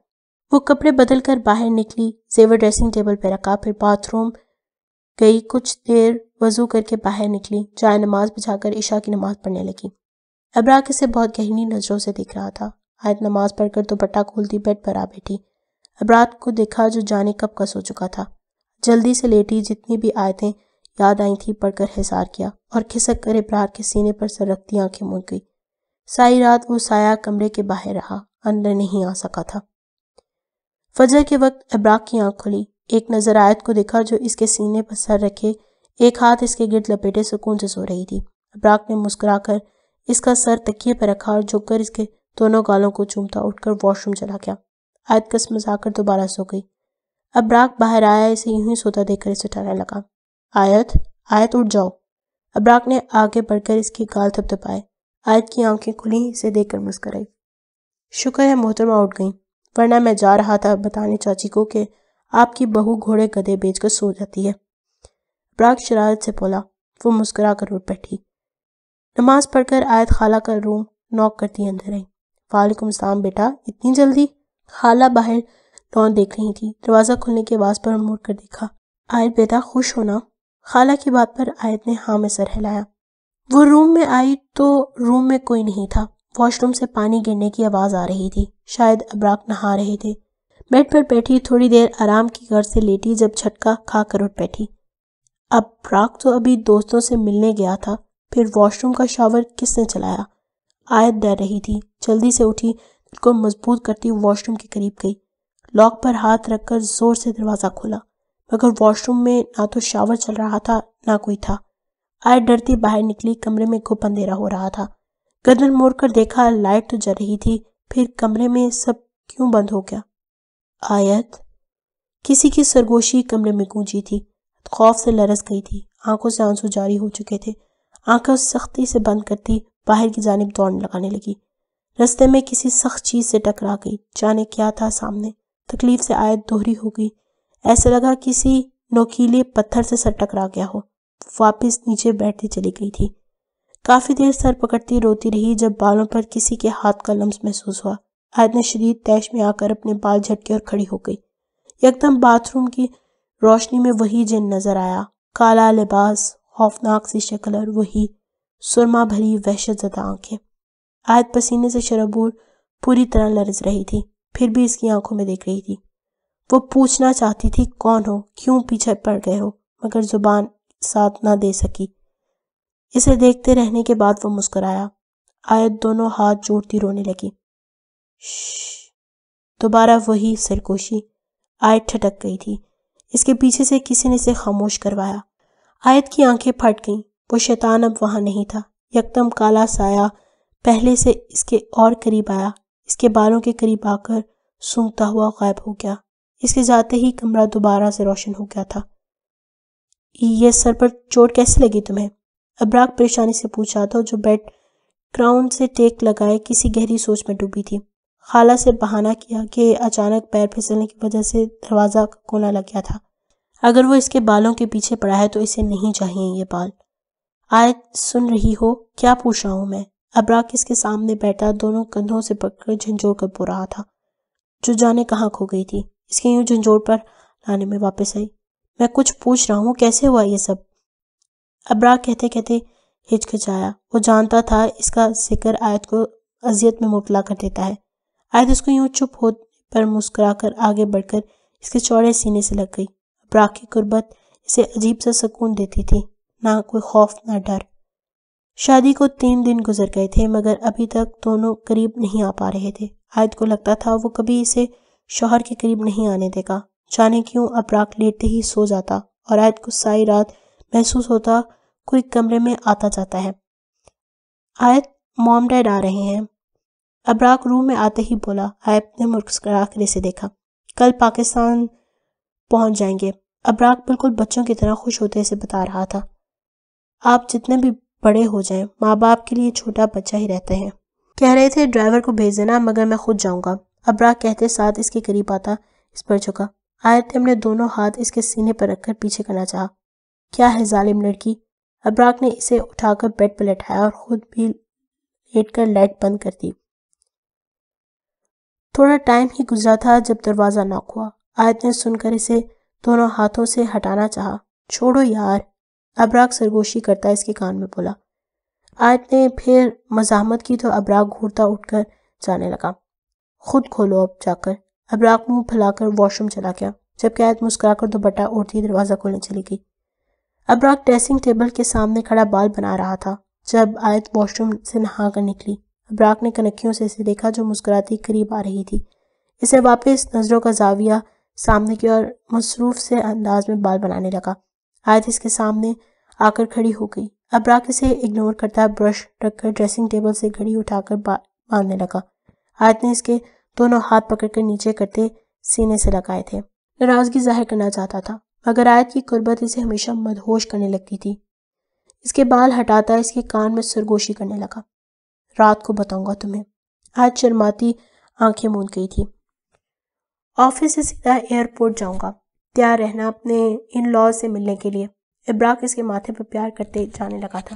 [SPEAKER 1] وہ کپڑے بدل کر باہر نکلی، زیور ڈریسنگ ٹیبل پہ رکھا، پھر باتھ روم گئی، کچھ دیر وضو کر کے باہر نکلی، جائے نماز بچھا کر عشاء کی نماز پڑھنے لگی۔ ابراق اسے بہت گہری نظروں سے دیکھ رہا تھا۔ آیت نماز پڑھ کر دوپٹہ کھولتی بیڈ پر آ بیٹھی۔ ابرار کو دیکھا جو جانے کب کا سو چکا تھا۔ جلدی سے لیٹی، جتنی بھی آیتیں یاد آئی تھی پڑھ کر حصار کیا اور کھسک کر ابرار کے سینے پر سر رکھتی آنکھیں موند گئی۔ ساری رات وہ سایہ کمرے کے باہر رہا، اندر نہیں آ سکا تھا۔ فجر کے وقت ابرار کی آنکھ کھلی، ایک نظر آیت کو دیکھا جو اس کے سینے پر سر رکھے ایک ہاتھ اس کے گرد لپیٹے سکون سے سو رہی تھی۔ ابرار نے مسکرا کر اس کا سر تکیے پر رکھا اور جھک کر اس کے دونوں گالوں کو چومتا اٹھ کر واش روم چلا گیا۔ آیت کس مزا کر دوبارہ سو گئی۔ ابرار باہر آیا، اسے یوں ہی سوتا دیکھ کر اسے اٹھانے لگا۔ آیت اٹھ جاؤ۔ ابرار نے آگے بڑھ کر اس کے گال تھپتھپائے۔ آیت کی آنکھیں کھلیں، اسے دیکھ کر مسکرائی۔ شکر ہے محترمہ اٹھ گئیں، ورنہ میں جا رہا تھا بتانے چاچی کو کہ آپ کی بہو گھوڑے گدھے بیچ کر سو جاتی ہے۔ ابرار شرارت سے بولا۔ وہ مسکرا کر اٹھ بیٹھی۔ نماز پڑھ کر آیت خالہ کا روم نوک کرتی اندر آئی۔ وعلیکم السلام بیٹا، اتنی جلدی؟ خالہ باہر لون دیکھ رہی تھی۔ دروازہ کھلنے کی آواز پر مڑ کر دیکھا۔ آیت بیٹا خوش ہونا؟ خالہ کی بات پر آیت نے ہاں میں سر ہلایا۔ وہ روم میں آئی تو روم میں کوئی نہیں تھا۔ واش روم سے پانی گرنے کی آواز آ رہی تھی، شاید ابرار نہا رہے تھے۔ بیڈ پر بیٹھی تھوڑی دیر آرام کی غرض سے لیٹی، جب جھٹکا کھا کر اٹھ بیٹھی۔ ابرار تو ابھی دوستوں سے ملنے گیا تھا، پھر واش روم کا شاور کس نے چلایا؟ آیت ڈر رہی تھی، جلدی سے اٹھی، دل کو مضبوط کرتی واش روم کے قریب گئی۔ لاک پر ہاتھ رکھ کر زور سے دروازہ کھولا، مگر واش روم میں نہ تو شاور چل رہا تھا نہ کوئی تھا۔ آیت ڈرتی باہر نکلی، کمرے میں گھپ اندھیرا ہو رہا تھا۔ گردن موڑ کر دیکھا، لائٹ تو جل رہی تھی، پھر کمرے میں سب کیوں بند ہو گیا؟ آیت؟ کسی کی سرگوشی کمرے میں گونجی تھی۔ خوف سے لرز گئی تھی، آنکھوں سے آنسو جاری ہو چکے تھے۔ آنکھیں سختی سے بند کرتی باہر کی جانب دوڑنے لگانے لگی۔ رستے میں کسی سخت چیز سے ٹکرا گئی، جانے کیا تھا سامنے۔ تکلیف سے آیت دوہری ہو گئی، ایسا لگا کسی نوکیلے پتھر سے سر ٹکرا گیا ہو۔ واپس نیچے بیٹھتی چلی گئی تھی۔ کافی دیر سر پکڑتی روتی رہی، جب بالوں پر کسی کے ہاتھ کا لمس محسوس ہوا۔ آیت نے شدید طیش میں آ کر اپنے بال جھٹکے اور کھڑی ہو گئی۔ یکدم باتھ روم کی روشنی میں وہی جن نظر آیا، کالا لباس، خوفناک سی شکل اور وہی سرما بھری وحشت زدہ آنکھیں۔ آیت پسینے سے شرابور پوری طرح لرز رہی تھی، پھر بھی اس کی آنکھوں میں دیکھ رہی تھی۔ وہ پوچھنا چاہتی تھی کون ہو، کیوں پیچھے پڑ گئے ہو، مگر زبان ساتھ نہ دے سکی۔ اسے دیکھتے رہنے کے بعد وہ مسکرایا۔ آیت دونوں ہاتھ جوڑتی رونے لگی۔ شش، دوبارہ وہی سرگوشی۔ آیت ٹھٹک گئی تھی، اس کے پیچھے سے کسی نے اسے خاموش کروایا۔ آیت کی آنکھیں پھٹ گئیں، وہ شیطان اب وہاں نہیں تھا۔ یکدم کالا سایہ پہلے سے اس کے اور قریب آیا، اس کے بالوں کے قریب آ کر سونگتا ہوا غائب ہو گیا۔ اس کے جاتے ہی کمرہ دوبارہ سے روشن ہو گیا تھا۔ یہ سر پر چوٹ کیسے لگی تمہیں؟ ابرار پریشانی سے پوچھا تھا، جو بیڈ گراؤنڈ سے ٹیک لگائے کسی گہری سوچ میں ڈوبی تھی۔ خالہ سے بہانہ کیا کہ اچانک پیر پھسلنے کی وجہ سے دروازہ کا کونا لگ گیا تھا۔ اگر وہ اس کے بالوں کے پیچھے پڑا ہے تو اسے نہیں چاہیے یہ بال۔ آیت سن رہی ہو کیا پوچھ رہا ہوں میں؟ ابرار اس کے سامنے بیٹھا دونوں کندھوں سے پکڑ کر جھنجھوڑ کر بو رہا تھا، جو جانے کہاں کھو گئی تھی۔ اس کے یوں جھنجھوڑ پر لانے میں واپس آئی۔ میں کچھ پوچھ رہا ہوں، کیسے ہوا یہ سب؟ ابرار کہتے کہتے ہچکچایا۔ وہ جانتا تھا اس کا ذکر آیت کو اذیت میں مبتلا کر دیتا ہے۔ آیت اس کو یوں چپ ہونے پر مسکرا کر آگے بڑھ کر اس کے چوڑے سینے سے لگ گئی۔ ابرار کی قربت اسے عجیب سا سکون دیتی تھی، نہ کوئی خوف نہ ڈر۔ شادی کو 3 دن گزر گئے تھے، مگر ابھی تک دونوں قریب نہیں آ پا رہے تھے۔ آیت کو لگتا تھا وہ کبھی اسے شوہر کے قریب نہیں آنے دے گا۔ جانے کیوں ابرار لیٹتے ہی سو جاتا اور آیت کو ساری رات محسوس ہوتا کوئی کمرے میں آتا جاتا ہے۔ آیت، موم ڈیڈ آ رہے ہیں۔ ابرار روم میں آتے ہی بولا۔ آیت نے مسکرا کر اسے دیکھا۔ کل پاکستان پہنچ جائیں گے، ابرار بالکل بچوں کی طرح خوش ہوتے اسے بتا رہا تھا۔ آپ جتنے بھی بڑے ہو جائیں، ماں باپ کے لیے چھوٹا بچہ ہی رہتے ہیں۔ کہہ رہے تھے ڈرائیور کو بھیج دینا، مگر میں خود جاؤں گا، ابرار کہتے ساتھ اس کے قریب آتا اس پر جھکا۔ آیت نے اپنے دونوں ہاتھ اس کے سینے پر رکھ کر پیچھے کرنا چاہا۔ کیا ہے ظالم لڑکی؟ ابرار نے اسے اٹھا کر بیڈ پر لٹایا اور خود بھی لیٹ کر لائٹ بند کر دی۔ تھوڑا ٹائم ہی گزرا تھا جب دروازہ ناک ہوا۔ آیت نے سن کر اسے دونوں ہاتھوں سے ہٹانا چاہا۔ چھوڑو یار، ابرار سرگوشی کرتا اس کے کان میں بولا۔ آیت نے پھر مزاحمت کی تو ابرار گھورتا اٹھ کر جانے لگا۔ خود کھولو اب جا کر۔ ابراک منہ پھیلا کر واش روم چلا گیا، جبکہ آیت مسکرا کر دوپٹہ اوڑھتی دروازہ کھولنے چلی گئی۔ ابراک ڈریسنگ ٹیبل کے سامنے کھڑا بال بنا رہا تھا جب آیت واش روم سے نہا کر نکلی۔ ابراک نے کنکھیوں سے اسے دیکھا جو مسکراتی قریب آ رہی تھی۔ اسے واپس نظروں کا زاویہ سامنے کی اور مصروف سے انداز میں بال بنانے لگا۔ آیت اس کے سامنے آ کر کھڑی ہو گئی۔ ابراک اسے اگنور کرتا برش رکھ کر ڈریسنگ ٹیبل سے گھڑی اٹھا کر باندھنے لگا۔ آیت نے اس کے دونوں ہاتھ پکڑ کر نیچے کرتے سینے سے لگائے تھے۔ ناراضگی ظاہر کرنا چاہتا تھا، مگر آیت کی قربت اسے ہمیشہ مدہوش کرنے لگتی تھی۔ اس کے بال ہٹاتا اس کے کان میں سرگوشی کرنے لگا۔ رات کو بتاؤں گا تمہیں۔ آیت شرماتی آنکھیں موند گئی تھی۔ آفس سے سیدھا ایئرپورٹ جاؤں گا، تیار رہنا اپنے ان لاز سے ملنے کے لیے۔ ابراک اس کے ماتھے پر پیار کرتے جانے لگا تھا۔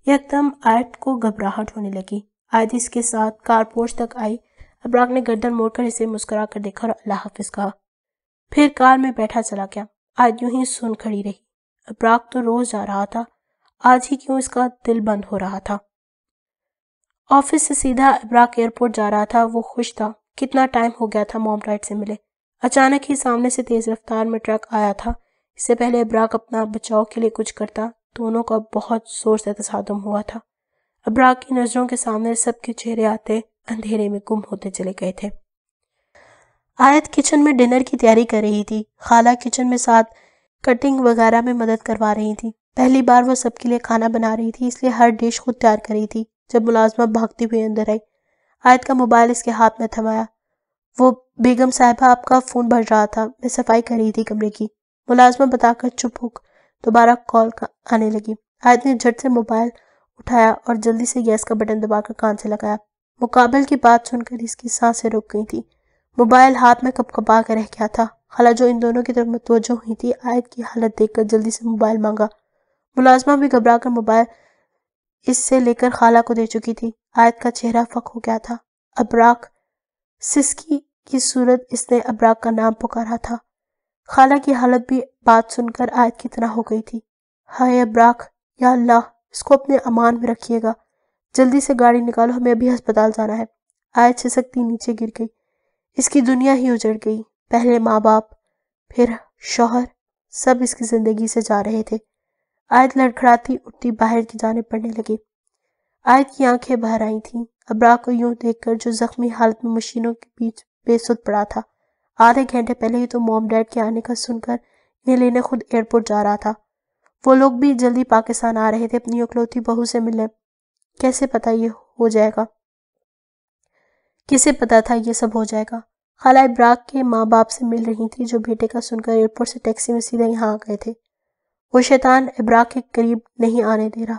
[SPEAKER 1] یکدم آیت کو گھبراہٹ ہونے لگی۔ آیت اس کے ساتھ کار پورچ تک آئی۔ ابراک نے گردن موڑ کر اسے مسکرا کر دیکھا اور اللہ حافظ کہا، پھر کار میں بیٹھا چلا گیا۔ آیت یوں ہی سن کھڑی رہی۔ ابراک تو روز جا رہا تھا، آج ہی کیوں اس کا دل بند ہو رہا تھا۔ آفس سے سیدھا ابراک ایئرپورٹ جا رہا تھا۔ وہ خوش تھا، کتنا ٹائم ہو گیا تھا موم ڈیڈ سے ملے۔ اچانک ہی سامنے سے تیز رفتار میں ٹرک آیا تھا۔ اس سے پہلے ابراک اپنا بچاؤ کے لیے کچھ کرتا، دونوں کا بہت زور سے تصادم ہوا تھا۔ ابراک کی نظروں کے سامنے سب کے چہرے آتے اندھیرے میں گم ہوتے چلے گئے تھے۔ آیت کچن میں ڈنر کی تیاری کر رہی تھی۔ خالہ کچن میں ساتھ کٹنگ وغیرہ میں مدد کروا رہی تھی۔ پہلی بار وہ سب کے لیے کھانا بنا رہی تھی، اس لیے ہر ڈش خود تیار کر رہی تھی۔ جب ملازمہ بھاگتی ہوئی اندر آئی، آیت کا موبائل اس کے ہاتھ میں تھمایا۔ وہ بیگم صاحبہ آپ کا فون بج رہا تھا، میں صفائی کر رہی تھی کمرے کی، ملازمہ بتا کر چپ ہو دوبارہ کال آنے لگی۔ آیت نے جھٹ سے موبائل اٹھایا اور جلدی سے گیس کا بٹن دبا کر کان سے لگایا۔ مقابل کی بات سن کر اس کی سانسیں رک گئی تھی۔ موبائل ہاتھ میں کپ کپا کر رہ گیا تھا۔ خالہ جو ان دونوں کی طرف متوجہ ہوئی تھی، آیت کی حالت دیکھ کر جلدی سے موبائل مانگا۔ ملازمہ بھی گھبرا کر موبائل اس سے لے کر خالہ کو دے چکی تھی۔ آیت کا چہرہ فک ہو گیا تھا۔ ابراک، سسکی کی صورت اس نے ابراک کا نام پکارا تھا۔ خالہ کی حالت بھی بات سن کر آیت کی طرح ہو گئی تھی۔ ہائے ابراک، یا اللہ، اس کو اپنے امان میں رکھیے گا، جلدی سے گاڑی نکالو، ہمیں ابھی ہسپتال جانا ہے۔ آیت چھسکتی نیچے گر گئی۔ اس کی دنیا ہی اجڑ گئی۔ پہلے ماں باپ، پھر شوہر، سب اس کی زندگی سے جا رہے تھے۔ آیت لڑکھڑاتی اٹھتی باہر کی جانب پڑھنے لگی۔ آیت کی آنکھیں بھر آئی تھیں ابراک کو یوں دیکھ کر جو زخمی حالت میں مشینوں کے بیچ بے سدھ پڑا تھا۔ آدھے گھنٹے پہلے ہی تو موم ڈیڈ کے آنے کا سن کر انہیں لینے خود ایئرپورٹ جا رہا تھا۔ وہ لوگ بھی جلدی پاکستان آ رہے تھے اپنی اکلوتی بہو سے ملنے۔ کیسے پتا یہ ہو جائے گا؟ کسے پتا تھا یہ سب ہو جائے گا؟ خالہ ابراک کے ماں باپ سے مل رہی تھی جو بیٹے کا سن کر ایئرپورٹ سے ٹیکسی میں سیدھا یہاں آ گئے تھے۔ وہ شیطان ابراک کے قریب نہیں آنے دے رہا۔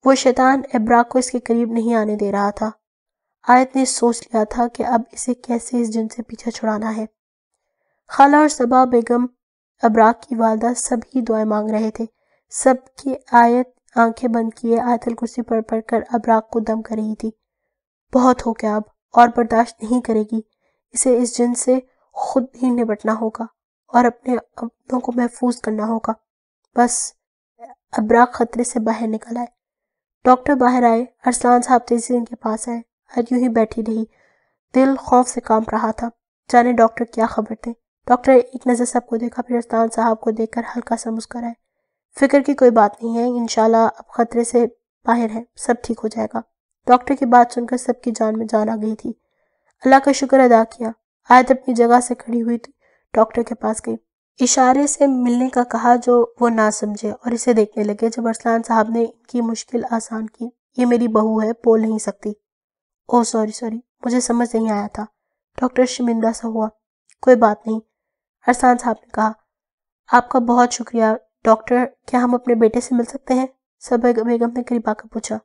[SPEAKER 1] وہ شیطان ابراک کو اس کے قریب نہیں آنے دے رہا تھا۔ آیت نے سوچ لیا تھا کہ اب اسے کیسے اس جن سے پیچھا چھڑانا ہے۔ خالہ اور صبا بیگم، ابراک کی والدہ، سب ہی دعائیں مانگ رہے تھے۔ سب کی آیت آنکھیں بند کیے آیت الکرسی پڑھ پڑھ کر ابراک کو دم کر رہی تھی۔ بہت ہو گیا، اب اور برداشت نہیں کرے گی۔ اسے اس جن سے خود ہی نپٹنا ہوگا اور اپنے اپنوں کو محفوظ کرنا ہوگا۔ بس ابراک خطرے سے باہر نکل آئے۔ ڈاکٹر باہر آئے۔ ارسلان صاحب تیزی سے ان کے پاس آئے۔ آیت یوں ہی بیٹھی رہی، دل خوف سے کانپ رہا تھا، جانے ڈاکٹر کیا خبر تھے۔ ڈاکٹر ایک نظر سب کو دیکھا، پھر ارسلان صاحب کو دیکھ کر ہلکا سا مسکرائے۔ فکر کی کوئی بات نہیں ہے، انشاءاللہ اب خطرے سے باہر ہے، سب ٹھیک ہو جائے گا۔ ڈاکٹر کی بات سن کر سب کی جان میں جان آ گئی تھی۔ اللہ کا شکر ادا کیا۔ آیت اپنی جگہ سے کھڑی ہوئی تھی، ڈاکٹر کے پاس گئی، اشارے سے ملنے کا کہا جو وہ نہ سمجھے، اور اسے دیکھنے لگے۔ جب ارسلان صاحب نے ان کی مشکل آسان کی، یہ میری بہو ہے، بول نہیں سکتی۔ اوہ سوری، مجھے سمجھ نہیں آیا تھا۔ ڈاکٹر شرمندہ سا ہوا۔ کوئی بات نہیں، ارسلان صاحب نے کہا۔ آپ کا بہت شکریہ ڈاکٹر، کیا ہم اپنے بیٹے سے مل سکتے ہیں؟ صبا بیگم نے قریب آ کر پوچھا۔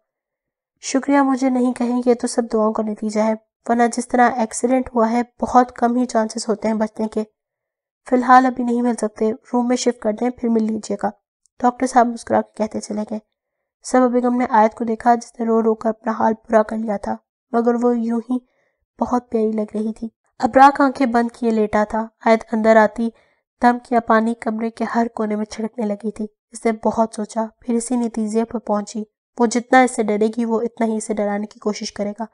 [SPEAKER 1] شکریہ مجھے نہیں کہیں، یہ تو سب دعاؤں کا نتیجہ ہے، ورنہ جس طرح ایکسیڈنٹ ہوا ہے بہت کم ہی چانسز ہوتے ہیں بچنے کے۔ فی الحال ابھی نہیں مل سکتے، روم میں شفٹ کر دیں، پھر مل لیجیے گا، ڈاکٹر صاحب مسکرا کے کہتے چلے گئے۔ صبا بیگم نے آیت کو دیکھا جس نے رو رو کر اپنا حال پورا کر لیا تھا، مگر وہ یوں ہی بہت پیاری لگ رہی تھی۔ ابراک آنکھیں بند کیے لیٹا تھا۔ آیت اندر آتی دم کیا پانی کمرے کے ہر کونے میں چھڑکنے لگی تھی۔ اس نے بہت سوچا، پھر اسی نتیجے پر پہنچی، وہ جتنا اس سے ڈرے گی وہ اتنا ہی اسے ڈرانے کی کوشش کرے گا۔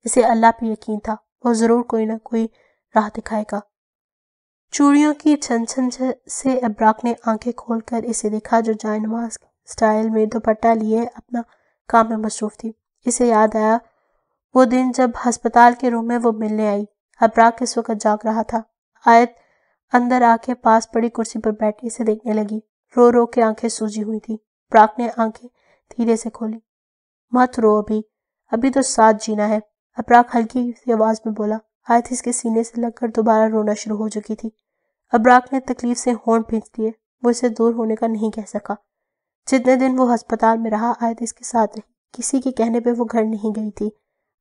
[SPEAKER 1] اسے اللہ پہ یقین تھا، وہ ضرور کوئی نہ کوئی راہ دکھائے گا۔ چوڑیوں کی چھن چھن سے ابراک نے آنکھیں کھول کر اسے دیکھا جو جائے نماز سٹائل میں دوپٹہ لیے اپنا کام میں مصروف تھی۔ اسے یاد آیا وہ دن جب ہسپتال کے روم میں وہ ملنے آئی۔ ابراک اس وقت جاگ رہا تھا۔ آیت اندر آ کے پاس پڑی کرسی پر بیٹھ کے اسے دیکھنے لگی۔ رو رو کے آنکھیں سوجی ہوئی تھی۔ ابراک نے آنکھیں دھیرے سے کھولی۔ مت رو ابھی تو ساتھ جینا ہے، ابراک ہلکی سی آواز میں بولا۔ آیت اس کے سینے سے لگ کر دوبارہ رونا شروع ہو چکی تھی۔ ابراک نے تکلیف سے ہونٹ بھینچ دیے۔ وہ اسے دور ہونے کا نہیں کہہ سکا۔ جتنے دن وہ ہسپتال میں رہا آیت اس کے ساتھ رہی۔ کسی کے کہنے پہ وہ گھر نہیں گئی تھی۔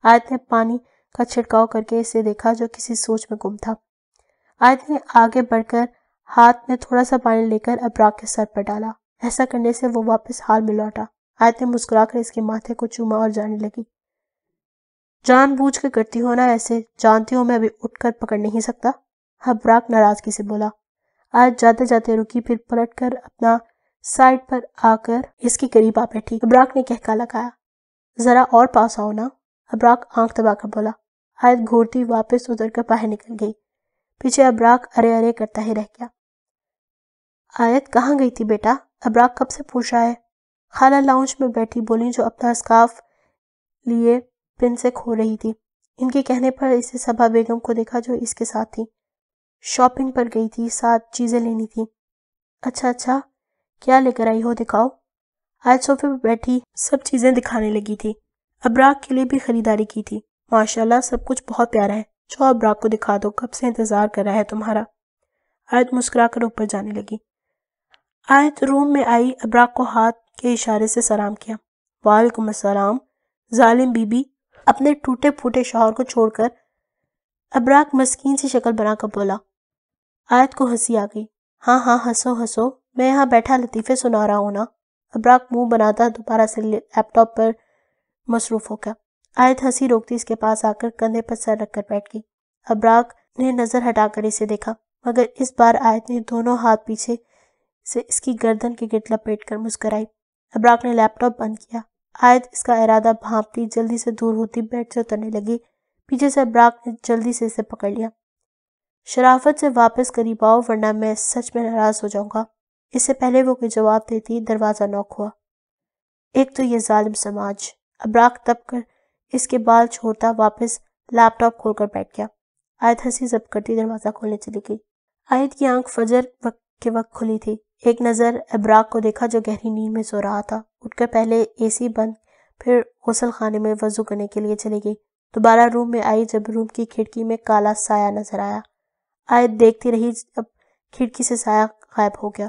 [SPEAKER 1] آیت نے پانی کا چھڑکاؤ کر کے اسے دیکھا جو کسی سوچ میں گم تھا۔ آیت نے آگے بڑھ کر ہاتھ میں تھوڑا سا پانی لے کر ابراک کے سر پر ڈالا۔ ایسا کرنے سے وہ واپس حال میں لوٹا۔ آیت نے مسکرا کر اس کے ماتھے کو چوما اور جانے لگی۔ جان بوجھ کے کرتی ہو نا ایسے، جانتی ہو میں ابھی اٹھ کر پکڑ نہیں سکتا، ابراک ناراضگی سے بولا۔ آیت جاتے جاتے رکی، پھر پلٹ کر اپنا سائڈ پر آ کر اس کے قریب آ بیٹھی۔ ابراک نے کہکا لگایا، ذرا اور پاس آؤ نا، ابراک آنکھ دبا کر بولا۔ آیت گھورتی واپس ادھر کر باہر نکل گئی۔ پیچھے ابراک ارے ارے کرتا ہی رہ گیا۔ آیت کہاں گئی تھی بیٹا؟ ابراک کب سے پوچھ رہا ہے۔ خالہ لاؤنج میں بیٹھی بولی جو اپنا اسکارف لیے پن سے کھول رہی تھی۔ ان کے کہنے پر اسے صبا بیگم کو دیکھا جو اس کے ساتھ تھی۔ شاپنگ پر گئی تھی، ساتھ چیزیں لینی تھی۔ اچھا، کیا لے کر آئی ہو، دکھاؤ۔ آیت صوفے پر بیٹھی سب چیزیں دکھانے لگی تھی۔ ابراک کے لیے بھی خریداری کی تھی۔ ماشاءاللہ سب کچھ بہت پیارا ہے، جو ابراک کو دکھا دو، کب سے انتظار کر رہا ہے تمہارا۔ آیت مسکرا کر اوپر جانے لگی۔ آیت روم میں آئی، ابراک کو ہاتھ کے اشارے سے سلام کیا۔ وعلیکم السلام۔ ظالم بی بی، اپنے ٹوٹے پھوٹے شوہر کو چھوڑ کر ابراک مسکین سی شکل بنا کر بولا۔ آیت کو ہنسی آ گئی۔ ہاں ہنسو، میں یہاں بیٹھا لطیفے سنا رہا ہوں نا۔ ابراک منہ بناتا دوبارہ سے لیپ ٹاپ پر مصروف ہو گیا۔ آیت ہنسی روکتی اس کے پاس آ کر کندھے پر سر رکھ کر بیٹھ گئی۔ ابراک نے نظر ہٹا کر اسے دیکھا، مگر اس بار آیت نے دونوں ہاتھ پیچھے سے اس کی گردن کے گرد لپیٹ کر مسکرائی۔ ابراک نے لیپ ٹاپ بند کیا۔ آیت اس کا ارادہ بھانپتی جلدی سے دور ہوتی بیڈ سے اترنے لگی۔ پیچھے سے ابراک نے جلدی سے اسے پکڑ لیا۔ شرافت سے واپس قریب آؤ ورنہ میں سچ میں ناراض ہو جاؤں گا۔ اس سے پہلے وہ کوئی جواب دیتی دروازہ نوک ہوا۔ ایک تو یہ ظالم سماج۔ ابراک تب کر اس کے بال چھوڑتا واپس لیپ ٹاپ کھول کر بیٹھ گیا۔ آیت ہنسی ضبط کرتی دروازہ کھولنے چلی گئی۔ آیت کی آنکھ فجر کے وقت کھلی تھی۔ ایک نظر ابراک کو دیکھا جو گہری نیند میں سو رہا تھا۔ اٹھ کر پہلے اے سی بند، پھر غسل خانے میں وضو کرنے کے لیے چلی گئی۔ دوبارہ روم میں آئی جب روم کی کھڑکی میں کالا سایہ نظر آیا۔ آیت دیکھتی رہی جب کھڑکی سے سایہ غائب ہو گیا۔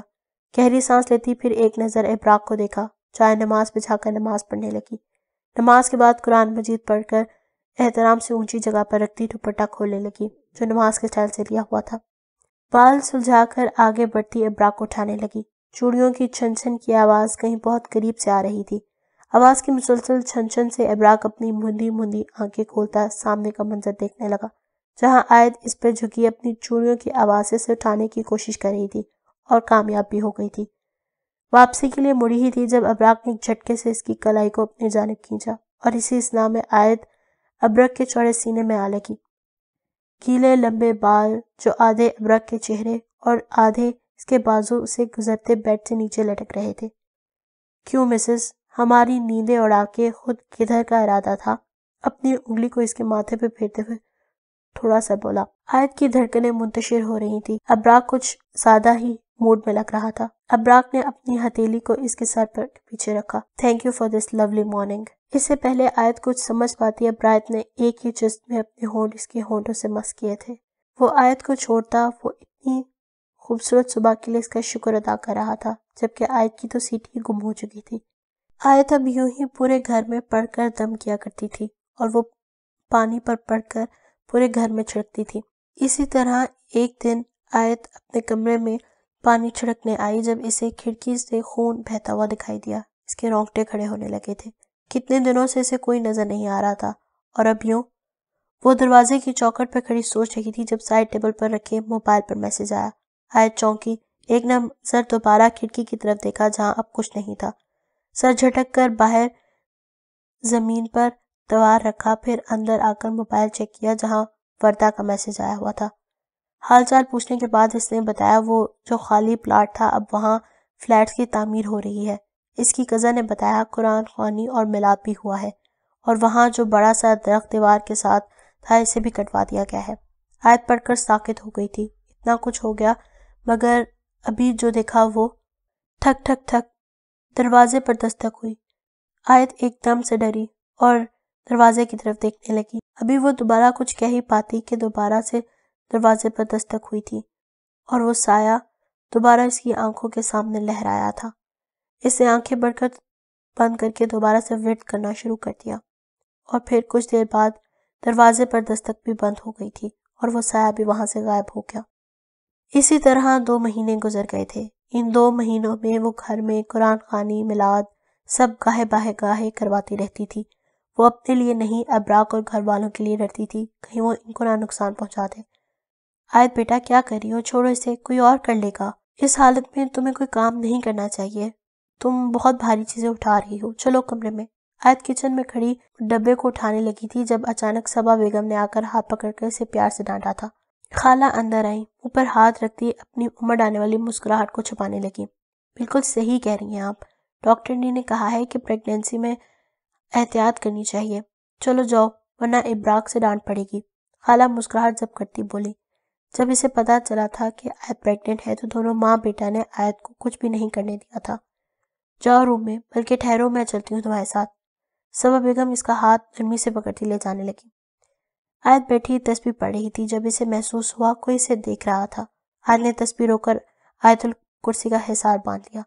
[SPEAKER 1] گہری سانس لیتی پھر ایک نظر ابراک کو دیکھا، چائے نماز بچھا کر نماز پڑھنے لگی۔ نماز کے بعد قرآن مجید پڑھ کر احترام سے اونچی جگہ پر رکھتی دوپٹہ کھولنے لگی جو نماز کے سٹائل سے لیا ہوا تھا۔ بال سلجھا کر آگے بڑھتی ابراک کو اٹھانے لگی۔ چوڑیوں کی چھن چھن کی آواز کہیں بہت قریب سے آ رہی تھی۔ آواز کی مسلسل چھن چھن سے ابراک اپنی مندی آنکھیں کھولتا سامنے کا منظر دیکھنے لگا، جہاں آیت اس پر جھکی اپنی چوڑیوں کی آواز سے اٹھانے کی کوشش کر رہی تھی اور کامیاب بھی ہو گئی تھی۔ واپسی کے لیے مڑی ہی تھی جب ابراک نے ایک جھٹکے سے اس کی کلائی کو اپنی جانب کھینچا اور اسی اثنا میں آیت ابرک کے چوڑے سینے میں آ لگی۔ گیلے لمبے بال جو آدھے ابرک کے چہرے اور آدھے اس کے بازو سے گزرتے بیڈ سے نیچے لٹک رہے تھے۔ کیوں مسز، ہماری نیندیں اڑا کے خود کدھر کا ارادہ تھا؟ اپنی انگلی کو اس کے ماتھے پہ پھیرتے ہوئے تھوڑا سا بولا۔ آیت کی دھڑکنیں منتشر ہو رہی تھی۔ ابراک کچھ زیادہ ہی موڈ میں لگ رہا تھا۔ ابراک نے اپنی ہتھیلی کو اس کے سر پر پیچھے رکھا۔ Thank you for this lovely morning. اس سے پہلے آیت کچھ سمجھ پاتی ابراک نے ایک ہی جست میں اپنے ہونٹ اس کے ہونٹوں سے مس کیے تھے۔ وہ آیت کو چھوڑتا وہ اتنی خوبصورت صبح کے لیے اس کا شکر ادا کر رہا تھا، جبکہ آیت کی تو سیٹی گم ہو چکی تھی۔ آیت اب یوں ہی پورے گھر میں پڑھ کر دم کیا کرتی تھی اور وہ پانی پر پڑھ کر پورے گھر میں چھڑکتی تھی۔ اسی طرح ایک دن آیت اپنے کمرے میں پانی چھڑکنے آئی جب اسے کھڑکی سے خون بہتا ہوا دکھائی دیا۔ اس کے رونگٹے کھڑے ہونے لگے تھے۔ کتنے دنوں سے اسے کوئی نظر نہیں آ رہا تھا اور اب یوں وہ دروازے کی چوکھٹ پہ کھڑی سوچ رہی تھی جب سائڈ ٹیبل پر رکھے موبائل پر میسج آیا۔ آیت چونکی، ایک نظر دوبارہ کھڑکی کی طرف دیکھا جہاں اب کچھ نہیں تھا۔ سر جھٹک کر باہر زمین پر توار رکھا، پھر اندر آ کر موبائل چیک کیا جہاں وردہ کا میسج آیا ہوا تھا۔ حال چال پوچھنے کے بعد اس نے بتایا وہ جو خالی پلاٹ تھا اب وہاں فلیٹس کی تعمیر ہو رہی ہے۔ اس کی کزن نے بتایا قرآن خوانی اور میلاد بھی ہوا ہے، اور وہاں جو بڑا سا درخت دیوار کے ساتھ تھا اسے بھی کٹوا دیا گیا ہے۔ آیت پڑھ کر ساکت ہو گئی تھی۔ اتنا کچھ ہو گیا مگر ابھی جو دیکھا وہ ٹھک ٹھک ٹھک دروازے پر دستک ہوئی۔ آیت ایک دم سے ڈری اور دروازے کی طرف دیکھنے لگی۔ ابھی وہ دوبارہ کچھ کہہ ہی پاتی کہ دوبارہ سے دروازے پر دستک ہوئی تھی اور وہ سایہ دوبارہ اس کی آنکھوں کے سامنے لہرایا تھا۔ اس نے آنکھیں بند کر کے دوبارہ سے ورد کرنا شروع کر دیا اور پھر کچھ دیر بعد دروازے پر دستک بھی بند ہو گئی تھی اور وہ سایہ بھی وہاں سے غائب ہو گیا۔ اسی طرح 2 مہینے گزر گئے تھے۔ ان 2 مہینوں میں وہ گھر میں قرآن خوانی میلاد سب گاہے کرواتی رہتی تھی۔ وہ اپنے لیے نہیں ابراک اور گھر والوں کے لیے ڈرتی تھی کہیں وہ ان کو نہ نقصان پہنچا دے۔ آیت بیٹا کیا کر رہی ہو؟ چھوڑو اسے، کوئی اور کر لے گا۔ اس حالت میں تمہیں کوئی کام نہیں کرنا چاہیے، تم بہت بھاری چیزیں اٹھا رہی ہو، چلو کمرے میں۔ آیت کچن میں کھڑی ڈبے کو اٹھانے لگی تھی جب اچانک صبا بیگم نے آ کر ہاتھ پکڑ کر اسے پیار سے ڈانٹا تھا۔ خالہ اندر آئیں، اوپر ہاتھ رکھتی اپنی امڑ آنے والی مسکراہٹ کو چھپانے لگی۔ بالکل صحیح کہہ رہی ہیں آپ، ڈاکٹر نے کہا ہے کہ پریگنینسی میں احتیاط کرنی چاہیے، چلو جاؤ ورنہ ابراک سے ڈانٹ پڑے گی۔ خالہ مسکراہٹ ضبط کرتی بولی۔ جب اسے پتا چلا تھا کہ آیت پریگننٹ ہے تو دونوں ماں بیٹا نے آیت کو کچھ بھی نہیں کرنے دیا تھا۔ جاؤ روم میں، بلکہ ٹھہرو میں چلتی ہوں تمہارے ساتھ۔ صبا بیگم اس کا ہاتھ نرمی سے پکڑتی لے جانے لگی۔ آیت بیٹھی تسبیح پڑھ رہی تھی جب اسے محسوس ہوا کوئی اسے دیکھ رہا تھا۔ آیت نے تسبیح رو کر آیت الکرسی کا حصار باندھ لیا۔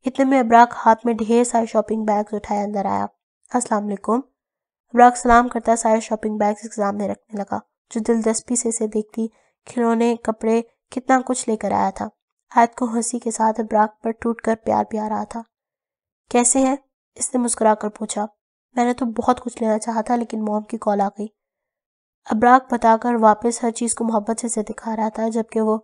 [SPEAKER 1] اتنے میں ابراک ہاتھ میں ڈھیر سارے شاپنگ بیگز اٹھائے اندر آیا۔ السلام علیکم۔ ابراک سلام کرتا سارے شاپنگ بیگز کے سامنے رکھنے لگا جو دلچسپی سے اسے دیکھتی کھلونے کپڑے کتنا کچھ لے کر آیا تھا۔ آیت کو ہنسی کے ساتھ ابراک پر ٹوٹ کر پیار بھی آ رہا تھا۔ کیسے ہیں؟ اس نے مسکرا کر پوچھا۔ میں نے تو بہت کچھ لینا چاہا تھا لیکن موم کی کال آ گئی۔ ابراک بتا کر واپس ہر چیز کو محبت سے دکھا رہا تھا جبکہ وہ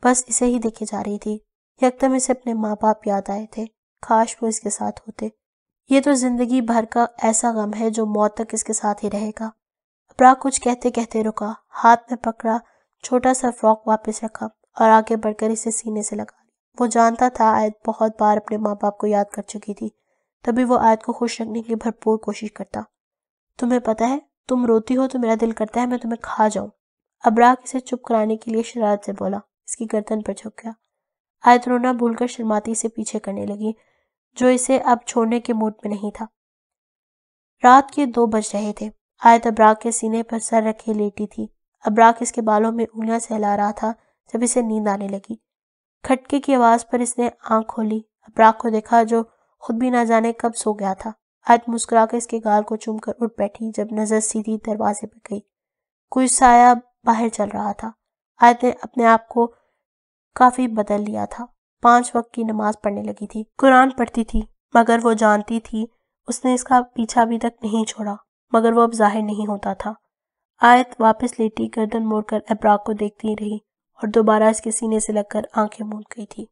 [SPEAKER 1] بس اسے ہی دیکھے جا رہی تھی۔ یکدم اسے اپنے ماں باپ یاد آئے تھے، کاش وہ اس کے ساتھ ہوتے۔ یہ تو زندگی بھر کا ایسا غم ہے جو موت تک اس کے ساتھ ہی رہے گا۔ ابراک کچھ کہتے کہتے رکا، ہاتھ میں پکڑا چھوٹا سا فراک واپس رکھا اور آگے بڑھ کر اسے سینے سے لگا لیا۔ وہ جانتا تھا آیت بہت بار اپنے ماں باپ کو یاد کر چکی تھی، تبھی وہ آیت کو خوش رکھنے کی بھرپور کوشش کرتا۔ تمہیں پتہ ہے تم روتی ہو تو میرا دل کرتا ہے میں تمہیں کھا جاؤں۔ ابراک اسے چپ کرانے کے لیے شرارت سے بولا، اس کی گردن پر جھک گیا۔ آیت رونا بھول کر شرماتی اسے پیچھے کرنے لگی جو اسے اب چھوڑنے کے موڈ میں نہیں تھا۔ رات کے 2 بج رہے تھے۔ آیت ابراک کے سینے پر سر رکھے لیٹی تھی۔ ابراک اس کے بالوں میں انگلیاں سہلا رہا تھا جب اسے نیند آنے لگی۔ کھٹکے کی آواز پر اس نے آنکھ کھولی، ابراک کو دیکھا جو خود بھی نہ جانے کب سو گیا تھا۔ آیت مسکرا کر اس کے گال کو چوم کر اٹھ بیٹھی جب نظر سیدھی دروازے پہ گئی۔ کوئی سایہ باہر چل رہا تھا۔ آیت نے اپنے آپ کو کافی بدل لیا تھا۔ 5 وقت کی نماز پڑھنے لگی تھی، قرآن پڑھتی تھی، مگر وہ جانتی تھی اس نے اس کا پیچھا ابھی تک نہیں چھوڑا، مگر وہ اب ظاہر نہیں ہوتا تھا۔ آیت واپس لیٹی گردن موڑ کر ابراک کو دیکھتی رہی اور دوبارہ اس کے سینے سے لگ کر آنکھیں موند گئی تھی۔